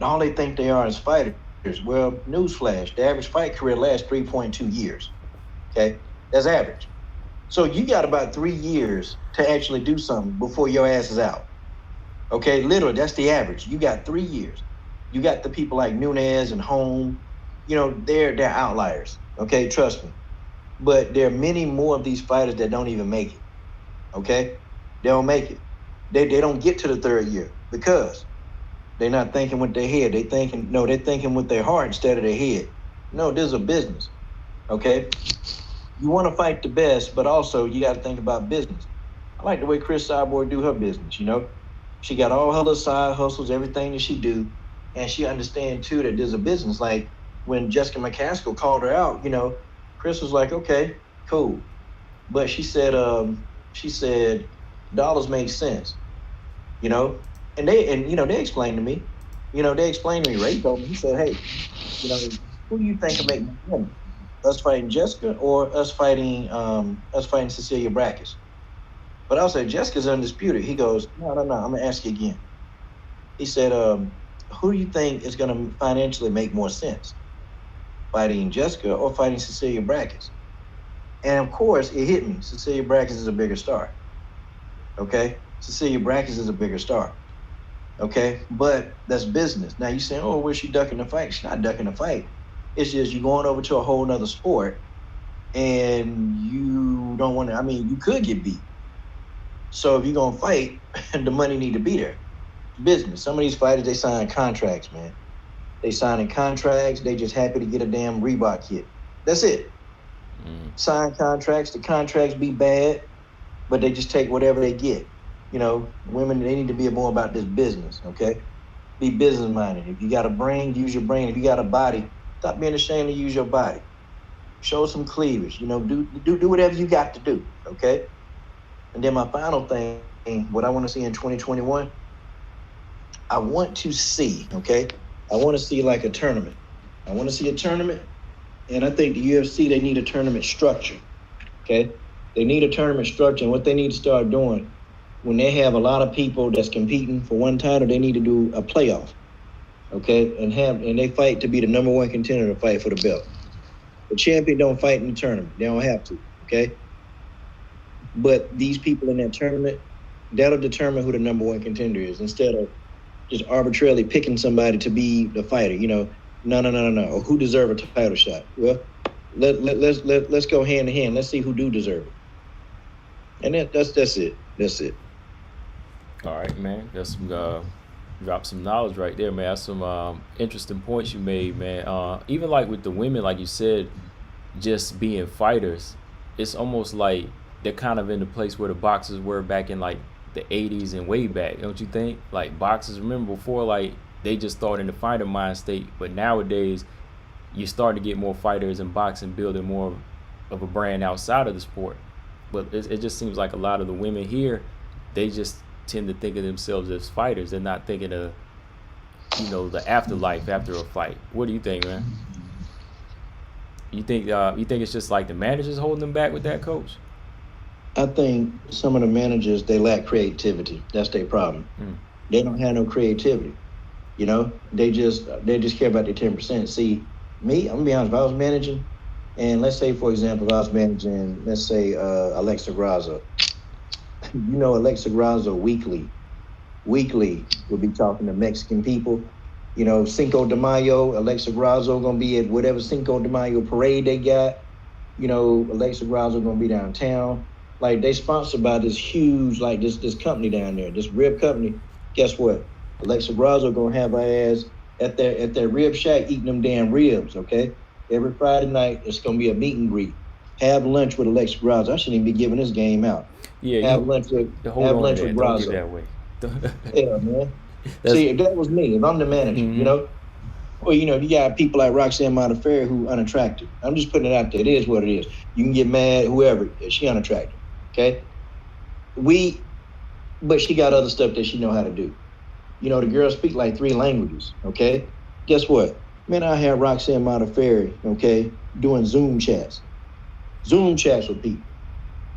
all they think they are is fighters. Well, newsflash, the average fight career lasts 3.2 years. Okay, that's average. So you got about 3 years to actually do something before your ass is out. Okay, literally, that's the average. You got 3 years. You got the people like Nunes and Holm. They're outliers. Okay, trust me. But there are many more of these fighters that don't even make it. Okay, they don't make it. They don't get to the 3rd year because they're not thinking with their head. They're thinking with their heart instead of their head. No, this is a business. Okay, you want to fight the best, but also you got to think about business. I like the way Chris Cyborg do her business. She got all her little side hustles, everything that she do, and she understands too that there's a business. Like when Jessica McCaskill called her out, Chris was like, okay, cool, but she said dollars make sense, and they explained to me, Ray told me, he said, hey, who do you think will make more money? Us fighting Jessica or us fighting Cecilia Brækhus? But I said, Jessica's undisputed. He goes, no, I'm gonna ask you again. He said, who do you think is gonna financially make more sense? Fighting Jessica or fighting Cecilia Brækhus? And of course, it hit me. Cecilia Brækhus is a bigger star. Okay? Cecilia Brækhus is a bigger star. Okay? But that's business. Now you saying, oh, where's she ducking the fight? She's not ducking the fight. It's just you going over to a whole nother sport and you don't want to, you could get beat. So if you're going to fight, the money need to be there. Business. Some of these fighters, they sign contracts, man. They signing contracts. They just happy to get a damn Reebok kit. That's it. Sign contracts. The contracts be bad, but they just take whatever they get. Women, they need to be more about this business, okay? Be business minded. If you got a brain, use your brain. If you got a body, stop being ashamed to use your body. Show some cleavage. Do whatever you got to do, okay? And then my final thing, what I want to see in 2021, I want to see like a tournament. I want to see a tournament, and I think the UFC, they need a tournament structure, okay? They need a tournament structure, and what they need to start doing, when they have a lot of people that's competing for one title, they need to do a playoff, okay? And they fight to be the number one contender to fight for the belt. The champion don't fight in the tournament. They don't have to, okay? But these people in that tournament, that'll determine who the number one contender is, instead of just arbitrarily picking somebody to be the fighter. No. Or who deserve a title shot? Well, let's go hand in hand. Let's see who do deserve it. And that's it. That's it. All right, man. That's some drop some knowledge right there, man. That's some interesting points you made, man. Even like with the women, like you said, just being fighters, it's almost like they're kind of in the place where the boxers were back in like the 80s and way back, don't you think? Like boxers, remember before, like they just thought in the fighter mind state, but nowadays you start to get more fighters in boxing, building more of a brand outside of the sport. But it just seems like a lot of the women here, they just tend to think of themselves as fighters. They're not thinking of, the afterlife after a fight. What do you think, man? You think it's just like the managers holding them back with that, coach? I think some of the managers, they lack creativity. That's their problem. They don't have no creativity. You know, they just care about their 10%. See, me, I'm gonna be honest. If I was managing, and let's say, for example, if I was managing, let's say Alexa Grasso, you know, Alexa Grasso weekly we'll be talking to Mexican people. You know, Cinco de Mayo, Alexa Grasso gonna be at whatever Cinco de Mayo parade they got. You know, Alexa Grasso gonna be downtown. Like they sponsored by this huge, like this company down there, this rib company. Guess what? Alexa Grasso gonna have her ass at their rib shack eating them damn ribs. Okay, every Friday night it's gonna be a meet and greet. Have lunch with Alexa Grasso. I shouldn't even be giving this game out. Yeah, Have lunch with hold on lunch there. with Don't get Grasso. that way. Yeah, man. See, if that was me, if I'm the manager, you know, well, you know, you got people like Roxanne Modafferi who unattractive. I'm just putting it out there. It is what it is. You can get mad, whoever. She unattractive. Okay. But she got other stuff that she know how to do. You know, the girl speak like 3 languages. Okay. Guess what? Man, I had Roxanne Modafferi, okay, doing Zoom chats with people,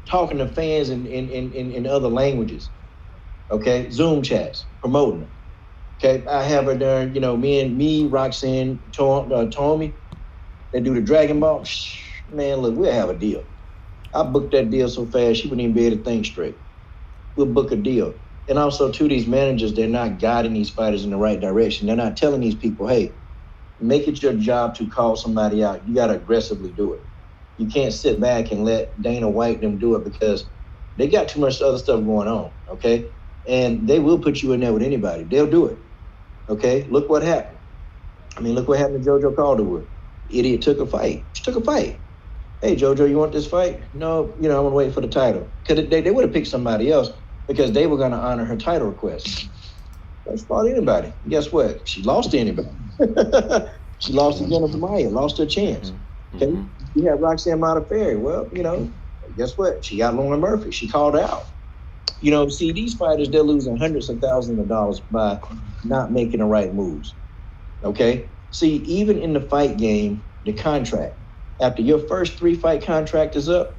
talking to fans in other languages. Okay. Zoom chats, promoting them. Okay, I have her there, you know, me, Roxanne, Tommy, they do the Dragon Ball. Man, look, we'll have a deal. I booked that deal so fast, she wouldn't even be able to think straight. We'll book a deal. And also, too, these managers, they're not guiding these fighters in the right direction. They're not telling these people, hey, make it your job to call somebody out. You got to aggressively do it. You can't sit back and let Dana White them do it because they got too much other stuff going on, okay? And they will put you in there with anybody. They'll do it. Okay, look what happened. I mean, look what happened to JoJo Calderwood. Idiot took a fight. She took a fight. Hey, JoJo, you want this fight? No, you know, I'm going to wait for the title. Because they would have picked somebody else because they were going to honor her title request. That's fought anybody. Guess what? She lost to anybody. She lost to Jennifer Maia, lost her chance. Okay, you had Roxanne Modafferi. Well, you know, guess what? She got Lauren Murphy. She called out. You know, see, these fighters, they're losing hundreds of thousands of dollars by not making the right moves. Okay? See, even in the fight game, the contract, after your first 3-fight contract is up,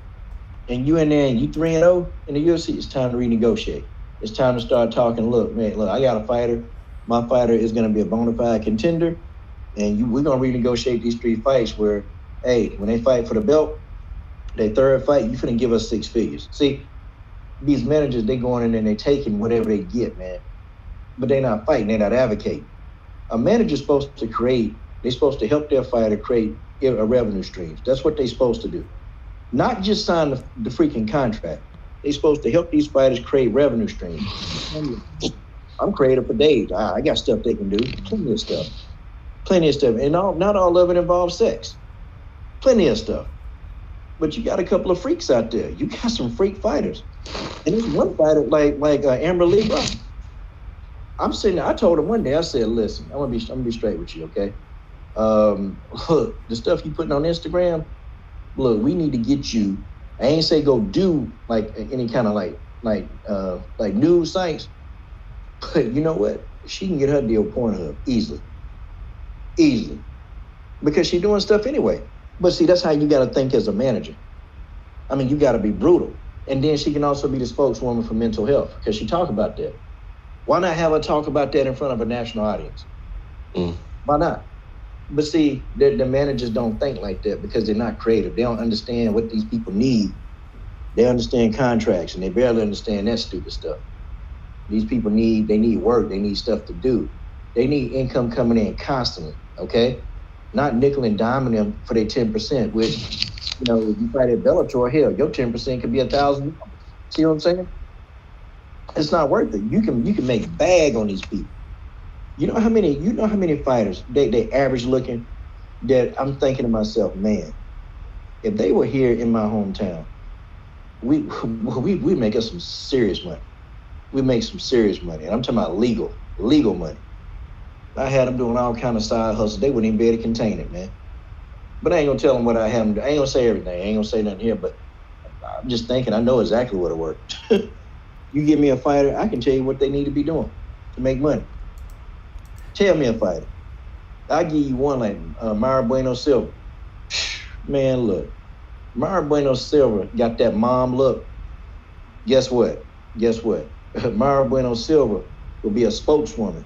and you in there and you 3-0 in the UFC, it's time to renegotiate. It's time to start talking, look, I got a fighter. My fighter is going to be a bona fide contender, and we're going to renegotiate these 3 fights where, hey, when they fight for the belt, their 3rd fight, you finna give us 6 figures. See, these managers, they going in and they taking whatever they get, man. But they're not fighting, they're not advocating. A manager's supposed to they're supposed to help their fighter create a revenue stream. That's what they're supposed to do. Not just sign the freaking contract. They're supposed to help these fighters create revenue streams. I'm creative for days. I got stuff they can do. Plenty of stuff. And not all of it involves sex. Plenty of stuff. But you got a couple of freaks out there. You got some freak fighters. And there's one fighter like Amber Lee Brown. I'm sitting there, I told him one day, I said, listen, I'm gonna be straight with you, okay? Look, the stuff you putting on Instagram, look, we need to get you. I ain't say go do like any kind of like news sites, but you know what? She can get her deal Pornhub easily. Because she's doing stuff anyway. But see, that's how you got to think as a manager. I mean, you got to be brutal. And then she can also be the spokeswoman for mental health because she talk about that. Why not have her talk about that in front of a national audience? Why not? But see, the managers don't think like that because they're not creative. They don't understand what these people need. They understand contracts and they barely understand that stupid stuff. These people need work. They need stuff to do. They need income coming in constantly, okay? Not nickel and diming them for their 10%, which, you know, if you fight at Bellator, hell, your 10% could be $1,000. See what I'm saying? It's not worth it. You can make bag on these people. You know how many fighters they average looking that I'm thinking to myself, man, if they were here in my hometown, we make us some serious money. We make some serious money. And I'm talking about legal money. I had them doing all kind of side hustles. They wouldn't even be able to contain it, man. But I ain't gonna tell them what I have them do. I ain't gonna say everything. I ain't gonna say nothing here, but I'm just thinking I know exactly what'll work. You give me a fighter, I can tell you what they need to be doing to make money. Tell me a fighter. I'll give you one like Mara Bueno Silva. Man, look. Mara Bueno Silva got that mom look. Guess what? Mara Bueno Silva will be a spokeswoman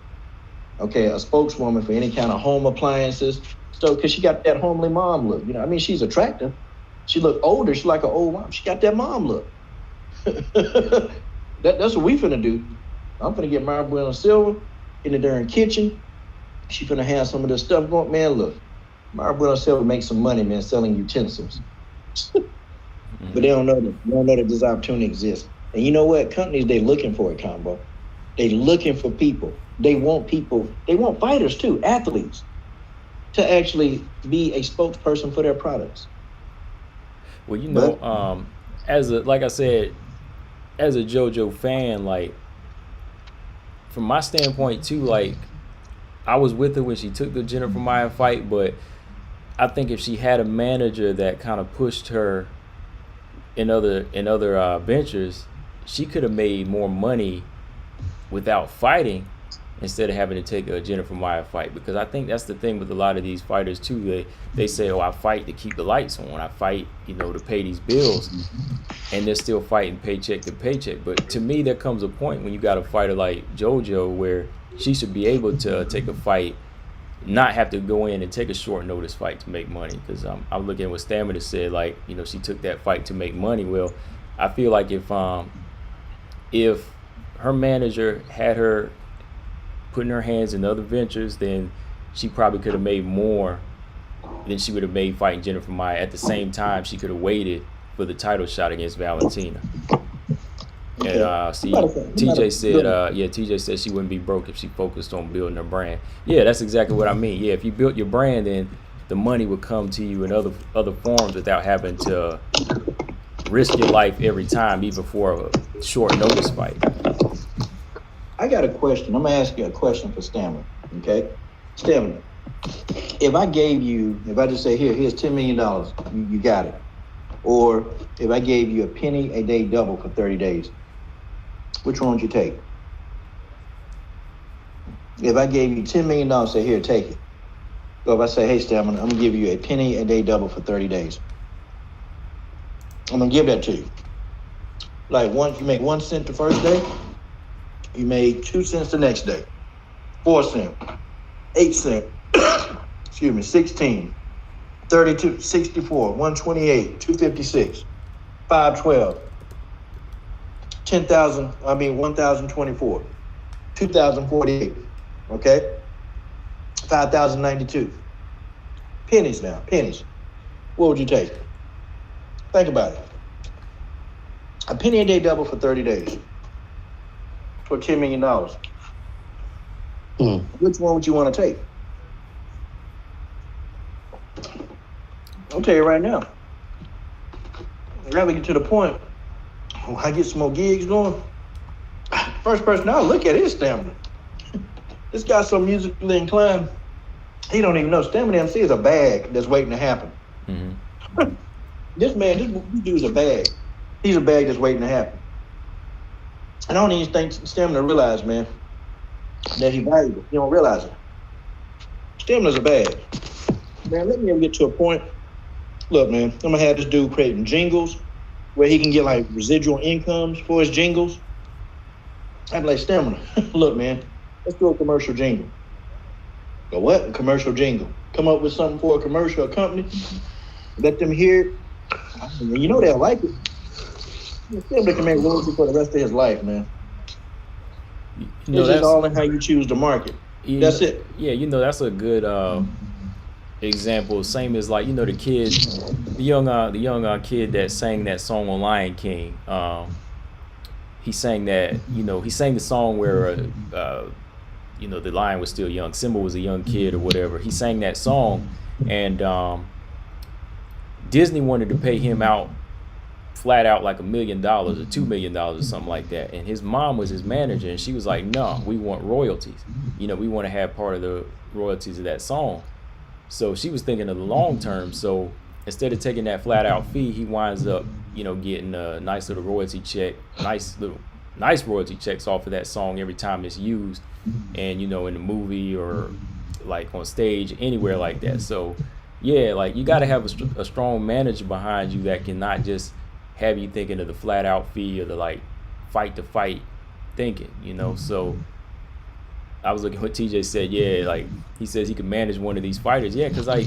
Okay, a spokeswoman for any kind of home appliances. So, because she got that homely mom look. You know, I mean, she's attractive. She look older. She's like an old mom. She got that mom look. That's what we finna do. I'm finna get Mara Bueno Silva in the darn kitchen. She finna have some of this stuff going. Man, look, Mara Bueno Silva makes some money, man, selling utensils. But they don't know that this opportunity exists. And you know what? Companies, they looking for it, Combo. They looking for people. They want people. They want fighters too, athletes, to actually be a spokesperson for their products. Well, you know, like I said, as a JoJo fan, like from my standpoint too, like I was with her when she took the Jennifer Maia fight, but I think if she had a manager that kind of pushed her in other ventures, she could have made more money without fighting instead of having to take a Jennifer Maia fight. Because I think that's the thing with a lot of these fighters too. They say, oh, I fight to keep the lights on. I fight, you know, to pay these bills. And they're still fighting paycheck to paycheck. But to me, there comes a point when you got a fighter like JoJo where she should be able to take a fight, not have to go in and take a short notice fight to make money. Because I'm looking at what Stamina said, like, you know, she took that fight to make money. Well, I feel like if her manager had her putting her hands in other ventures, then she probably could have made more than she would have made fighting Jennifer Maia. At the same time, she could have waited for the title shot against Valentina. And TJ said, TJ said she wouldn't be broke if she focused on building her brand. Yeah, that's exactly what I mean. Yeah, if you built your brand, then the money would come to you in other forms without having to risk your life every time, even for a short notice fight. I got a question. I'm gonna ask you a question for Stamina. Okay, Stamina. If I just say here's $10 million, you got it. Or if I gave you a penny a day double for 30 days, which one would you take? If I gave you $10 million, say here, take it. So if I say, hey Stamina, I'm gonna give you a penny a day double for 30 days. I'm gonna give that to you. Like you make 1 cent the first day, you made 2 cents the next day, 4 cents, 8 cents, 16, 32, 64, 128, 256, 512, 1,024, 2,048, okay? 5,092. Pennies now, pennies. What would you take? Think about it. A penny a day double for 30 days for $10 million. Which one would you want to take? I'll tell you right now. I'd rather get to the point when I get some more gigs going. First person I'll look at is Stamina. This guy's so musically inclined, he don't even know. Stamina MC is a bag that's waiting to happen. Mm-hmm. This dude's a bag. He's a bag that's waiting to happen. And I don't even think Stamina realize, man, that he's valuable. You don't realize it. Stamina's a bag. Man, let me ever get to a point. Look, man, I'm gonna have this dude creating jingles where he can get like residual incomes for his jingles. I'd be like, Stamina, look, man, let's do a commercial jingle. Go what? A commercial jingle. Come up with something for a commercial company. Let them hear it. You know they'll like it. Stamina can make royalty for the rest of his life, man. It's just all in how you choose to market. That's it. Yeah, that's a good example. Same as like, the young kid that sang that song on Lion King. He sang that, he sang the song where the lion was still young. Simba was a young kid or whatever. He sang that song, and Disney wanted to pay him out flat out like $1 million or $2 million or something like that. And his mom was his manager, and she was like, no, we want royalties. We want to have part of the royalties of that song. So she was thinking of the long term. So instead of taking that flat out fee, he winds up, getting a nice little royalty check, nice royalty checks off of that song every time it's used. And, in the movie or like on stage, anywhere like that. So yeah, like you got to have a strong manager behind you that can not just have you thinking of the flat out fee or the like fight to fight thinking, So I was looking at what TJ said. Yeah, like he says he could manage one of these fighters. Yeah, because like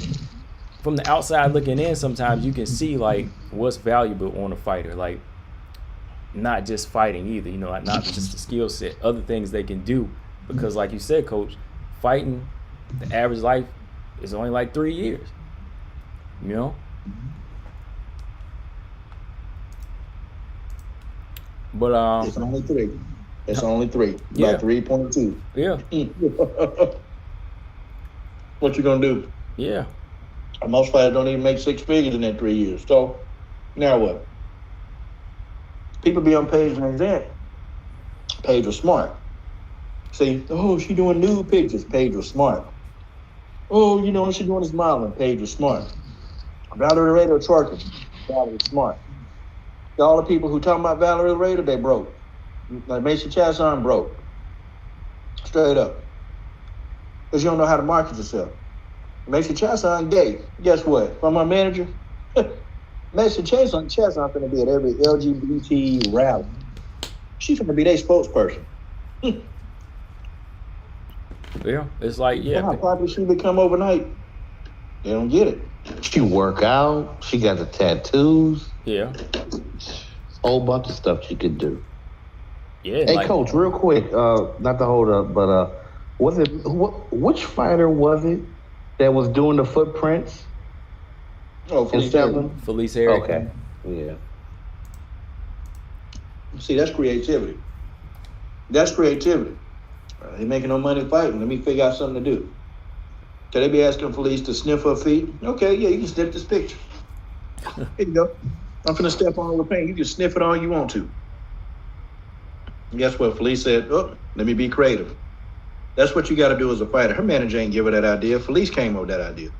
from the outside looking in, sometimes you can see like what's valuable on a fighter. Like not just fighting either. You know, like not just the skill set, other things they can do. Because like you said, Coach, fighting, the average life is only like 3 years. You know. But it's only 3. It's only 3. Yeah. About 3.2. Yeah. What you gonna do? Yeah. Most fighters don't even make 6 figures in that 3 years. So now what? People be on Paige and that. Paige was smart. See, oh, she doing nude pictures. Paige was smart. Oh, you know what she doing is modeling. Paige was smart. Valerie Rader twerking. Valerie was smart. All the people who talking about Valerie Rader, they broke. Like Macy Chasson broke. Straight up. Because you don't know how to market yourself. Macy Chasson gay. Guess what? From my manager, Macy Chasson finna be at every LGBT rally. She's finna be their spokesperson. Yeah. It's like, yeah. How popular she become overnight? They don't get it. She work out. She got the tattoos. Yeah. Whole bunch of stuff she could do. Yeah. Hey, like, Coach, real quick, not to hold up, but was it which fighter was it that was doing the footprints? Oh, Felice Herrick. Felice Herrick. Okay. Yeah. See, that's creativity. That's creativity. They making no money fighting. Let me figure out something to do. So they be asking Felice to sniff her feet. Okay, yeah, you can sniff this picture. Here you go. I'm finna step on with paint. You can sniff it all you want to. And guess what? Felice said, oh, let me be creative. That's what you got to do as a fighter. Her manager ain't give her that idea. Felice came up with that idea.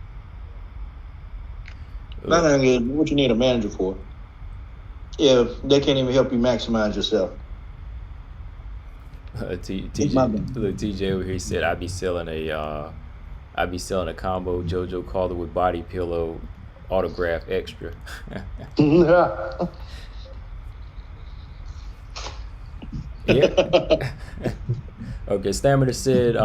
My thing is, what you need a manager for? If they can't even help you maximize yourself. TJ over here, he said I'd be selling a combo JoJo Calder with body pillow autograph extra. Yeah. Okay, Stamina said,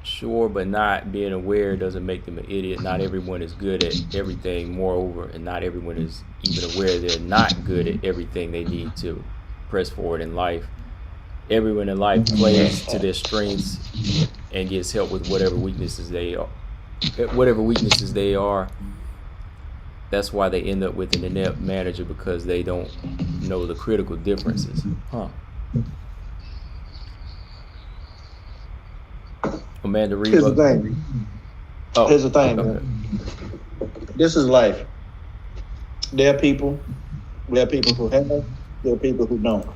sure, but not being aware doesn't make them an idiot. Not everyone is good at everything. Moreover, and not everyone is even aware they're not good at everything they need to press forward in life. Everyone in life plays to their strengths and gets help with whatever weaknesses they are. That's why they end up with an inept manager, because they don't know the critical differences. Amanda Reed. Here's the thing. Here's the thing, okay. man. This is life. There are people who have, there are people who don't.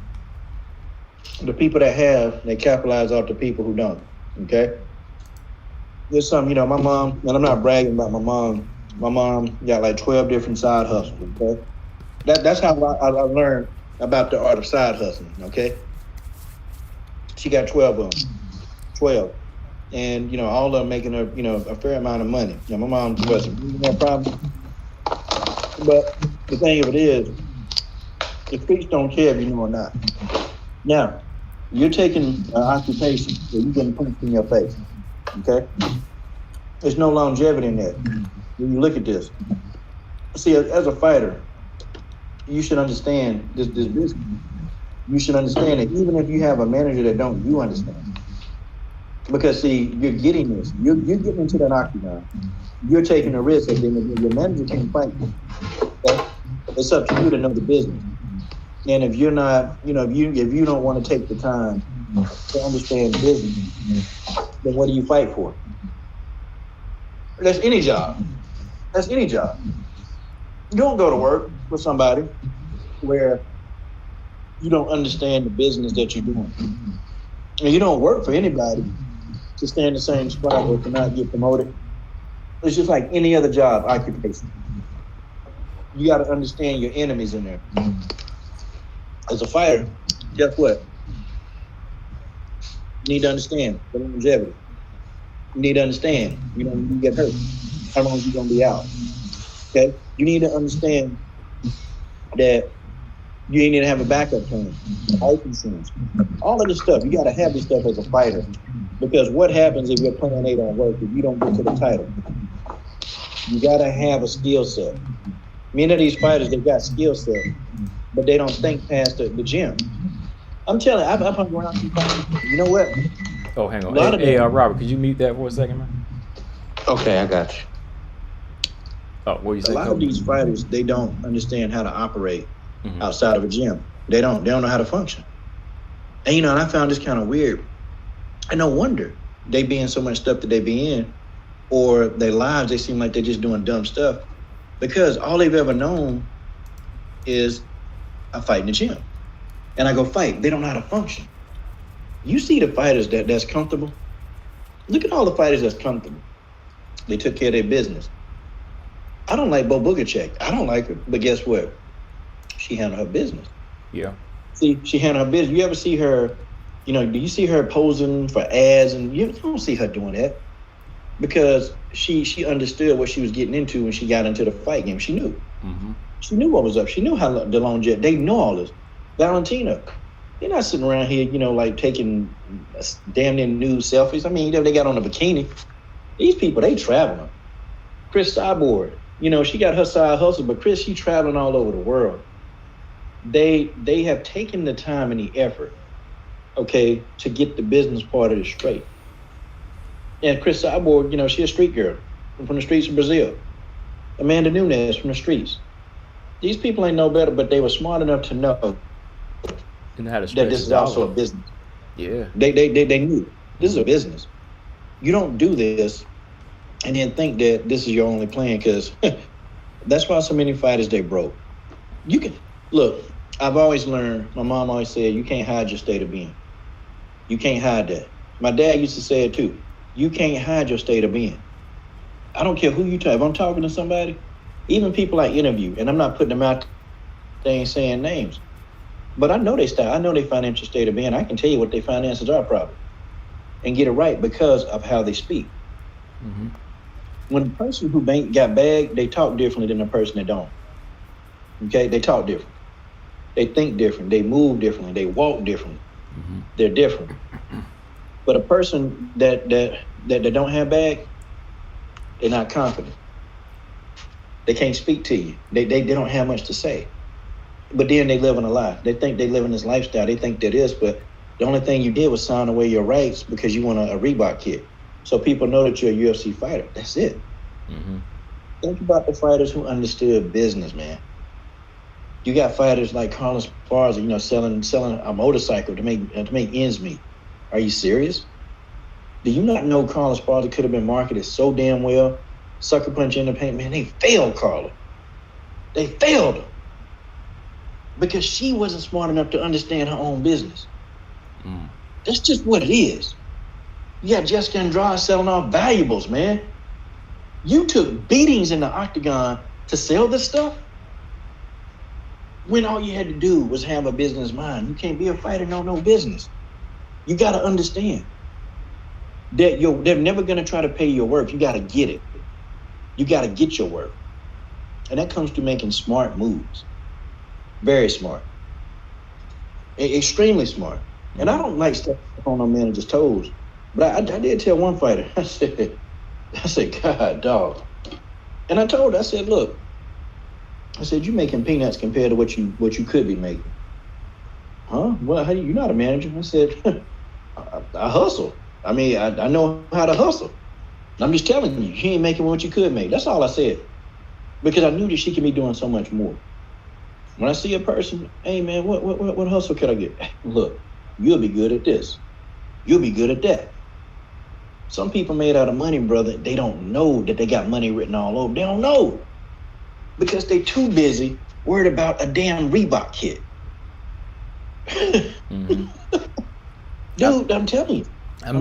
The people that have, they capitalize off the people who don't, okay? There's some, my mom, and I'm not bragging about my mom. My mom got like 12 different side hustles, okay? That's how I learned about the art of side hustling, okay? She got 12 of them, 12. And, all of them making her, a fair amount of money. My mom wasn't that problem. But the thing of it is, the streets don't care if you know or not. Now, you're taking an occupation where you're getting punched in your face, okay? There's no longevity in that. When you look at this, see, as a fighter, you should understand this business. You should understand that even if you have a manager that don't, you understand. Because, see, you're getting this. You're getting into that octagon. You're taking a risk, and then your manager can't fight you. Okay? It's up to you to know the business. And if you're not, if you don't want to take the time to understand business, then what do you fight for? That's any job. That's any job. You don't go to work with somebody where you don't understand the business that you're doing. And you don't work for anybody to stay in the same spot or to not get promoted. It's just like any other job, occupation. You got to understand your enemies in there. As a fighter, guess what? You need to understand the longevity. You need to understand, when you get hurt, how long you going to be out. Okay? You need to understand that You ain't need to have a backup plan, life insurance, all of this stuff. You got to have this stuff as a fighter, because what happens if your plan A don't work, if you don't get to the title? You got to have a skill set. Many of these fighters, they got skill set, but they don't think past the gym. I'm telling you, I've hung around some fighters. You know what? Oh, hang on. A lot of Hey, them- Robert, could you mute that for a second, man? Okay, I got you. Oh, what you A say? lot of Kobe? these fighters, they don't understand how to operate Mhm. outside of a gym. They don't know how to function. And and I found this kind of weird. And no wonder they be in so much stuff that they be in, or their lives, they seem like they're just doing dumb stuff, because all they've ever known is I fight in the gym and I go fight. They don't know how to function. You see the fighters that's comfortable. Look at all the fighters that's comfortable. They took care of their business. I don't like Bo Bugachek. I don't like her, but guess what? She handled her business. Yeah. See, she handled her business. You ever see her, do you see her posing for ads? And you don't see her doing that, because she understood what she was getting into when she got into the fight game. She knew. Mm-hmm. She knew what was up. She knew how the longevity. They know all this. Valentina, they're not sitting around here, like taking damn near nude selfies. I mean, they got on a bikini. These people, they traveling. Chris Cyborg, she got her side hustle, but Chris, she traveling all over the world. They have taken the time and the effort, okay, to get the business part of it straight. And Chris Cyborg, she a street girl from the streets of Brazil. Amanda Nunes from the streets. These people ain't no better, but they were smart enough to know And how to that stretch this is the also a dollar. business. Yeah. They knew this is a business. You don't do this and then think that this is your only plan, because that's why so many fighters, they broke. You can look. I've always learned. My mom always said, you can't hide your state of being. You can't hide that. My dad used to say it too. You can't hide your state of being. I don't care who you talk. If I'm talking to somebody, even people I interview, and I'm not putting them out, they ain't saying names, but I know their style. I know their financial state of being. I can tell you what their finances are probably, and get it right because of how they speak. Mm-hmm. When the person who got bagged, they talk differently than the person that don't. Okay, they talk different. They think different. They move differently. They walk differently. Mm-hmm. They're different. But a person that don't have bag, they're not confident. They can't speak to you. They don't have much to say. But then they live in a lie. They think they live in this lifestyle. They think that is, but the only thing you did was sign away your rights because you want a Reebok kit. So people know that you're a UFC fighter. That's it. Mm-hmm. Think about the fighters who understood business, man. You got fighters like Carlos Esparza, selling a motorcycle to make ends meet. Are you serious? Do you not know Carlos Esparza could have been marketed so damn well? Sucker punch in the paint, man. They failed Carla. They failed her because she wasn't smart enough to understand her own business. Mm. That's just what it is. You got Jessica Andrade selling off valuables, man. You took beatings in the octagon to sell this stuff when all you had to do was have a business mind. You can't be a fighter, no business. You got to understand that they're never going to try to pay your worth. You got to get it. You got to get your worth. And that comes to making smart moves. Very smart. Extremely smart. And I don't like stepping on no manager's toes. But I did tell one fighter, I said, God, dog. And I told her, I said, look, I said, you're making peanuts compared to what you could be making. Huh? Well, you're not a manager. I said, I hustle. I mean, I know how to hustle. I'm just telling you, you ain't making what you could make. That's all I said. Because I knew that she could be doing so much more. When I see a person, hey man, what hustle can I get? Look, you'll be good at this. You'll be good at that. Some people made out of money, brother, they don't know that they got money written all over. They don't know. Because they too busy worried about a damn Reebok kit. Mm-hmm. Dude, I'm telling you. I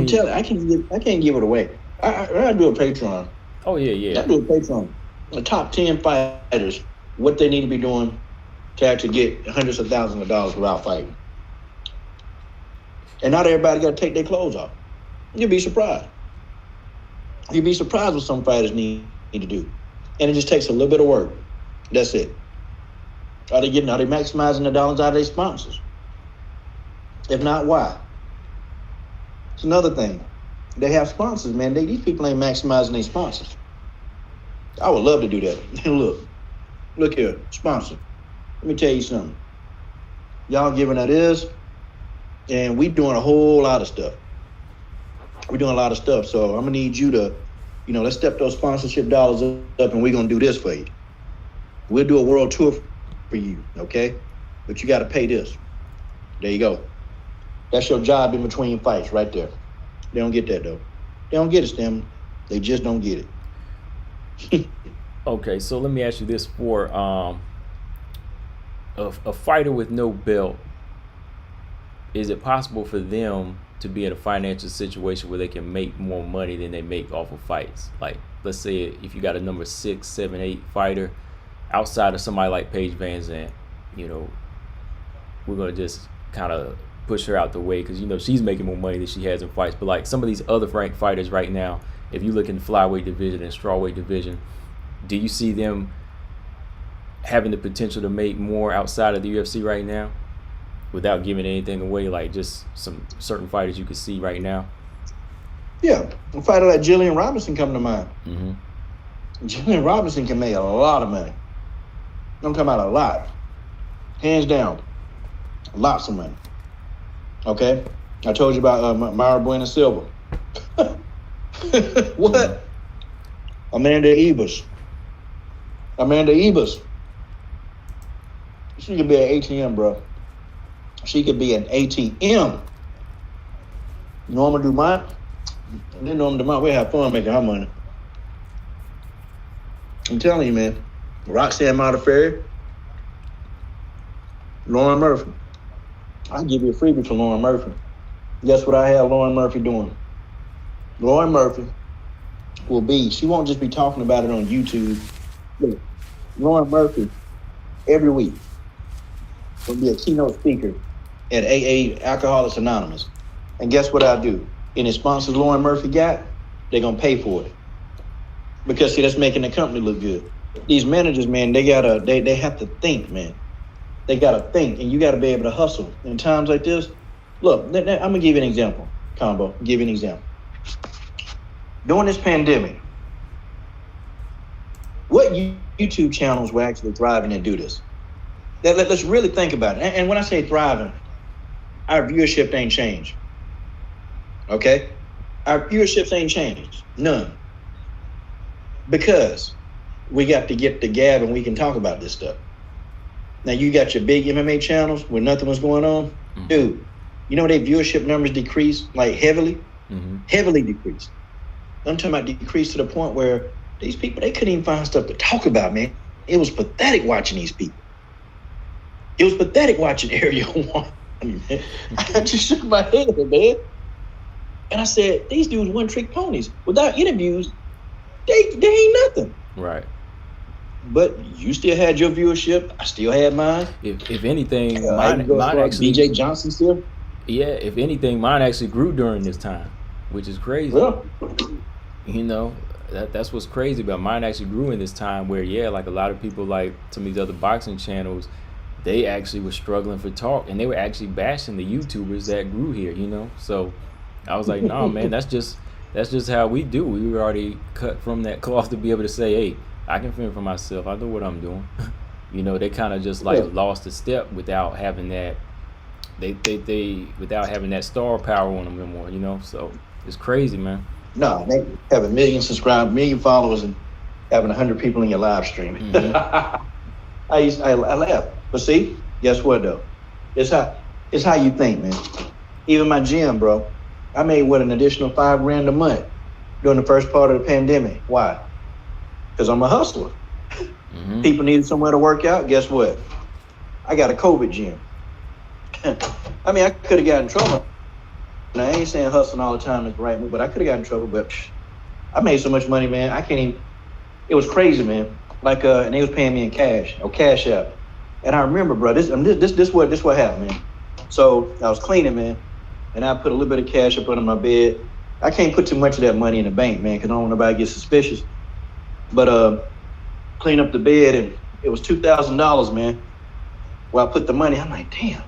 can't give it away. I do a Patreon. Oh yeah. I do a Patreon. The top 10 fighters, what they need to be doing to actually get hundreds of thousands of dollars without fighting. And not everybody got to take their clothes off. You'll be surprised. You'll be surprised what some fighters need to do. And it just takes a little bit of work. That's it. Are they maximizing the dollars out of their sponsors? If not, why? It's another thing. They have sponsors, man. These people ain't maximizing their sponsors. I would love to do that. Look here, sponsor. Let me tell you something. Y'all giving us this, and we doing a whole lot of stuff. We're doing a lot of stuff, so I'm gonna need you to, let's step those sponsorship dollars up, and we're gonna do this for you. We'll do a world tour for you, okay? But you got to pay this. There you go. That's your job in between fights, right there. They don't get that though. They don't get it, Stem. They just don't get it. Okay, so let me ask you this: for a fighter with no belt, is it possible for them to be in a financial situation where they can make more money than they make off of fights? Like, let's say if you got a number 6, 7, 8 fighter outside of somebody like Paige Van Zandt, we're gonna just kind of push her out the way because she's making more money than she has in fights. But like some of these other ranked fighters right now, if you look in the flyweight division and strawweight division, do you see them having the potential to make more outside of the UFC right now without giving anything away? Like just some certain fighters you can see right now. Yeah, a fighter like Jillian Robinson come to mind. Mm-hmm. Jillian Robinson can make a lot of money. I'm talking about a lot, hands down, lots of money. Okay, I told you about Myra Buena Silva. What? Amanda Ebus. She could be an ATM, bro. She could be an ATM. Norma Dumont. And then Norma Dumont, we have fun making her money. I'm telling you, man. Roxanne Modafferi. Lauren Murphy. I'll give you a freebie for Lauren Murphy. Guess what I have Lauren Murphy doing? Lauren Murphy she won't just be talking about it on YouTube. Look, Lauren Murphy, every week, will be a keynote speaker at AA Alcoholics Anonymous. And guess what I do? Any sponsors Lauren Murphy got, they're going to pay for it. Because, see, that's making the company look good. These managers, man, they have to think, man. They got to think, and you got to be able to hustle. In times like this, look, I'm going to give you an example, Combo. Give you an example. During this pandemic, what YouTube channels were actually thriving to do this? Let's really think about it. And when I say thriving, our viewership ain't changed. Okay? Our viewerships ain't changed. None. Because we got to get the gab and we can talk about this stuff. Now, you got your big MMA channels where nothing was going on. Mm-hmm. Dude, their viewership numbers decreased, like heavily? Mm-hmm. Heavily decreased. I'm talking about decreased to the point where these people, they couldn't even find stuff to talk about, man. It was pathetic watching these people. It was pathetic watching Area 1. Man. I just shook my head, man. And I said, these dudes one-trick ponies. Without interviews, they ain't nothing. Right. But you still had your viewership. I still had mine. If anything, mine actually... BJ Johnson still? Yeah, if anything, mine actually grew during this time, which is crazy. Yeah. That's what's crazy about mine actually grew in this time where, like a lot of people, like some of these other boxing channels, they actually were struggling for talk, and they were actually bashing the YouTubers that grew here, So I was like, no, man, that's just how we do. We were already cut from that cloth to be able to say, hey, I can fend for myself. I know what I'm doing. They kind of just lost a step without having that. They without having that star power on them anymore. So it's crazy, man. No, they have 1 million subscribers, 1 million followers, and having 100 people in your live stream. Mm-hmm. I laugh. But see, guess what though? It's how you think, man. Even my gym, bro. I made an additional $5,000 a month during the first part of the pandemic. Why? Because I'm a hustler. Mm-hmm. People needed somewhere to work out. Guess what? I got a COVID gym. I mean, I could have gotten in trouble. Now, I ain't saying hustling all the time is the right move, but I could have gotten in trouble. But I made so much money, man. I can't even. It was crazy, man. Like, and they was paying me in cash or cash app. And I remember, bro, this what happened, man. So I was cleaning, man, and I put a little bit of cash up under my bed. I can't put too much of that money in the bank, man, because I don't want nobody to get suspicious. But clean up the bed, and it was $2,000, man. where I put the money. I'm like, damn,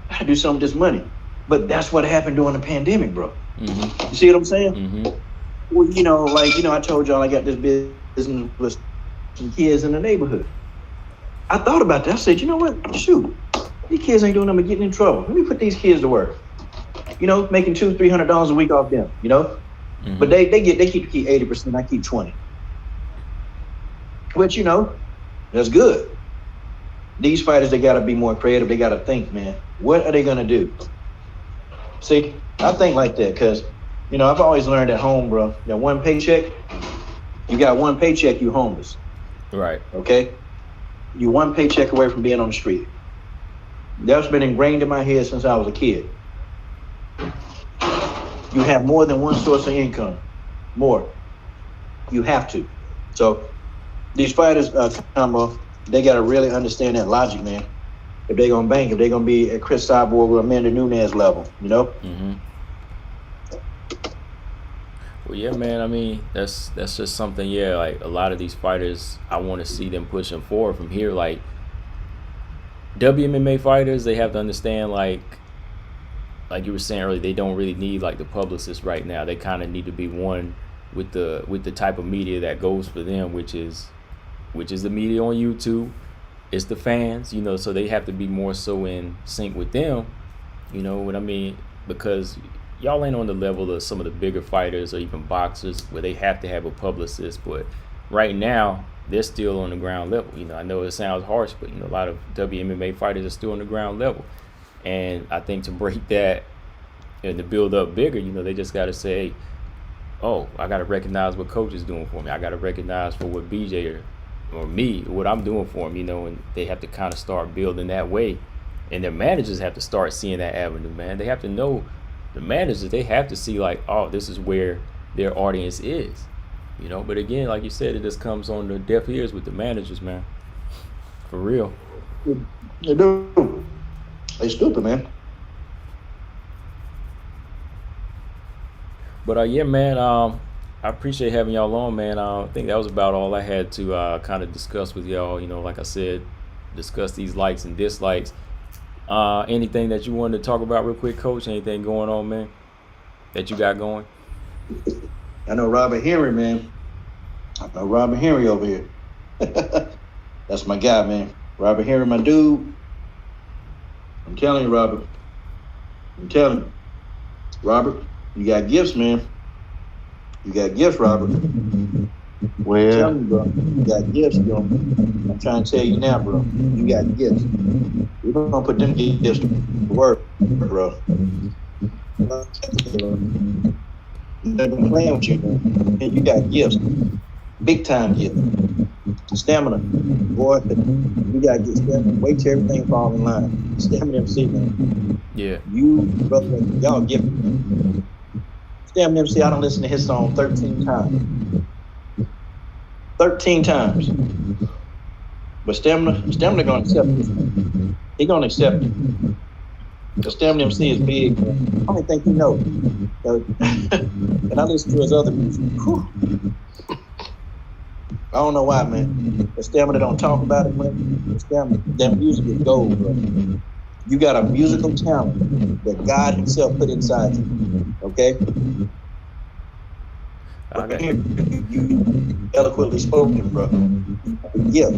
I gotta do something with this money. But that's what happened during the pandemic, bro. Mm-hmm. You see what I'm saying? Mm-hmm. Well, I told y'all I got this business with some kids in the neighborhood. I thought about that. I said, you know what? Shoot, these kids ain't doing nothing but getting in trouble. Let me put these kids to work. Making $200-300 a week off them. Mm-hmm. But they keep 80%. I keep 20. Which that's good. These fighters, they gotta be more creative. They gotta think, man. What are they gonna do? See, I think like that because, I've always learned at home, bro. That one paycheck, you got one paycheck, you homeless. Right. Okay? You one paycheck away from being on the street. That's been ingrained in my head since I was a kid. You have more than one source of income. More. You have to. So these fighters, they got to really understand that logic, man. If they're going to bank, if they're going to be at Chris Cyborg or Amanda Nunes level, Mm-hmm. Well, yeah, man. I mean, that's just something. Yeah, like a lot of these fighters, I want to see them pushing forward from here. Like WMMA fighters, they have to understand, like you were saying earlier, they don't really need like the publicists right now. They kind of need to be one with the type of media that goes for them, which is the media on YouTube. It's the fans, so they have to be more so in sync with them. You know what I mean? Because y'all ain't on the level of some of the bigger fighters or even boxers where they have to have a publicist. But right now, they're still on the ground level. I know it sounds harsh, but a lot of WMMA fighters are still on the ground level. And I think to break that and to build up bigger, they just got to say, hey, oh, I got to recognize what coach is doing for me. I got to recognize for what BJ or me, what I'm doing for them, and they have to kind of start building that way. And their managers have to start seeing that avenue, man. They have to know, the managers, they have to see like, oh, this is where their audience is, But again, like you said, it just comes on the deaf ears with the managers, man. For real. They do. They stupid, man. But yeah, man, I appreciate having y'all on, man. I think that was about all I had to kind of discuss with y'all. Like I said, discuss these likes and dislikes. Anything that you wanted to talk about real quick, Coach? Anything going on, man, that you got going? I know Robert Henry, man. I know Robert Henry over here. That's my guy, man. Robert Henry, my dude. I'm telling you, Robert. Robert, you got gifts, man. You got gifts, Robert. Well, I'm telling you, bro. You got gifts, bro. I'm trying to tell you now, bro. You got gifts. We're going to put them gifts to work, bro. They've been playing with you, man. And you got gifts. Big time gifts. Stamina. Boy, you got to get stamina. Wait till everything falls in line. Stamina MC, man. Yeah. You, brother, y'all give it. Stamina MC, I done listened to his song 13 times. 13 times. But Stamina gonna accept it. He gonna accept it. The Stamina MC is big, man. I don't think he knows. And I listen to his other music. Whew. I don't know why, man. The Stamina don't talk about it, man. The Stamina, that music is gold, bro. You got a musical talent that God himself put inside you. Okay? Okay. You eloquently spoken, bro. Yeah.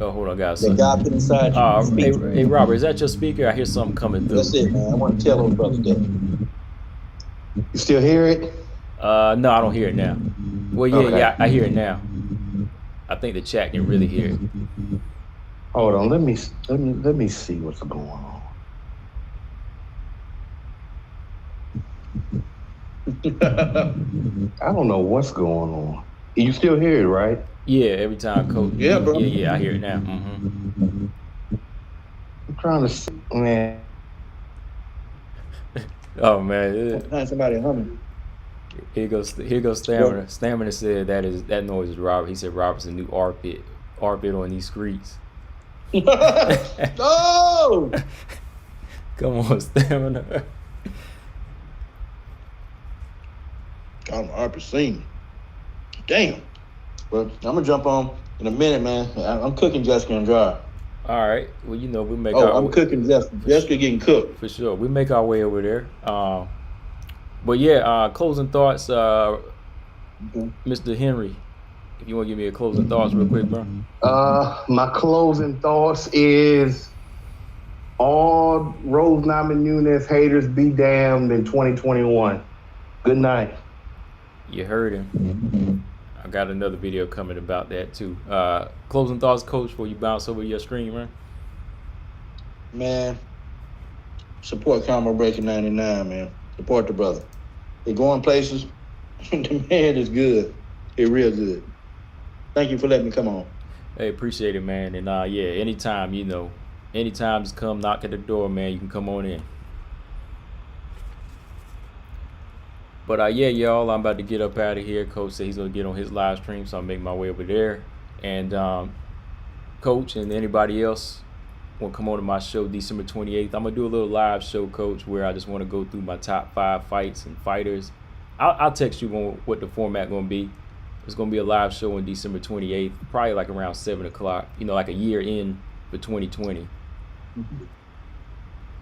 Oh, hold on, guys. That God put inside you. Hey, Robert, is that your speaker? I hear something coming through. That's it, man. I want to tell those brothers that. you still hear it? No, I don't hear it now. Well, yeah, Okay. yeah, I hear it now. I think the chat can really hear it. Hold on, let me see what's going on. I don't know what's going on. You still hear it, right? Yeah, every time Coach. Yeah, bro. Yeah, I hear it now. Mm-hmm. I'm trying to see, man. Oh man, Find somebody humming. here goes Stamina. Stamina said that noise is Robert. He said Robert's a new armpit on these streets. Oh! Come on, Stamina. I'm RPC. Damn. Well, I'm gonna jump on in a minute, man. I'm cooking Jessica and Dry. All right. Well, you know, we make Oh, our I'm way, cooking Jessica. Jessica getting cooked. for sure. We make our way over there. But yeah, closing thoughts, Okay. Mr. Henry. If you want to give me a closing thoughts real quick, bro. My closing thoughts is all Rose Namajunas haters be damned in 2021. Good night. You heard him. I got another video coming about that too. Closing thoughts, coach, before you bounce over your screen, man. Man, support Combo Breaking 99, man. Support the brother. They going places. The man is good. He real good. Thank you for letting me come on. Hey, appreciate it, man. And yeah, anytime, you know, anytime just come knock at the door, man. You can come on in. But yeah, y'all, I'm about to get up out of here. Coach said he's gonna get on his live stream, so I'll make my way over there. And Coach and anybody else want to come on to my show December 28th. I'm gonna do a little live show, Coach, where I just want to go through my top 5 fights and fighters. I'll text you what the format gonna be. It's gonna be a live show on December 28th, probably like around 7 o'clock. You know, like a year in for 2020.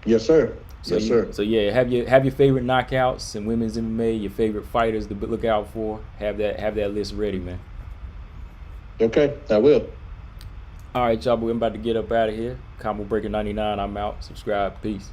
Yes, sir. So yes, sir. So yeah, have your favorite knockouts in women's MMA, your favorite fighters to look out for. Have that list ready, man. Okay, I will. All right, y'all. We're about to get up out of here. Combo Breaker 99. I'm out. Subscribe. Peace.